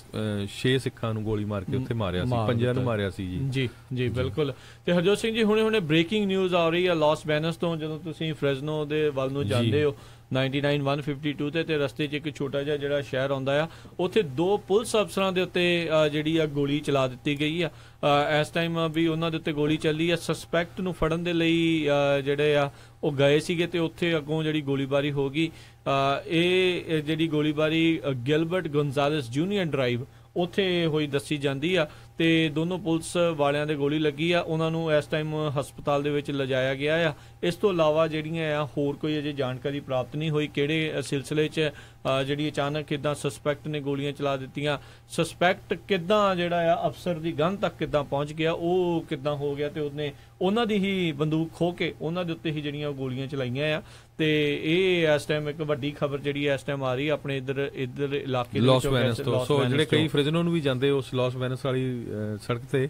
6 ਸਿੱਖਾਂ ਨੂੰ ਗੋਲੀ ਮਾਰ ਕੇ ਉੱਥੇ ਮਾਰਿਆ ਸੀ, 5 ਨੂੰ ਮਾਰਿਆ ਸੀ ਜੀ। ਬਿਲਕੁਲ। ਤੇ ਹਰਜੋਤ ਸਿੰਘ ਜੀ ਹੁਣੇ ਬ੍ਰੇਕਿੰਗ ਨਿਊਜ਼ ਆ ਰਹੀ ਆ ਲਾਸ ਵੈਨਸ ਤੋਂ। ਜਦੋਂ ਤੁਸੀਂ ਫ੍ਰੈਜ਼ਨੋ ਦੇ ਵੱਲ ਨੂੰ ਜਾਂਦੇ ਹੋ 99-152 ਤੇ ਰਸਤੇ 'ਚ ਇੱਕ ਛੋਟਾ ਜਿਹਾ ਜਿਹੜਾ ਸ਼ਹਿਰ ਆਉਂਦਾ ਆ, ਉੱਥੇ 2 ਪੁਲਿਸ ਅਫਸਰਾਂ ਦੇ ਉੱਤੇ ਜਿਹੜੀ ਆ ਗੋਲੀ ਚਲਾ ਦਿੱਤੀ ਗਈ ਆ। ਇਸ ਟਾਈਮ ਵੀ ਉਹਨਾਂ ਦੇ ਉੱਤੇ ਗੋਲੀ ਚੱਲੀ ਆ। ਸਸਪੈਕਟ ਨੂੰ ਫੜਨ ਦੇ ਲਈ ਜਿਹੜੇ ਆ ਉਹ ਗਏ ਸੀਗੇ ਤੇ ਉੱਥੇ ਅੱਗੋਂ ਜਿਹੜੀ ਗੋਲੀਬਾਰੀ ਹੋ ਗਈ। ਇਹ ਜਿਹੜੀ ਗੋਲੀਬਾਰੀ ਗਿਲਬਰਟ ਗੋਨਜ਼ਾਲੇਸ ਜੂਨੀਅਰ ਡਰਾਈਵ ਉੱਥੇ ਹੋਈ ਦੱਸੀ ਜਾਂਦੀ ਆ, ਤੇ ਦੋਨੋਂ ਪੁਲਿਸ ਵਾਲਿਆਂ ਦੇ ਗੋਲੀ ਲੱਗੀ ਆ। ਉਹਨਾਂ ਨੂੰ ਇਸ ਟਾਈਮ ਹਸਪਤਾਲ ਦੇ ਵਿੱਚ ਲਿਜਾਇਆ ਗਿਆ ਆ। ਇਸ ਤੋਂ ਇਲਾਵਾ ਜਿਹੜੀਆਂ ਆ ਹੋਰ ਕੋਈ ਅਜੇ ਜਾਣਕਾਰੀ ਪ੍ਰਾਪਤ ਨਹੀਂ ਹੋਈ ਕਿਹੜੇ ਸਿਲਸਿਲੇ 'ਚ ਜਿਹੜੀ ਅਚਾਨਕ ਕਿੱਦਾਂ ਸਸਪੈਕਟ ਨੇ ਗੋਲੀਆਂ ਚਲਾ ਦਿੱਤੀਆਂ, ਸਸਪੈਕਟ ਕਿੱਦਾਂ ਜਿਹੜਾ ਆ ਅਫਸਰ ਦੀ ਗਨ ਤੱਕ ਕਿੱਦਾਂ ਪਹੁੰਚ ਗਿਆ, ਉਹ ਕਿੱਦਾਂ ਹੋ ਗਿਆ, ਤੇ ਉਹਨੇ ਉਹਨਾਂ ਦੀ ਹੀ ਬੰਦੂਕ ਖੋਹ ਕੇ ਉਹਨਾਂ ਦੇ ਉੱਤੇ ਹੀ ਜਿਹੜੀਆਂ ਗੋਲੀਆਂ ਚਲਾਈਆਂ ਆ। ਤੇ ਇਹ ਇਸ ਟਾਈਮ ਇੱਕ ਵੱਡੀ ਖਬਰ ਜਿਹੜੀ ਇਸ ਟਾਈਮ ਆ ਰਹੀ ਆਪਣੇ ਇੱਧਰ ਇਲਾਕੇ ਲਾਸ ਵੈਨਸ ਤੋਂ। ਸੋ ਜਿਹੜੇ ਕਈ ਫ੍ਰਿਜ਼ਨੋ ਨੂੰ ਵੀ ਜਾਂਦੇ ਉਸ ਲਾਸ ਵੈਨਸ ਵਾਲੀ ਸੜਕ ਤੇ,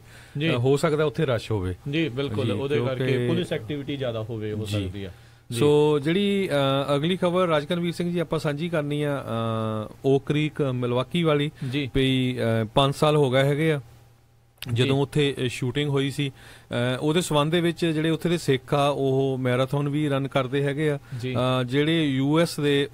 ਹੋ ਸਕਦਾ ਉੱਥੇ ਰਸ਼ ਹੋਵੇ ਜੀ। ਬਿਲਕੁਲ, ਉਹਦੇ ਕਰਕੇ ਪੁਲਿਸ ਐਕਟੀਵਿਟੀ ਜ਼ਿਆਦਾ ਹੋਵੇ ਹੋ ਸਕਦੀ ਆ। ਸੋ ਜਿਹੜੀ ਅਗਲੀ ਖਬਰ ਰਾਜਕਨਵੀਰ ਸਿੰਘ ਜੀ ਆਪਾਂ ਸਾਂਝੀ ਕਰਨੀ ਆ ਓਕ ਕ੍ਰੀਕ ਮਿਲਵਾਕੀ ਵਾਲੀ ਵੀ 5 ਸਾਲ ਹੋ ਗਏ ਹੈਗੇ ਆ ਜਦੋਂ ਉੱਥੇ ਸ਼ੂਟਿੰਗ ਹੋਈ ਸੀ। ਉਹਦੇ ਸੰਬੰਧ ਦੇ ਵਿੱਚ ਜਿਹੜੇ ਉੱਥੇ ਦੇ ਸਿੱਖ ਆ ਉਹ ਮੈਰਾਥਨ ਵੀ ਰਨ ਕਰਦੇ ਹੈਗੇ ਆ। ਜਿਹੜੇ US ਦੇ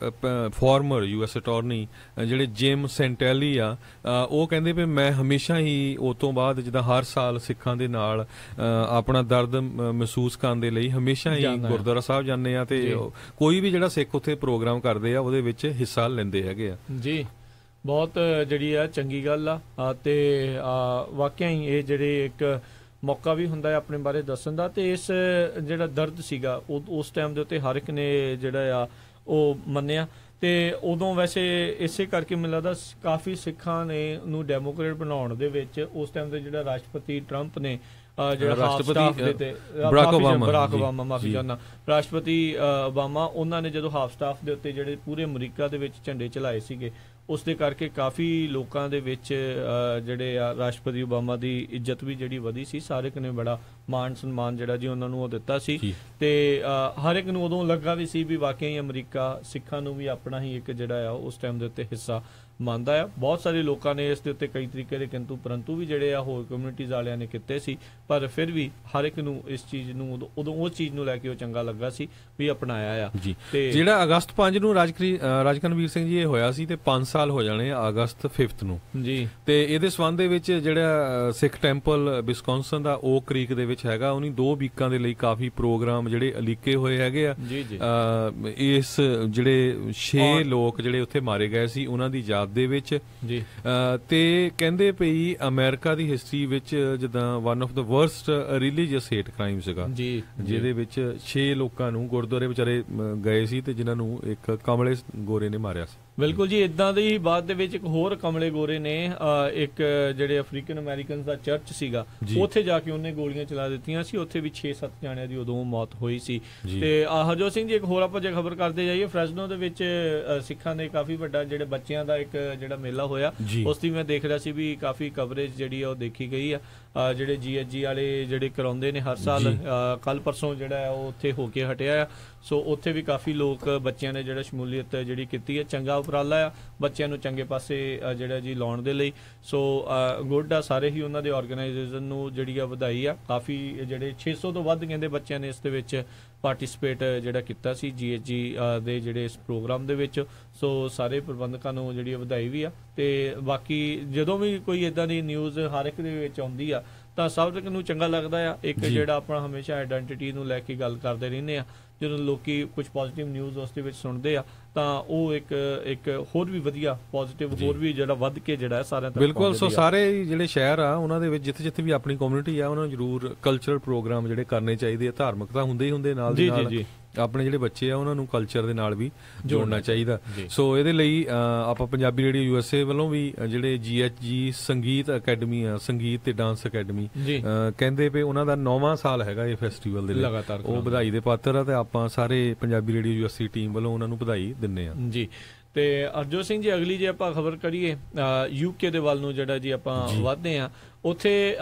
ਫਾਰਮਰ US ਅਟਾਰਨੀ ਜਿਹੜੇ ਜਿਮ ਸੈਂਟੈਲੀ ਆ ਉਹ ਕਹਿੰਦੇ ਵੀ ਮੈਂ ਹਮੇਸ਼ਾ ਹੀ ਉਸ ਤੋਂ ਬਾਅਦ ਜਿੱਦਾਂ ਹਰ ਸਾਲ ਸਿੱਖਾਂ ਦੇ ਨਾਲ ਆਪਣਾ ਦਰਦ ਮਹਿਸੂਸ ਕਰਨ ਦੇ ਲਈ ਹਮੇਸ਼ਾ ਹੀ ਗੁਰਦੁਆਰਾ ਸਾਹਿਬ ਜਾਂਦੇ ਆ ਤੇ ਕੋਈ ਵੀ ਜਿਹੜਾ ਸਿੱਖ ਉੱਥੇ ਪ੍ਰੋਗਰਾਮ ਕਰਦੇ ਆ ਉਹਦੇ ਵਿੱਚ ਹਿੱਸਾ ਲੈਂਦੇ ਹੈਗੇ ਆ ਜੀ। ਬਹੁਤ ਜਿਹੜੀ ਆ ਚੰਗੀ ਗੱਲ ਆ ਤੇ ਵਾਕਿਆ ਹੀ ਇਹ ਜਿਹੜੇ ਇੱਕ ਮੌਕਾ ਵੀ ਹੁੰਦਾ ਹੈ ਆਪਣੇ ਬਾਰੇ ਦੱਸਣ ਦਾ ਤੇ ਇਸ ਜਿਹੜਾ ਦਰਦ ਸੀਗਾ ਉਸ ਟਾਈਮ ਦੇ ਉੱਤੇ ਹਰ ਇੱਕ ਨੇ ਜਿਹੜਾ ਆ ਉਹ ਮੰਨਿਆ ਤੇ ਉਦੋਂ ਵੈਸੇ ਇਸੇ ਕਰਕੇ ਮੈਨੂੰ ਲੱਗਦਾ ਕਾਫੀ ਸਿੱਖਾਂ ਨੇ ਨੂੰ ਡੈਮੋਕ੍ਰੇਟ ਬਣਾਉਣ ਦੇ ਵਿੱਚ ਉਸ ਟਾਈਮ ਦੇ ਜਿਹੜਾ ਰਾਸ਼ਟਰਪਤੀ ਟਰੰਪ ਨੇ ਜਿਹੜਾ ਰਾਸ਼ਟਰਪਤੀ ਬਰਾਕ ਓਬਾਮਾ ਮਾਫੀ ਚਾਹੁੰਦਾ ਰਾਸ਼ਟਰਪਤੀ ਓਬਾਮਾ ਉਹਨਾਂ ਨੇ ਜਦੋਂ ਹਾਫ ਸਟਾਫ ਦੇ ਉੱਤੇ ਜਿਹੜੇ ਪੂਰੇ ਅਮਰੀਕਾ ਦੇ ਵਿੱਚ ਝੰਡੇ ਚਲਾਏ ਸੀਗੇ ਉਸ ਦੇ ਕਰਕੇ ਕਾਫੀ ਲੋਕਾਂ ਦੇ ਵਿੱਚ ਜਿਹੜੇ ਆ ਰਾਸ਼ਟਰਪਤੀ ਓਬਾਮਾ ਦੀ ਇੱਜ਼ਤ ਵੀ ਜਿਹੜੀ ਵਧੀ ਸੀ। ਸਾਰੇ ਨੇ ਬੜਾ ਮਾਣ ਸਨਮਾਨ ਜਿਹੜਾ ਜੀ ਉਹਨਾਂ ਨੂੰ ਉਹ ਦਿੱਤਾ ਸੀ ਤੇ ਹਰ ਇੱਕ ਨੂੰ ਉਦੋਂ ਲੱਗਾ ਵੀ ਸੀ ਵੀ ਵਾਕਿਆ ਹੀ ਅਮਰੀਕਾ ਸਿੱਖਾਂ ਨੂੰ ਵੀ ਆਪਣਾ ਹੀ ਇੱਕ ਜਿਹੜਾ ਆ ਉਸ ਟਾਈਮ ਦੇ ਉੱਤੇ ਹਿੱਸਾ ਮੰਨਦਾ ਆ। ਬਹੁਤ ਸਾਰੇ ਲੋਕਾਂ ਨੇ ਇਸ ਦੇ ਉੱਤੇ ਕਈ ਤਰੀਕੇ ਦੇ ਕਿੰਤੂ ਪਰੰਤੂ ਵੀ ਜਿਹੜੇ ਆ ਹੋਰ ਕਮਿਊਨਿਟੀਜ਼ ਵਾਲਿਆਂ ਨੇ ਕੀਤੇ ਸੀ ਪਰ ਫਿਰ ਵੀ ਹਰ ਇੱਕ ਨੂੰ ਇਸ ਚੀਜ਼ ਨੂੰ ਉਦੋਂ ਉਹ ਚੀਜ਼ ਨੂੰ ਲੈ ਕੇ ਉਹ ਚੰਗਾ ਲੱਗਾ ਸੀ ਵੀ ਅਪਣਾਇਆ ਆ ਜੀ। ਤੇ ਜਿਹੜਾ ਅਗਸਤ 5 ਨੂੰ ਰਾਜਕਨਵੀਰ ਸਿੰਘ ਜੀ ਇਹ ਹੋਇਆ ਸੀ ਤੇ 5 ਸਾਲ ਹੋ ਜਾਣੇ ਅਗਸਤ 5 ਨੂੰ ਜੀ ਤੇ ਇਹਦੇ ਸੰਬੰਧ ਦੇ ਵਿੱਚ ਜਿਹੜਾ ਸਿੱਖ ਟੈਂਪਲ ਵਿਸਕੌਨਸਨ ਦਾ ਓਕ ਕ੍ਰੀਕ ਦੇ ਵਿੱਚ ਹੈਗਾ ਉਹਨੀ 2 ਵੀਕਾਂ ਦੇ ਲਈ ਕਾਫੀ ਪ੍ਰੋਗਰਾਮ ਜਿਹੜੇ ਅਲੀਕੇ ਹੋਏ ਹੈਗੇ ਆ। ਇਸ ਜਿਹੜੇ 6 ਲੋਕ ਜਿਹੜੇ ਉੱਥੇ ਮਾਰੇ ਗਏ ਸੀ ਉਹਨਾਂ ਦੀ ਦੇ ਵਿੱਚ ਜੀ ਤੇ ਕਹਿੰਦੇ ਪਈ ਅਮਰੀਕਾ ਦੀ ਹਿਸਟਰੀ ਵਿੱਚ ਜਿੱਦਾਂ one of the worst religious hate crime ਸੀਗਾ ਜੀ ਜਿਹਦੇ ਵਿੱਚ 6 ਲੋਕਾਂ ਨੂੰ ਗੁਰਦੁਆਰੇ ਵਿਚਾਰੇ ਗਏ ਸੀ ਤੇ ਜਿਨ੍ਹਾਂ ਨੂੰ ਇੱਕ ਕਮਲੇ ਗੋਰੇ ਨੇ ਮਾਰਿਆ ਸੀ। ਬਿਲਕੁਲ ਜੀ ਇਦਾਂ ਦੇ ਹੀ ਬਾਅਦ ਦੇ ਵਿੱਚ ਇੱਕ ਹੋਰ ਕਮਲੇ ਗੋਰੇ ਨੇ ਇੱਕ ਜਿਹੜੇ ਅਫਰੀਕਨ ਅਮਰੀਕਨਸ ਦਾ ਚਰਚ ਸੀਗਾ ਉੱਥੇ ਜਾ ਕੇ ਉਹਨੇ ਗੋਲੀਆਂ ਚਲਾ ਦਿੱਤੀਆਂ ਸੀ। ਉੱਥੇ ਵੀ 6-7 ਜਾਣਿਆਂ ਦੀ ਉਦੋਂ ਮੌਤ ਹੋਈ ਸੀ। ਤੇ ਹਰਜੋਤ ਸਿੰਘ ਜੀ ਇੱਕ ਹੋਰ ਆਪਾਂ ਜੇ ਖਬਰ ਕਰਦੇ ਜਾਈਏ ਫ੍ਰੈਸਨੋ ਦੇ ਵਿੱਚ ਸਿੱਖਾਂ ਦੇ ਕਾਫੀ ਵੱਡਾ ਜਿਹੜੇ ਬੱਚਿਆਂ ਦਾ ਇੱਕ ਜਿਹੜਾ ਮੇਲਾ ਹੋਇਆ ਉਸ ਦੀ ਮੈਂ ਦੇਖ ਰਿਹਾ ਸੀ ਵੀ ਕਾਫੀ ਕਵਰੇਜ ਜਿਹੜੀ ਆ ਉਹ ਦੇਖੀ ਗਈ ਆ। ਜਿਹੜੇ GHG ਵਾਲੇ ਜਿਹੜੇ ਕਰਾਉਂਦੇ ਨੇ ਹਰ ਸਾਲ ਕੱਲ ਪਰਸੋਂ ਜਿਹੜਾ ਉਹ ਉੱਥੇ ਹੋ ਕੇ ਹਟਿਆ ਆ। ਸੋ ਉੱਥੇ ਵੀ ਕਾਫੀ ਲੋਕ ਬੱਚਿਆਂ ਨੇ ਜਿਹੜਾ ਸ਼ਮੂਲੀਅਤ ਜਿਹੜੀ ਕੀਤੀ ਹੈ ਚੰਗਾ ਉਪਰਾਲਾ ਆ ਬੱਚਿਆਂ ਨੂੰ ਚੰਗੇ ਪਾਸੇ ਜਿਹੜਾ ਜੀ ਲਾਉਣ ਦੇ ਲਈ। ਸੋ ਗੁੱਡ ਆ ਸਾਰੇ ਹੀ ਉਹਨਾਂ ਦੇ ਆਰਗੇਨਾਈਜੇਸ਼ਨ ਨੂੰ ਜਿਹੜੀ ਆ ਵਧਾਈ ਆ। ਕਾਫੀ ਜਿਹੜੇ 600 ਤੋਂ ਵੱਧ ਕਹਿੰਦੇ ਬੱਚਿਆਂ ਨੇ ਇਸ ਦੇ ਵਿੱਚ ਪਾਰਟਿਸਿਪੇਟ ਜਿਹੜਾ ਕੀਤਾ ਸੀ GHG ਦੇ ਜਿਹੜੇ ਇਸ ਪ੍ਰੋਗਰਾਮ ਦੇ ਵਿੱਚ। ਸੋ ਸਾਰੇ ਪ੍ਰਬੰਧਕਾਂ ਨੂੰ ਜਿਹੜੀ ਵਧਾਈ ਵੀ ਆ ਤੇ ਬਾਕੀ ਜਦੋਂ ਵੀ ਕੋਈ ਇਦਾਂ ਦੀ ਨਿਊਜ਼ ਹਰ ਇੱਕ ਦੇ ਵਿੱਚ ਆਉਂਦੀ ਆ ਤਾਂ ਸਭ ਨੂੰ ਚੰਗਾ ਲੱਗਦਾ ਆ। ਇੱਕ ਜਿਹੜਾ ਆਪਣਾ ਹਮੇਸ਼ਾ ਆਇਡੈਂਟੀਟੀ ਨੂੰ ਲੈ ਕੇ ਗੱਲ ਕਰਦੇ ਰਹਿੰਦੇ ਆ ਜਦੋਂ ਲੋਕੀ ਕੁਝ ਪੋਜ਼ਿਟਿਵ ਨਿਊਜ਼ ਉਸ ਦੇ ਵਿੱਚ ਸੁਣਦੇ ਆ ਤਾਂ ਉਹ ਇੱਕ ਹੋਰ ਵੀ ਵਧੀਆ ਪੋਜ਼ਿਟਿਵ ਹੋਰ ਵੀ ਜਿਹੜਾ ਵੱਧ ਕੇ ਜਿਹੜਾ ਸਾਰਿਆਂ ਤੱਕ ਬਿਲਕੁਲ। ਸੋ ਸਾਰੇ ਜਿਹੜੇ ਸ਼ਹਿਰ ਆ ਉਹਨਾਂ ਦੇ ਵਿੱਚ ਜਿੱਥੇ ਵੀ ਆਪਣੀ ਕਮਿਊਨਿਟੀ ਆ ਉਹਨਾਂ ਨੂੰ ਜ਼ਰੂਰ ਕਲਚਰਲ ਪ੍ਰੋਗਰਾਮ ਜਿਹੜੇ ਕਰਨੇ ਚਾਹੀਦੇ ਆ। ਧਾਰਮਿਕ ਤਾਂ ਹੁੰਦੇ ਹੀ ਹੁੰਦੇ ਨਾਲ ਦੀ ਨਾਲ ਆਪਣੇ ਜਿਹੜੇ ਬੱਚੇ ਆ ਉਹਨਾਂ ਨੂੰ ਕਲਚਰ ਦੇ ਨਾਲ ਵੀ ਜੋੜਨਾ ਚਾਹੀਦਾ। ਸੋ ਇਹਦੇ ਲਈ ਆਪਾਂ ਪੰਜਾਬੀ ਰੇਡੀਓ USA ਵੱਲੋਂ ਵੀ ਜਿਹੜੇ GHG ਸੰਗੀਤ ਅਕੈਡਮੀ ਆ ਸੰਗੀਤ ਤੇ ਡਾਂਸ ਅਕੈਡਮੀ ਕਹਿੰਦੇ ਪਏ ਉਹਨਾਂ ਦਾ 9ਵਾਂ ਸਾਲ ਹੈਗਾ ਇਹ ਫੈਸਟੀਵਲ ਦੇ ਲਈ ਉਹ ਵਧਾਈ ਦੇ ਪਾਤਰ ਆ ਤੇ ਆਪਾਂ ਸਾਰੇ ਪੰਜਾਬੀ ਰੇਡੀਓ USA ਟੀਮ ਵੱਲੋਂ ਉਹਨਾਂ ਨੂੰ ਵਧਾਈ ਦਿੰਦੇ ਆ ਜੀ। ਤੇ ਹਰਜੋਤ ਸਿੰਘ ਜੀ ਅਗਲੀ ਜੇ ਆਪਾਂ ਖਬਰ ਕਰੀਏ UK ਦੇ ਵੱਲ ਨੂੰ ਜਿਹੜਾ ਜੀ ਆਪਾਂ ਵਧਦੇ ਆ ਉੱਥੇ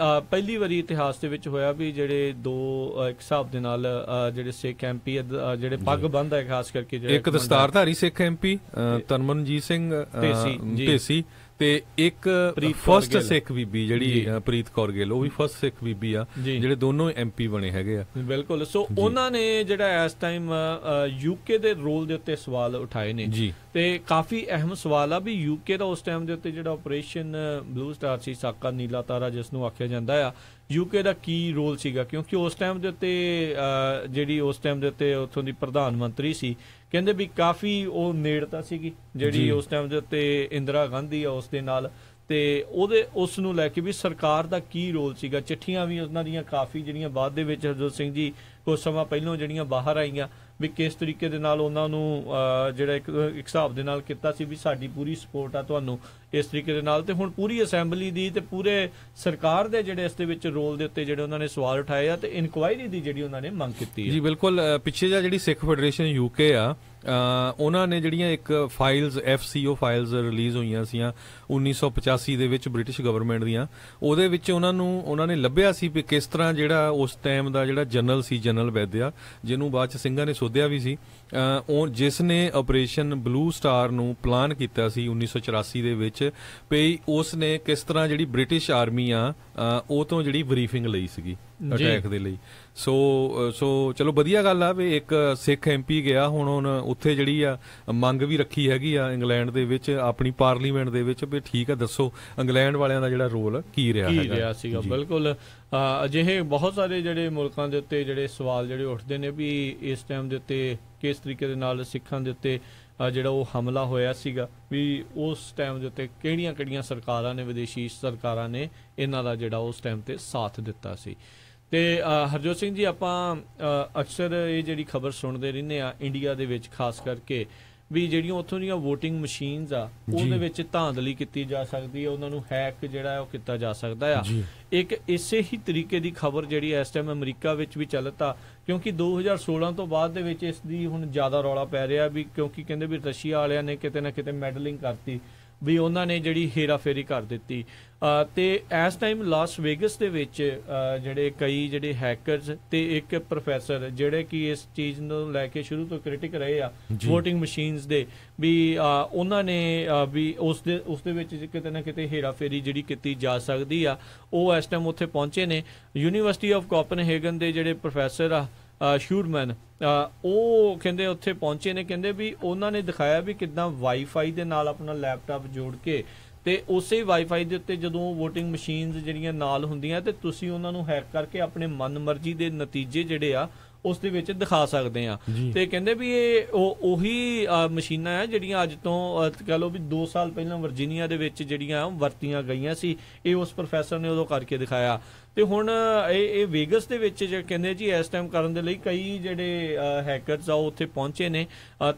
ਪਹਿਲੀ ਵਾਰੀ ਇਤਿਹਾਸ ਦੇ ਵਿੱਚ ਹੋਇਆ ਵੀ ਜਿਹੜੇ ਇੱਕ ਹਿਸਾਬ ਦੇ ਨਾਲ ਜਿਹੜੇ ਸਿੱਖ MP ਜਿਹੜੇ ਪੱਗ ਬੰਨ੍ਹਦਾ ਖਾਸ ਕਰਕੇ ਇੱਕ ਦਸਤਾਰਧਾਰੀ ਸਿੱਖ MP ਤਰਨਮਨਜੀਤ ਸਿੰਘ ਢੇਸੀ ਤੇ ਇੱਕ ਫਸਟ ਸਿੱਖ ਬੀਬੀ ਜਿਹੜੀ ਪ੍ਰੀਤ ਕੌਰ ਗਿੱਲ ਉਹ ਵੀ ਫਸਟ ਸਿੱਖ ਬੀਬੀ ਆ ਜਿਹੜੇ ਦੋਨੋਂ MP ਬਣੇ ਹੈਗੇ ਆ। ਬਿਲਕੁਲ। ਸੋ ਉਹਨਾਂ ਨੇ ਜਿਹੜਾ ਇਸ ਟਾਈਮ UK ਦੇ ਰੋਲ ਦੇ ਉੱਤੇ ਸਵਾਲ ਉਠਾਏ ਨੇ ਜੀ ਤੇ ਕਾਫੀ ਅਹਿਮ ਸਵਾਲ ਆ ਵੀ UK ਦਾ ਉਸ ਟਾਈਮ ਦੇ ਉੱਤੇ ਜਿਹੜਾ ਆਪਰੇਸ਼ਨ ਬਲੂ ਸਟਾਰ ਸੀ ਸਾਕਾ ਨੀਲਾ ਤਾਰਾ ਜਿਸ ਨੂੰ ਆਖਿਆ ਜਾਂਦਾ ਆ UK ਦਾ ਕੀ ਰੋਲ ਸੀਗਾ ਕਿਉਂਕਿ ਉਸ ਟਾਈਮ ਦੇ ਉੱਤੇ ਜਿਹੜੀ ਉਸ ਟਾਈਮ ਦੇ ਉੱਤੇ ਉੱਥੋਂ ਦੀ ਪ੍ਰਧਾਨ ਮੰਤਰੀ ਸੀ ਕਹਿੰਦੇ ਵੀ ਕਾਫੀ ਉਹ ਨੇੜਤਾ ਸੀਗੀ ਜਿਹੜੀ ਉਸ ਟਾਈਮ ਦੇ ਉੱਤੇ ਇੰਦਰਾ ਗਾਂਧੀ ਆ ਉਸ ਦੇ ਨਾਲ ਤੇ ਉਸ ਨੂੰ ਲੈ ਕੇ ਵੀ ਸਰਕਾਰ ਦਾ ਕੀ ਰੋਲ ਸੀਗਾ। ਚਿੱਠੀਆਂ ਵੀ ਉਹਨਾਂ ਦੀਆਂ ਕਾਫੀ ਜਿਹੜੀਆਂ ਬਾਅਦ ਦੇ ਵਿੱਚ ਹਰਜੋਤ ਸਿੰਘ ਜੀ ਕੁਝ ਸਮਾਂ ਪਹਿਲਾਂ ਜਿਹੜੀਆਂ ਬਾਹਰ ਆਈਆਂ ਵੀ ਕਿਸ ਤਰੀਕੇ ਦੇ ਨਾਲ ਉਹਨਾਂ ਨੂੰ ਜਿਹੜਾ ਇੱਕ ਹਿਸਾਬ ਦੇ ਨਾਲ ਕੀਤਾ ਸੀ ਵੀ ਸਾਡੀ ਪੂਰੀ ਸਪੋਰਟ ਆ ਤੁਹਾਨੂੰ ਇਸ ਤਰੀਕੇ ਦੇ ਨਾਲ। ਤੇ ਹੁਣ ਪੂਰੀ ਅਸੈਂਬਲੀ ਦੀ ਤੇ ਪੂਰੇ ਸਰਕਾਰ ਦੇ ਜਿਹੜੇ ਇਸ ਦੇ ਵਿੱਚ ਰੋਲ ਦੇ ਉੱਤੇ ਜਿਹੜੇ ਉਹਨਾਂ ਨੇ ਸਵਾਲ ਉਠਾਏ ਆ ਤੇ ਇਨਕੁਆਇਰੀ ਦੀ ਜਿਹੜੀ ਉਹਨਾਂ ਨੇ ਮੰਗ ਕੀਤੀ ਹੈ। ਜੀ ਬਿਲਕੁਲ। ਪਿੱਛੇ ਜਿਹੜੀ ਸਿੱਖ ਫੈਡਰੇਸ਼ਨ UK ਆ ਉਹਨਾਂ ਨੇ ਜਿਹੜੀਆਂ ਇੱਕ ਫਾਈਲਸ FCO ਫਾਈਲਸ ਰਿਲੀਜ਼ ਹੋਈਆਂ ਸੀਆਂ 1985 ਦੇ ਵਿੱਚ ਬ੍ਰਿਟਿਸ਼ ਗਵਰਨਮੈਂਟ ਦੀਆਂ, ਉਹਦੇ ਵਿੱਚ ਉਹਨਾਂ ਨੇ ਲੱਭਿਆ ਸੀ ਵੀ ਕਿਸ ਤਰ੍ਹਾਂ ਜਿਹੜਾ ਉਸ ਟਾਈਮ ਦਾ ਜਿਹੜਾ ਜਨਰਲ ਸੀ, ਜਨਰਲ ਵੈਦਿਆ, ਜਿਹਨੂੰ ਬਾਅਦ 'ਚ ਸਿੰਘਾਂ ਨੇ ਸੋਧਿਆ ਵੀ ਸੀ, ਉਹ ਜਿਸ ਨੇ ਆਪਰੇਸ਼ਨ ਬਲੂ ਸਟਾਰ ਨੂੰ ਪਲਾਨ ਕੀਤਾ ਸੀ 1984 ਦੇ ਵਿੱਚ, ਵੀ ਉਸ ਨੇ ਕਿਸ ਤਰ੍ਹਾਂ ਜਿਹੜੀ ਬ੍ਰਿਟਿਸ਼ ਆਰਮੀ ਆ ਉਹ ਤੋਂ ਜਿਹੜੀ ਬਰੀਫਿੰਗ ਲਈ ਸੀਗੀ ਅਟੈਕ ਦੇ ਲਈ। ਸੋ ਚਲੋ ਵਧੀਆ ਗੱਲ ਆ ਵੀ ਇੱਕ ਸਿੱਖ MP ਗਿਆ। ਹੁਣ ਉੱਥੇ ਜਿਹੜੀ ਆ ਮੰਗ ਵੀ ਰੱਖੀ ਹੈਗੀ ਆ ਇੰਗਲੈਂਡ ਦੇ ਵਿੱਚ ਆਪਣੀ ਪਾਰਲੀਮੈਂਟ ਦੇ ਵਿੱਚ ਵੀ ਠੀਕ ਆ, ਦੱਸੋ ਇੰਗਲੈਂਡ ਵਾਲਿਆਂ ਦਾ ਜਿਹੜਾ ਰੋਲ ਕੀ ਰਿਹਾ ਸੀਗਾ। ਬਿਲਕੁਲ ਅਜਿਹੇ ਬਹੁਤ ਸਾਰੇ ਜਿਹੜੇ ਮੁਲਕਾਂ ਦੇ ਉੱਤੇ ਜਿਹੜੇ ਸਵਾਲ ਜਿਹੜੇ ਉੱਠਦੇ ਨੇ ਵੀ ਇਸ ਟਾਈਮ ਦੇ ਉੱਤੇ ਕਿਸ ਤਰੀਕੇ ਦੇ ਨਾਲ ਸਿੱਖਾਂ ਦੇ ਉੱਤੇ ਜਿਹੜਾ ਉਹ ਹਮਲਾ ਹੋਇਆ ਸੀਗਾ, ਵੀ ਉਸ ਟਾਈਮ ਦੇ ਉੱਤੇ ਕਿਹੜੀਆਂ ਸਰਕਾਰਾਂ ਨੇ, ਵਿਦੇਸ਼ੀ ਸਰਕਾਰਾਂ ਨੇ ਇਹਨਾਂ ਦਾ ਜਿਹੜਾ ਉਸ ਟਾਈਮ ਤੇ ਸਾਥ ਦਿੱਤਾ ਸੀ। ਤੇ ਹਰਜੋਤ ਸਿੰਘ ਜੀ, ਆਪਾਂ ਅਕਸਰ ਇਹ ਜਿਹੜੀ ਖਬਰ ਸੁਣਦੇ ਰਹਿੰਦੇ ਆ ਇੰਡੀਆ ਦੇ ਵਿੱਚ ਖਾਸ ਕਰਕੇ, ਵੀ ਜਿਹੜੀਆਂ ਉੱਥੋਂ ਦੀਆਂ ਵੋਟਿੰਗ ਮਸ਼ੀਨਸ ਆ ਉਹਦੇ ਵਿੱਚ ਧਾਂਦਲੀ ਕੀਤੀ ਜਾ ਸਕਦੀ ਹੈ, ਉਹਨਾਂ ਨੂੰ ਹੈਕ ਜਿਹੜਾ ਉਹ ਕੀਤਾ ਜਾ ਸਕਦਾ ਆ। ਇੱਕ ਇਸੇ ਹੀ ਤਰੀਕੇ ਦੀ ਖਬਰ ਜਿਹੜੀ ਇਸ ਟਾਈਮ ਅਮਰੀਕਾ ਵਿੱਚ ਵੀ ਚੱਲਤਾ, ਕਿਉਂਕਿ 2016 ਤੋਂ ਬਾਅਦ ਦੇ ਵਿੱਚ ਇਸ ਦੀ ਹੁਣ ਜ਼ਿਆਦਾ ਰੌਲਾ ਪੈ ਰਿਹਾ ਵੀ, ਕਿਉਂਕਿ ਕਹਿੰਦੇ ਵੀ ਰਸ਼ੀਆ ਵਾਲਿਆਂ ਨੇ ਕਿਤੇ ਨਾ ਕਿਤੇ ਮੈਡਲਿੰਗ ਕਰਤੀ, ਵੀ ਉਹਨਾਂ ਨੇ ਜਿਹੜੀ ਹੇਰਾਫੇਰੀ ਕਰ ਦਿੱਤੀ। ਤੇ ਇਸ ਟਾਈਮ ਲਾਸ ਵੇਗਸ ਦੇ ਵਿੱਚ ਜਿਹੜੇ ਕਈ ਜਿਹੜੇ ਹੈਕਰਸ ਤੇ ਇੱਕ ਪ੍ਰੋਫੈਸਰ ਜਿਹੜੇ ਕਿ ਇਸ ਚੀਜ਼ ਨੂੰ ਲੈ ਕੇ ਸ਼ੁਰੂ ਤੋਂ ਕ੍ਰਿਟਿਕ ਰਹੇ ਆ ਵੋਟਿੰਗ ਮਸ਼ੀਨਸ ਦੇ, ਵੀ ਉਹਨਾਂ ਨੇ ਵੀ ਉਸ ਦੇ ਵਿੱਚ ਕਿਤੇ ਨਾ ਕਿਤੇ ਹੇਰਾਫੇਰੀ ਜਿਹੜੀ ਕੀਤੀ ਜਾ ਸਕਦੀ ਆ, ਉਹ ਇਸ ਟਾਈਮ ਉੱਥੇ ਪਹੁੰਚੇ ਨੇ। ਯੂਨੀਵਰਸਿਟੀ ਆਫ ਕੋਪਨਹੇਗਨ ਦੇ ਜਿਹੜੇ ਪ੍ਰੋਫੈਸਰ ਆ ਸ਼ੂਰਮੈਨ, ਉਹ ਕਹਿੰਦੇ ਉੱਥੇ ਪਹੁੰਚੇ ਨੇ, ਕਹਿੰਦੇ ਵੀ ਉਹਨਾਂ ਨੇ ਦਿਖਾਇਆ ਵੀ ਕਿੱਦਾਂ ਵਾਈਫਾਈ ਦੇ ਨਾਲ ਆਪਣਾ ਲੈਪਟਾਪ ਜੋੜ ਕੇ ਤੇ ਉਸੇ ਵਾਈਫਾਈ ਦੇ ਉੱਤੇ ਜਦੋਂ ਵੋਟਿੰਗ ਮਸ਼ੀਨਸ ਜਿਹੜੀਆਂ ਨਾਲ ਹੁੰਦੀਆਂ ਤੇ ਤੁਸੀਂ ਉਹਨਾਂ ਨੂੰ ਹੈਕ ਕਰਕੇ ਆਪਣੇ ਮਨਮਰਜ਼ੀ ਦੇ ਨਤੀਜੇ ਜਿਹੜੇ ਆ ਉਸ ਦੇ ਵਿੱਚ ਦਿਖਾ ਸਕਦੇ ਆ। ਤੇ ਕਹਿੰਦੇ ਵੀ ਇਹ ਉਹੀ ਮਸ਼ੀਨਾਂ ਆ ਜਿਹੜੀਆਂ ਅੱਜ ਤੋਂ ਕਹਿ ਲਓ ਵੀ 2 ਸਾਲ ਪਹਿਲਾਂ ਵਰਜੀਨੀਆ ਦੇ ਵਿੱਚ ਜਿਹੜੀਆਂ ਵਰਤੀਆਂ ਗਈਆਂ ਸੀ, ਇਹ ਉਸ ਪ੍ਰੋਫੈਸਰ ਨੇ ਉਦੋਂ ਕਰਕੇ ਦਿਖਾਇਆ। ਤੇ ਹੁਣ ਇਹ ਵੇਗਸ ਦੇ ਵਿੱਚ ਜੇ ਕਹਿੰਦੇ ਜੀ ਇਸ ਟਾਈਮ ਕਰਨ ਦੇ ਲਈ ਕਈ ਜਿਹੜੇ ਹੈਕਰਸ ਆ ਉਹ ਉੱਥੇ ਪਹੁੰਚੇ ਨੇ।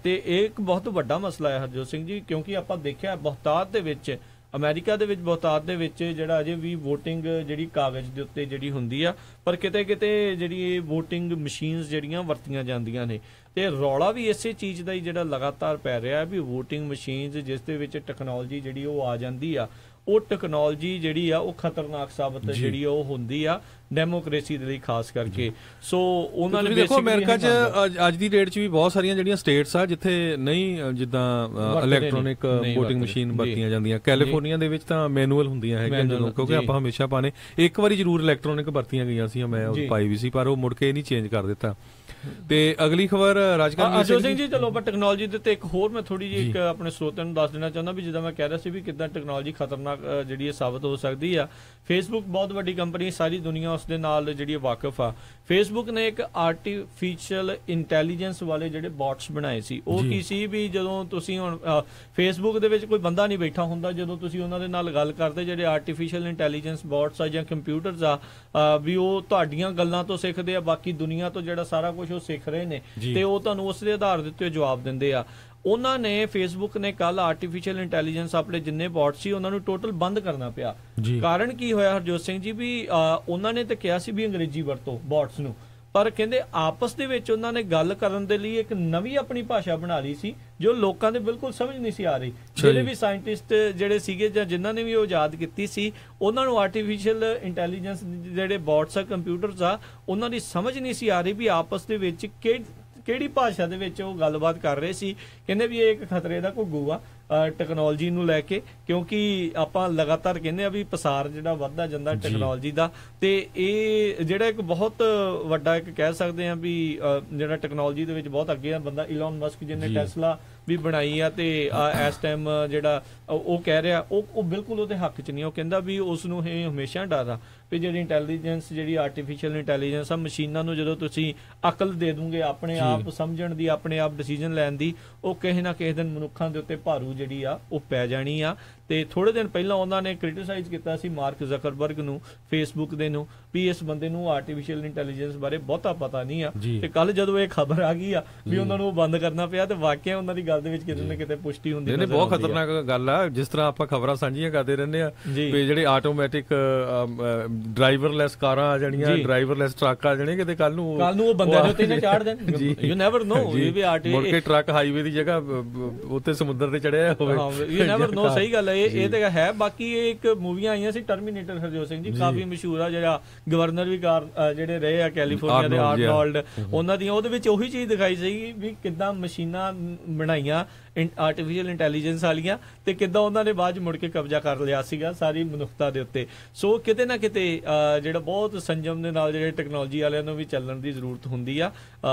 ਤੇ ਇਹ ਇੱਕ ਬਹੁਤ ਵੱਡਾ ਮਸਲਾ ਹੈ ਹਰਜੋਤ ਸਿੰਘ ਜੀ, ਕਿਉਂਕਿ ਆਪਾਂ ਦੇਖਿਆ ਬਹੁਤਾਤ ਦੇ ਵਿੱਚ ਅਮਰੀਕਾ ਦੇ ਵਿੱਚ ਬਹੁਤਾਤ ਦੇ ਵਿੱਚ ਜਿਹੜਾ ਅਜੇ ਵੀ ਵੋਟਿੰਗ ਜਿਹੜੀ ਕਾਗਜ਼ ਦੇ ਉੱਤੇ ਜਿਹੜੀ ਹੁੰਦੀ ਆ, ਪਰ ਕਿਤੇ ਜਿਹੜੀ ਇਹ ਵੋਟਿੰਗ ਮਸ਼ੀਨਸ ਜਿਹੜੀਆਂ ਵਰਤੀਆਂ ਜਾਂਦੀਆਂ ਨੇ। ਤੇ ਰੌਲਾ ਵੀ ਇਸੇ ਚੀਜ਼ ਦਾ ਹੀ ਜਿਹੜਾ ਲਗਾਤਾਰ ਪੈ ਰਿਹਾ ਵੀ ਵੋਟਿੰਗ ਮਸ਼ੀਨਸ ਜਿਸ ਦੇ ਵਿੱਚ ਟੈਕਨੋਲੋਜੀ ਜਿਹੜੀ ਉਹ ਆ ਜਾਂਦੀ ਆ, ਉਹ ਟੈਕਨੋਲੋਜੀ ਜਿਹੜੀ ਆ ਉਹ ਖਤਰਨਾਕ ਸਾਬਤ ਜਿਹੜੀ ਉਹ ਹੁੰਦੀ ਆ ਡੈਮੋਕ੍ਰੇਸੀ ਦੇ ਲਈ ਖਾਸ ਕਰਕੇ। ਸੋ ਉਹਨਾਂ ਨੇ ਦੇਖੋ ਅਮਰੀਕਾ 'ਚ ਅੱਜ ਦੀ ਡੇਟ 'ਚ ਵੀ ਬਹੁਤ ਸਾਰੀਆਂ ਜਿਹੜੀਆਂ ਸਟੇਟਸ ਆ ਜਿੱਥੇ ਨਹੀਂ ਜਿੱਦਾਂ ਇਲੈਕਟ੍ਰੋਨਿਕ ਵੋਟਿੰਗ ਮਸ਼ੀਨ ਵਰਤੀਆਂ ਜਾਂਦੀਆਂ। ਕੈਲੀਫੋਰਨੀਆ ਦੇ ਵਿੱਚ ਤਾਂ ਮੈਨੂਅਲ ਹੁੰਦੀਆਂ ਹੈਗੀਆਂ ਜਦੋਂ, ਕਿਉਂਕਿ ਆਪਾਂ ਹਮੇਸ਼ਾ ਪਾਣੇ ਇੱਕ ਵਾਰੀ ਜ਼ਰੂਰ ਇਲੈਕਟ੍ਰੋਨਿਕ ਵਰਤੀਆਂ ਗਈਆਂ ਸੀ, ਮੈਂ ਉਹ ਪਾਈ ਵੀ ਸੀ, ਪਰ ਉਹ ਮੁੜ ਕੇ ਨਹੀਂ ਚੇਂਜ ਕਰ ਦਿੱਤਾ। ਤੇ ਅਗਲੀ ਖਬਰ ਰਾਜਕਾਰਨ ਸਿੰਘ ਜੀ, ਚਲੋ ਆਪਾਂ ਟੈਕਨੋਲੋਜੀ ਦੇ ਉੱਤੇ ਇੱਕ ਹੋਰ ਮੈਂ ਥੋੜੀ ਜਿਹੀ ਇੱਕ ਆਪਣੇ ਸਰੋਤਿਆਂ ਨੂੰ ਦੱਸ ਦੇਣਾ ਚਾਹੁੰਦਾ ਵੀ ਜਿੱਦਾਂ ਮੈਂ ਕਹਿ ਰਿਹਾ ਸੀ ਵੀ ਕਿੱਦਾਂ ਟੈਕਨੋਲੋਜੀ ਖਤਰਨਾਕ ਜਿਹੜੀ ਸਾਬਤ ਹੋ ਸਕਦੀ ਆ। ਫੇਸਬੁੱਕ ਬਹੁਤ ਵੱਡੀ ਕੰਪਨੀ, ਸਾਰੀ ਦੁਨੀਆ ਉਸ ਦੇ ਨਾਲ ਜਿਹੜੀ ਵਾਕਿਫ ਆ। ਫੇਸਬੁੱਕ ਨੇ ਇੱਕ ਆਰਟੀਫਿਸ਼ੀਅਲ ਇੰਟੈਲੀਜੈਂਸ ਵਾਲੇ ਜਿਹੜੇ ਬੋਟਸ ਬਣਾਏ ਸੀ। ਉਹ ਕੀ ਸੀ ਵੀ ਜਦੋਂ ਤੁਸੀਂ ਹੁਣ ਫੇਸਬੁੱਕ ਦੇ ਵਿੱਚ ਕੋਈ ਬੰਦਾ ਨਹੀਂ ਬੈਠਾ ਹੁੰਦਾ, ਜਦੋਂ ਤੁਸੀਂ ਉਹਨਾਂ ਦੇ ਨਾਲ ਗੱਲ ਕਰਦੇ, ਜਿਹੜੇ ਆਰਟੀਫਿਸ਼ੀਅਲ ਇੰਟੈਲੀਜੈਂਸ ਬੋਟਸ ਆ ਜਾਂ ਕੰਪਿਊਟਰਸ ਆ, ਵੀ ਉਹ ਤੁਹਾਡੀਆਂ ਗੱਲਾਂ ਤੋਂ ਸਿੱਖਦੇ ਆ, ਬਾਕੀ ਦੁਨੀਆ ਤੋਂ ਜਿਹੜਾ ਸਾਰਾ ਕੁਝ ਉਹ ਸਿੱਖ ਰਹੇ ਨੇ ਤੇ ਉਹ ਤੁਹਾਨੂੰ ਉਸ ਦੇ ਆਧਾਰ ਦੇ ਉੱਤੇ ਜਵਾਬ ਦਿੰਦੇ ਆ। ਉਹਨਾਂ ਨੇ ਫੇਸਬੁੱਕ ਨੇ ਕੱਲ ਆਰਟੀਫਿਸ਼ੀਅਲ ਇੰਟੈਲੀਜੈਂਸ ਆਪਣੇ ਜਿੰਨੇ ਬੋਟ ਸੀ ਉਹਨਾਂ ਨੂੰ ਟੋਟਲ ਬੰਦ ਕਰਨਾ ਪਿਆ। ਕਾਰਨ ਕੀ ਹੋਇਆ ਹਰਜੋਤ ਸਿੰਘ ਜੀ, ਵੀ ਉਹਨਾਂ ਨੇ ਤਾਂ ਕਿਹਾ ਸੀ ਵੀ ਅੰਗਰੇਜ਼ੀ ਵਰਤੋ ਬੋਟਸ ਨੂੰ, ਪਰ ਕਹਿੰਦੇ ਆਪਸ ਦੇ ਵਿੱਚ ਉਹਨਾਂ ਨੇ ਗੱਲ ਕਰਨ ਦੇ ਲਈ ਇੱਕ ਨਵੀਂ ਆਪਣੀ ਭਾਸ਼ਾ ਬਣਾ ਲਈ ਸੀ ਜੋ ਲੋਕਾਂ ਦੇ ਬਿਲਕੁਲ ਸਮਝ ਨਹੀਂ ਸੀ ਆ ਰਹੀ। ਜਿਹੜੇ ਵੀ ਸਾਇੰਟਿਸਟ ਜਿਹੜੇ ਸੀਗੇ ਜਾਂ ਜਿਨ੍ਹਾਂ ਨੇ ਵੀ ਉਹ ਯਾਦ ਕੀਤੀ ਸੀ, ਉਹਨਾਂ ਨੂੰ ਆਰਟੀਫਿਸ਼ੀਅਲ ਇੰਟੈਲੀਜੈਂਸ ਜਿਹੜੇ ਬੋਟਸ ਆ, ਕੰਪਿਊਟਰਸ ਆ, ਉਹਨਾਂ ਦੀ ਸਮਝ ਨਹੀਂ ਸੀ ਆ ਰਹੀ ਵੀ ਆਪਸ ਦੇ ਵਿੱਚ ਕਿਹੜੀ ਭਾਸ਼ਾ ਦੇ ਵਿੱਚ ਉਹ ਗੱਲਬਾਤ ਕਰ ਰਹੇ ਸੀ। ਕਹਿੰਦੇ ਵੀ ਇਹ ਇੱਕ ਖਤਰੇ ਦਾ ਘੁੱਗੂ ਆ ਟੈਕਨੋਲੋਜੀ ਨੂੰ ਲੈ ਕੇ, ਕਿਉਂਕਿ ਆਪਾਂ ਲਗਾਤਾਰ ਕਹਿੰਦੇ ਆ ਵੀ ਪਸਾਰ ਜਿਹੜਾ ਵੱਧਦਾ ਜਾਂਦਾ ਟੈਕਨੋਲੋਜੀ ਦਾ, ਤੇ ਇਹ ਜਿਹੜਾ ਇੱਕ ਬਹੁਤ ਵੱਡਾ ਇੱਕ ਕਹਿ ਸਕਦੇ ਆ ਵੀ ਜਿਹੜਾ ਟੈਕਨੋਲੋਜੀ ਦੇ ਵਿੱਚ ਬਹੁਤ ਅੱਗੇ ਆ ਬੰਦਾ ਇਲਨ ਮਸਕ, ਜਿਹਨੇ ਟੈਸਲਾ ਵੀ ਬਣਾਈ ਆ, ਤੇ ਇਸ ਟਾਈਮ ਜਿਹੜਾ ਉਹ ਕਹਿ ਰਿਹਾ ਉਹ ਬਿਲਕੁਲ ਉਹਦੇ ਹੱਕ 'ਚ ਨਹੀਂ। ਉਹ ਕਹਿੰਦਾ ਵੀ ਉਸ ਨੂੰ ਇਹ ਹਮੇਸ਼ਾ ਡਰ ਆ ਵੀ ਜਿਹੜੀ ਇੰਟੈਲੀਜੈਂਸ, ਜਿਹੜੀ ਆਰਟੀਫਿਸ਼ੀਅਲ ਇੰਟੈਲੀਜੈਂਸ ਆ, ਮਸ਼ੀਨਾਂ ਨੂੰ ਜਦੋਂ ਤੁਸੀਂ ਅਕਲ ਦੇ ਦੂੰਗੇ ਆਪਣੇ ਆਪ ਸਮਝਣ ਦੀ, ਆਪਣੇ ਆਪ ਡਿਸੀਜਨ ਲੈਣ ਦੀ, ਉਹ ਕਿਸੇ ਨਾ ਕਿਸੇ ਦਿਨ ਮਨੁੱਖਾਂ ਦੇ ਉੱਤੇ ਭਾਰੂ ਜਿਹੜੀ ਆ ਉਹ ਪੈ ਜਾਣੀ ਆ। ਤੇ ਥੋੜੇ ਦਿਨ ਪਹਿਲਾਂ ਉਹਨਾਂ ਨੇ ਕ੍ਰਿਟਿਸਾਈਜ਼ ਕੀਤਾ ਸੀ ਮਾਰਕ ਜ਼ਕਰਬਰਗ ਨੂੰ, ਫੇਸਬੁੱਕ ਦੇ ਨੂੰ, ਵੀ ਇਸ ਬੰਦੇ ਨੂੰ ਆਰਟੀਫੀਸ਼ੀਅਲ ਇੰਟੈਲੀਜੈਂਸ ਬਾਰੇ ਬਹੁਤਾ ਪਤਾ ਨਹੀਂ ਆ। ਤੇ ਕੱਲ ਜਦੋਂ ਇਹ ਖਬਰ ਆ ਗਈ ਆ ਵੀ ਉਹਨਾਂ ਨੂੰ ਬੰਦ ਕਰਨਾ ਪਿਆ, ਤੇ ਵਾਕਿਆ ਉਹਨਾਂ ਦੀ ਗੱਲ ਦੇ ਵਿੱਚ ਕਿਤੇ ਨਾ ਕਿਤੇ ਪੁਸ਼ਟੀ ਹੁੰਦੀ ਹੈ। ਬਹੁਤ ਖਤਰਨਾਕ ਗੱਲ ਆ, ਜਿਸ ਤਰ੍ਹਾਂ ਆਪਾਂ ਖਬਰਾਂ ਸਾਂਝੀਆਂ ਕਰਦੇ ਰਹਿੰਦੇ ਆ ਵੀ ਜਿਹੜੇ ਆਟੋਮੈਟਿਕ ਡਰਾਈਵਰਲੈਸ ਕਾਰਾਂ ਆ ਜਾਣੀਆਂ, ਡਰਾਈਵਰਲੈਸ ਟਰੱਕ ਆ ਜਾਣੇ, ਕਿਤੇ ਕੱਲ ਨੂੰ ਉਹ ਬੰਦਿਆਂ ਦੇ ਉੱਤੇ ਨਾ ਚਾੜ ਦੇਣ। ਯੂ ਨੈਵਰ ਨੋ, ਇਹ ਵੀ ਮੁੜ ਕੇ ਟਰੱਕ ਹਾਈਵੇ ਦੀ ਜਗ੍ਹਾ ਉੱਤੇ ਸਮੁੰਦਰ ਤੇ ਚੜਿਆ ਹੋਵੇ। ਯੂ ਨੈਵਰ ਨੋ, ਸਹੀ ਗੱਲ ਹੈ, ਇਹ ਤੇ ਹੈ। ਬਾਕੀ ਇਹ ਇੱਕ ਮੂਵੀਆਂ ਆਈਆਂ ਸੀ ਟਰਮੀਨੇਟਰ, ਹਰਜੋਤ ਸਿੰਘ ਜੀ ਕਾਫੀ ਮਸ਼ਹੂਰ ਆ, ਜਿਹੜਾ ਗਵਰਨਰ ਵੀ ਜਿਹੜੇ ਰਹੇ ਆ ਕੈਲੀਫੋਰਨੀਆ ਦੇ, ਆਰਨੋਲਡ, ਉਹਨਾਂ ਦੀਆਂ ਉਹਦੇ ਵਿੱਚ ਉਹੀ ਚੀਜ਼ ਦਿਖਾਈ ਸੀਗੀ ਵੀ ਕਿੱਦਾਂ ਮਸ਼ੀਨਾਂ ਬਣਾਈਆਂ ਆਰਟੀਫੀਸ਼ੀਅਲ ਇੰਟੈਲੀਜੈਂਸ ਵਾਲੀਆਂ, ਤੇ ਕਿੱਦਾਂ ਉਹਨਾਂ ਨੇ ਬਾਅਦ ਮੁੜ ਕੇ ਕਬਜ਼ਾ ਕਰ ਲਿਆ ਸੀਗਾ ਸਾਰੀ ਮਨੁੱਖਤਾ ਦੇ ਉੱਤੇ। ਸੋ ਕਿਤੇ ਨਾ ਕਿਤੇ ਜਿਹੜਾ ਬਹੁਤ ਸੰਜਮ ਦੇ ਨਾਲ ਜਿਹੜੇ ਟੈਕਨੋਲੋਜੀ ਵਾਲਿਆਂ ਨੂੰ ਵੀ ਚੱਲਣ ਦੀ ਜ਼ਰੂਰਤ ਹੁੰਦੀ ਆ।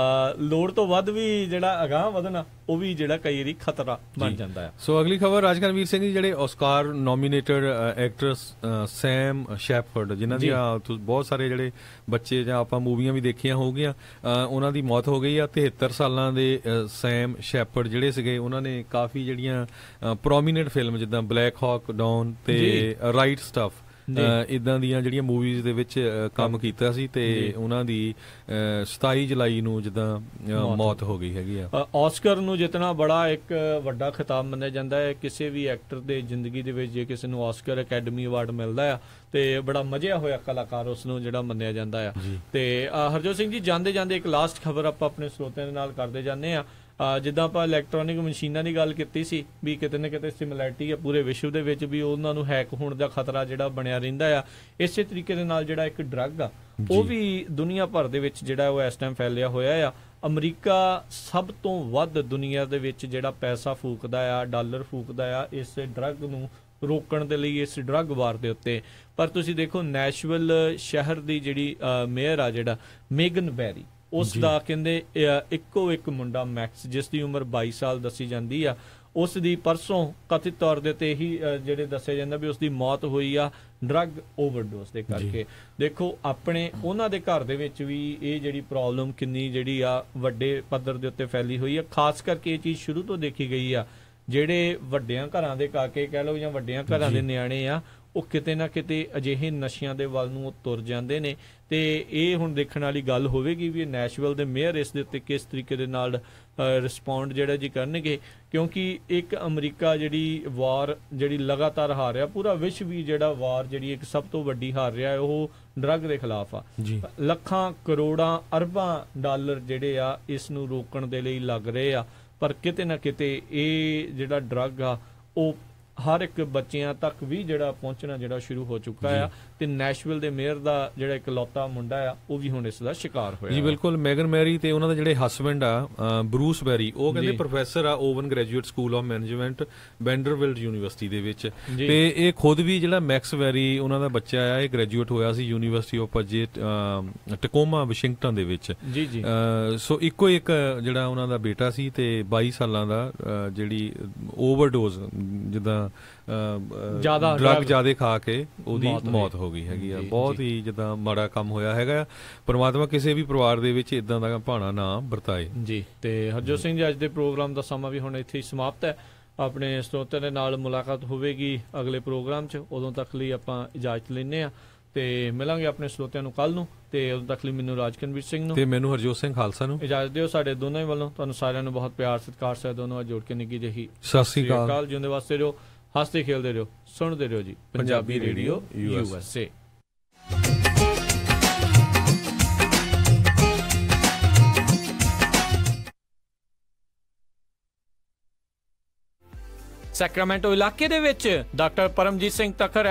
ਲੋੜ ਤੋਂ ਵੱਧ ਵੀ ਜਿਹੜਾ ਅਗਾਂਹ ਵਧਣਾ ਉਹ ਵੀ ਜਿਹੜਾ ਕਈ ਵਾਰੀ ਖਤਰਾ ਬਣ ਜਾਂਦਾ ਹੈ। ਸੋ ਅਗਲੀ ਖਬਰ, ਰਾਜਕਰਨਵੀਰ ਸਿੰਘ ਜੀ ਜਿਹੜੇ ਆਸਕਾਰ ਨੋਮੀਨੇਟਡ ਐਕਟਰਸ ਸੈਮ ਸ਼ੈਫਰਡ, ਜਿਨ੍ਹਾਂ ਦੀਆਂ ਬਹੁਤ ਸਾਰੇ ਜਿਹੜੇ ਬੱਚੇ ਜਾਂ ਆਪਾਂ ਮੂਵੀਆਂ ਵੀ ਦੇਖੀਆਂ ਹੋਊਗੀਆਂ, ਉਹਨਾਂ ਦੀ ਮੌਤ ਹੋ ਗਈ ਆ। 73 ਸਾਲਾਂ ਦੇ ਸੈਮ ਸ਼ੈਫਰਡ ਜਿਹੜੇ ਸੀਗੇ, ਉਹਨਾਂ ਨੇ ਕਾਫੀ ਜਿਹੜੀਆਂ ਪ੍ਰੋਮੀਨੈਂਟ ਫਿਲਮ ਜਿੱਦਾਂ ਬਲੈਕ ਹਾਕ ਡਾਊਨ ਤੇ ਰਾਈਟ ਸਟਫ ਇਦਾਂ ਦੀਆਂ ਜਿਹੜੀਆਂ ਮੂਵੀਜ਼ ਦੇ ਵਿੱਚ ਕੰਮ ਕੀਤਾ ਸੀ, ਤੇ ਉਹਨਾਂ ਦੀ 27 ਜੁਲਾਈ ਨੂੰ ਜਿੱਦਾਂ ਮੌਤ ਹੋ ਗਈ ਹੈਗੀ ਆ। ਆਸਕਰ ਨੂੰ ਜਿੱਤਣਾ ਬੜਾ ਇੱਕ ਵੱਡਾ ਖਿਤਾਬ ਮੰਨਿਆ ਜਾਂਦਾ ਹੈ ਕਿਸੇ ਵੀ ਐਕਟਰ ਦੇ ਜ਼ਿੰਦਗੀ ਦੇ ਵਿੱਚ। ਜੇ ਕਿਸੇ ਨੂੰ ਆਸਕਰ ਅਕੈਡਮੀ ਅਵਾਰਡ ਮਿਲਦਾ ਆ ਤੇ ਬੜਾ ਮਜ਼ਿਆ ਹੋਇਆ ਕਲਾਕਾਰ ਉਸ ਨੂੰ ਜਿਹੜਾ ਮੰਨਿਆ ਜਾਂਦਾ ਆ। ਤੇ ਹਰਜੋਤ ਸਿੰਘ ਜੀ, ਜਾਂਦੇ ਜਾਂਦੇ ਇੱਕ ਲਾਸਟ ਖਬਰ ਆਪਾਂ ਆਪਣੇ ਸਰੋਤਿਆਂ ਦੇ ਨਾਲ ਕਰਦੇ ਜਾਂਦੇ ਆ। ਜਿੱਦਾਂ ਆਪਾਂ ਇਲੈਕਟ੍ਰੋਨਿਕ ਮਸ਼ੀਨਾਂ ਦੀ ਗੱਲ ਕੀਤੀ ਸੀ ਵੀ ਕਿਤੇ ਨਾ ਕਿਤੇ ਸਿਮਿਲੈਰਿਟੀ ਆ ਪੂਰੇ ਵਿਸ਼ਵ ਦੇ ਵਿੱਚ, ਵੀ ਉਹਨਾਂ ਨੂੰ ਹੈਕ ਹੋਣ ਦਾ ਖਤਰਾ ਜਿਹੜਾ ਬਣਿਆ ਰਹਿੰਦਾ ਆ। ਇਸੇ ਤਰੀਕੇ ਦੇ ਨਾਲ ਜਿਹੜਾ ਇੱਕ ਡਰੱਗ ਆ ਉਹ ਵੀ ਦੁਨੀਆ ਭਰ ਦੇ ਵਿੱਚ ਜਿਹੜਾ ਉਹ ਇਸ ਟਾਈਮ ਫੈਲਿਆ ਹੋਇਆ ਆ। ਅਮਰੀਕਾ ਸਭ ਤੋਂ ਵੱਧ ਦੁਨੀਆ ਦੇ ਵਿੱਚ ਜਿਹੜਾ ਪੈਸਾ ਫੂਕਦਾ ਆ, ਡਾਲਰ ਫੂਕਦਾ ਆ ਇਸ ਡਰੱਗ ਨੂੰ ਰੋਕਣ ਦੇ ਲਈ, ਇਸ ਡਰੱਗ ਵਾਰ ਦੇ ਉੱਤੇ। ਪਰ ਤੁਸੀਂ ਦੇਖੋ ਨੈਸ਼ਵਿਲ ਸ਼ਹਿਰ ਦੀ ਜਿਹੜੀ ਮੇਅਰ ਆ ਜਿਹੜਾ ਮੇਗਨ ਬੈਰੀ, ਉਸ ਦਾ ਕਹਿੰਦੇ ਇੱਕੋ ਇੱਕ ਮੁੰਡਾ ਮੈਕਸ, ਜਿਸ ਦੀ ਉਮਰ 22 ਸਾਲ ਦੱਸੀ ਜਾਂਦੀ ਆ, ਉਸ ਦੀ ਪਰਸੋਂ ਕਥਿਤ ਤੌਰ ਦੇ ਉੱਤੇ ਹੀ ਜਿਹੜੇ ਦੱਸਿਆ ਜਾਂਦਾ ਵੀ ਉਸ ਦੀ ਮੌਤ ਹੋਈ ਆ ਡਰੱਗ ਓਵਰਡੋਜ਼ ਦੇ ਕਰਕੇ। ਦੇਖੋ ਆਪਣੇ ਉਹਨਾਂ ਦੇ ਘਰ ਦੇ ਵਿੱਚ ਵੀ ਇਹ ਜਿਹੜੀ ਪ੍ਰੋਬਲਮ ਕਿੰਨੀ ਜਿਹੜੀ ਆ ਵੱਡੇ ਪੱਧਰ ਦੇ ਉੱਤੇ ਫੈਲੀ ਹੋਈ ਆ। ਖਾਸ ਕਰਕੇ ਇਹ ਚੀਜ਼ ਸ਼ੁਰੂ ਤੋਂ ਦੇਖੀ ਗਈ ਆ, ਜਿਹੜੇ ਵੱਡਿਆਂ ਘਰਾਂ ਦੇ ਕਾਕੇ ਕਹਿ ਲਓ ਜਾਂ ਵੱਡਿਆਂ ਘਰਾਂ ਦੇ ਨਿਆਣੇ ਆ, ਉਹ ਕਿਤੇ ਨਾ ਕਿਤੇ ਅਜਿਹੇ ਨਸ਼ਿਆਂ ਦੇ ਵੱਲ ਨੂੰ ਉਹ ਤੁਰ ਜਾਂਦੇ ਨੇ। ਤੇ ਇਹ ਹੁਣ ਦੇਖਣ ਵਾਲੀ ਗੱਲ ਹੋਵੇਗੀ ਵੀ ਨੈਸ਼ਵਿਲ ਦੇ ਮੇਅਰ ਇਸ ਦੇ ਉੱਤੇ ਕਿਸ ਤਰੀਕੇ ਦੇ ਨਾਲ ਰਿਸਪੌਂਡ ਜਿਹੜਾ ਜੀ ਕਰਨਗੇ, ਕਿਉਂਕਿ ਇੱਕ ਅਮਰੀਕਾ ਜਿਹੜੀ ਵਾਰ ਜਿਹੜੀ ਲਗਾਤਾਰ ਹਾਰ ਰਿਹਾ, ਪੂਰਾ ਵਿਸ਼ਵ ਵੀ ਜਿਹੜਾ ਵਾਰ ਜਿਹੜੀ ਇੱਕ ਸਭ ਤੋਂ ਵੱਡੀ ਹਾਰ ਰਿਹਾ ਉਹ ਡਰੱਗ ਦੇ ਖਿਲਾਫ ਆ। ਲੱਖਾਂ ਕਰੋੜਾਂ ਅਰਬਾਂ ਡਾਲਰ ਜਿਹੜੇ ਆ ਇਸ ਨੂੰ ਰੋਕਣ ਦੇ ਲਈ ਲੱਗ ਰਹੇ ਆ, ਪਰ ਕਿਤੇ ਨਾ ਕਿਤੇ ਇਹ ਜਿਹੜਾ ਡਰੱਗ ਆ ਉਹ ਹਰ ਇੱਕ ਬੱਚਿਆਂ ਤੱਕ ਵੀ ਜਿਹੜਾ ਪਹੁੰਚਣਾ ਜਿਹੜਾ ਸ਼ੁਰੂ ਹੋ ਚੁੱਕਾ ਆ। ਤੇ ਨੈਸ਼ਵਿਲ ਦੇ ਮੇਅਰ ਦਾ ਜਿਹੜਾ ਇਕਲੌਤਾ ਮੁੰਡਾ ਆ ਉਹ ਵੀ ਹੁਣ ਇਸ ਦਾ ਸ਼ਿਕਾਰ ਹੋਇਆ ਜੀ। ਬਿਲਕੁਲ, ਮੈਗਨ ਮੈਰੀ ਤੇ ਉਹਨਾਂ ਦਾ ਜਿਹੜੇ ਹਸਬੈਂਡ ਆ ਬਰੂਸ ਬੈਰੀ, ਉਹ ਕਹਿੰਦੇ ਪ੍ਰੋਫੈਸਰ ਆ Owen Graduate School of Management Vanderbilt University ਦੇ ਵਿੱਚ। ਤੇ ਇਹ ਖੁਦ ਵੀ ਜਿਹੜਾ ਮੈਕਸ ਵੈਰੀ ਉਹਨਾਂ ਦਾ ਬੱਚਾ ਆ, ਇਹ ਗ੍ਰੈਜੂਏਟ ਹੋਇਆ ਸੀ ਯੂਨੀਵਰਸਿਟੀ ਆਫ ਟਕੋਮਾ ਵਾਸ਼ਿੰਗਟਨ ਦੇ ਵਿੱਚ। ਸੋ ਇੱਕੋ ਇੱਕ ਜਿਹੜਾ ਉਹਨਾਂ ਦਾ ਬੇਟਾ ਸੀ, ਤੇ 22 ਸਾਲਾਂ ਦਾ ਜਿਹੜੀ ਓਵਰਡੋਜ਼ ਜਿੱਦਾਂ ਡਰੱਗ ਜ਼ਿਆਦਾ ਖਾ ਕੇ ਉਹਦੀ ਮੌਤ ਹੋ ਗਈ ਹੈਗੀ ਆ। ਬਹੁਤ ਹੀ ਜਿੱਦਾਂ ਮਾੜਾ ਕੰਮ ਹੋਇਆ ਹੈਗਾ। ਪਰਮਾਤਮਾ ਕਿਸੇ ਵੀ ਪਰਿਵਾਰ ਦੇ ਵਿੱਚ ਇਦਾਂ ਦਾ ਭਾਣਾ ਨਾ ਵਰਤਾਏ ਜੀ। ਤੇ ਹਰਜੋਤ ਸਿੰਘ ਜੀ, ਅੱਜ ਦੇ ਪ੍ਰੋਗਰਾਮ ਦਾ ਸਮਾਂ ਵੀ ਹੁਣ ਇੱਥੇ ਹੀ ਸਮਾਪਤ ਹੈ। ਆਪਣੇ ਸਰੋਤਿਆਂ ਦੇ ਨਾਲ ਮੁਲਾਕਾਤ ਹੋਵੇਗੀ ਅਗਲੇ ਪ੍ਰੋਗਰਾਮ 'ਚ, ਉਦੋਂ ਤੱਕ ਲਈ ਆਪਾਂ ਇਜਾਜ਼ਤ ਲੈਂਦੇ ਹਾਂ ਤੇ ਮਿਲਾਂਗੇ ਆਪਣੇ ਸਰੋਤਿਆਂ ਨੂੰ ਕੱਲ ਨੂੰ। ਤੇ ਉਦੋਂ ਤੱਕ ਲਈ ਮੈਨੂੰ ਰਾਜਕਰਨਵੀਰ ਸਿੰਘ ਨੂੰ ਤੇ ਮੈਨੂੰ ਹਰਜੋਤ ਸਿੰਘ ਖਾਲਸਾ ਨੂੰ ਇਜਾਜ਼ਤ ਦਿਓ। ਸਾਡੇ ਦੋਨਾਂ ਹੀ ਵੱਲੋਂ ਤੁਹਾਨੂੰ ਸਾਰਿਆਂ ਨੂੰ ਬਹੁਤ ਪਿਆਰ ਸਤਿਕਾਰ ਸਹਿਤ ਦੋਨੋਂ ਜੋੜ ਕੇ ਨਿੱਘੀ ਜਿਹੀ ਸਤਿ ਸ੍ਰੀ ਅਕਾਲ। ਜਿਉਂਦੇ ਵਾਸਤੇ ਰਹੋ, ਹੱਸਦੇ ਖੇਲਦੇ ਰਹੋ, ਸੁਣਦੇ ਰਹੋ ਜੀ ਪੰਜਾਬੀ ਰੇਡੀਓ USA। ਸੈਕਰਾਮੈਂਟੋ ਇਲਾਕੇ ਦੇ ਵਿੱਚ ਡਾਕਟਰ ਪਰਮਜੀਤ ਸਿੰਘ ਤਖਰ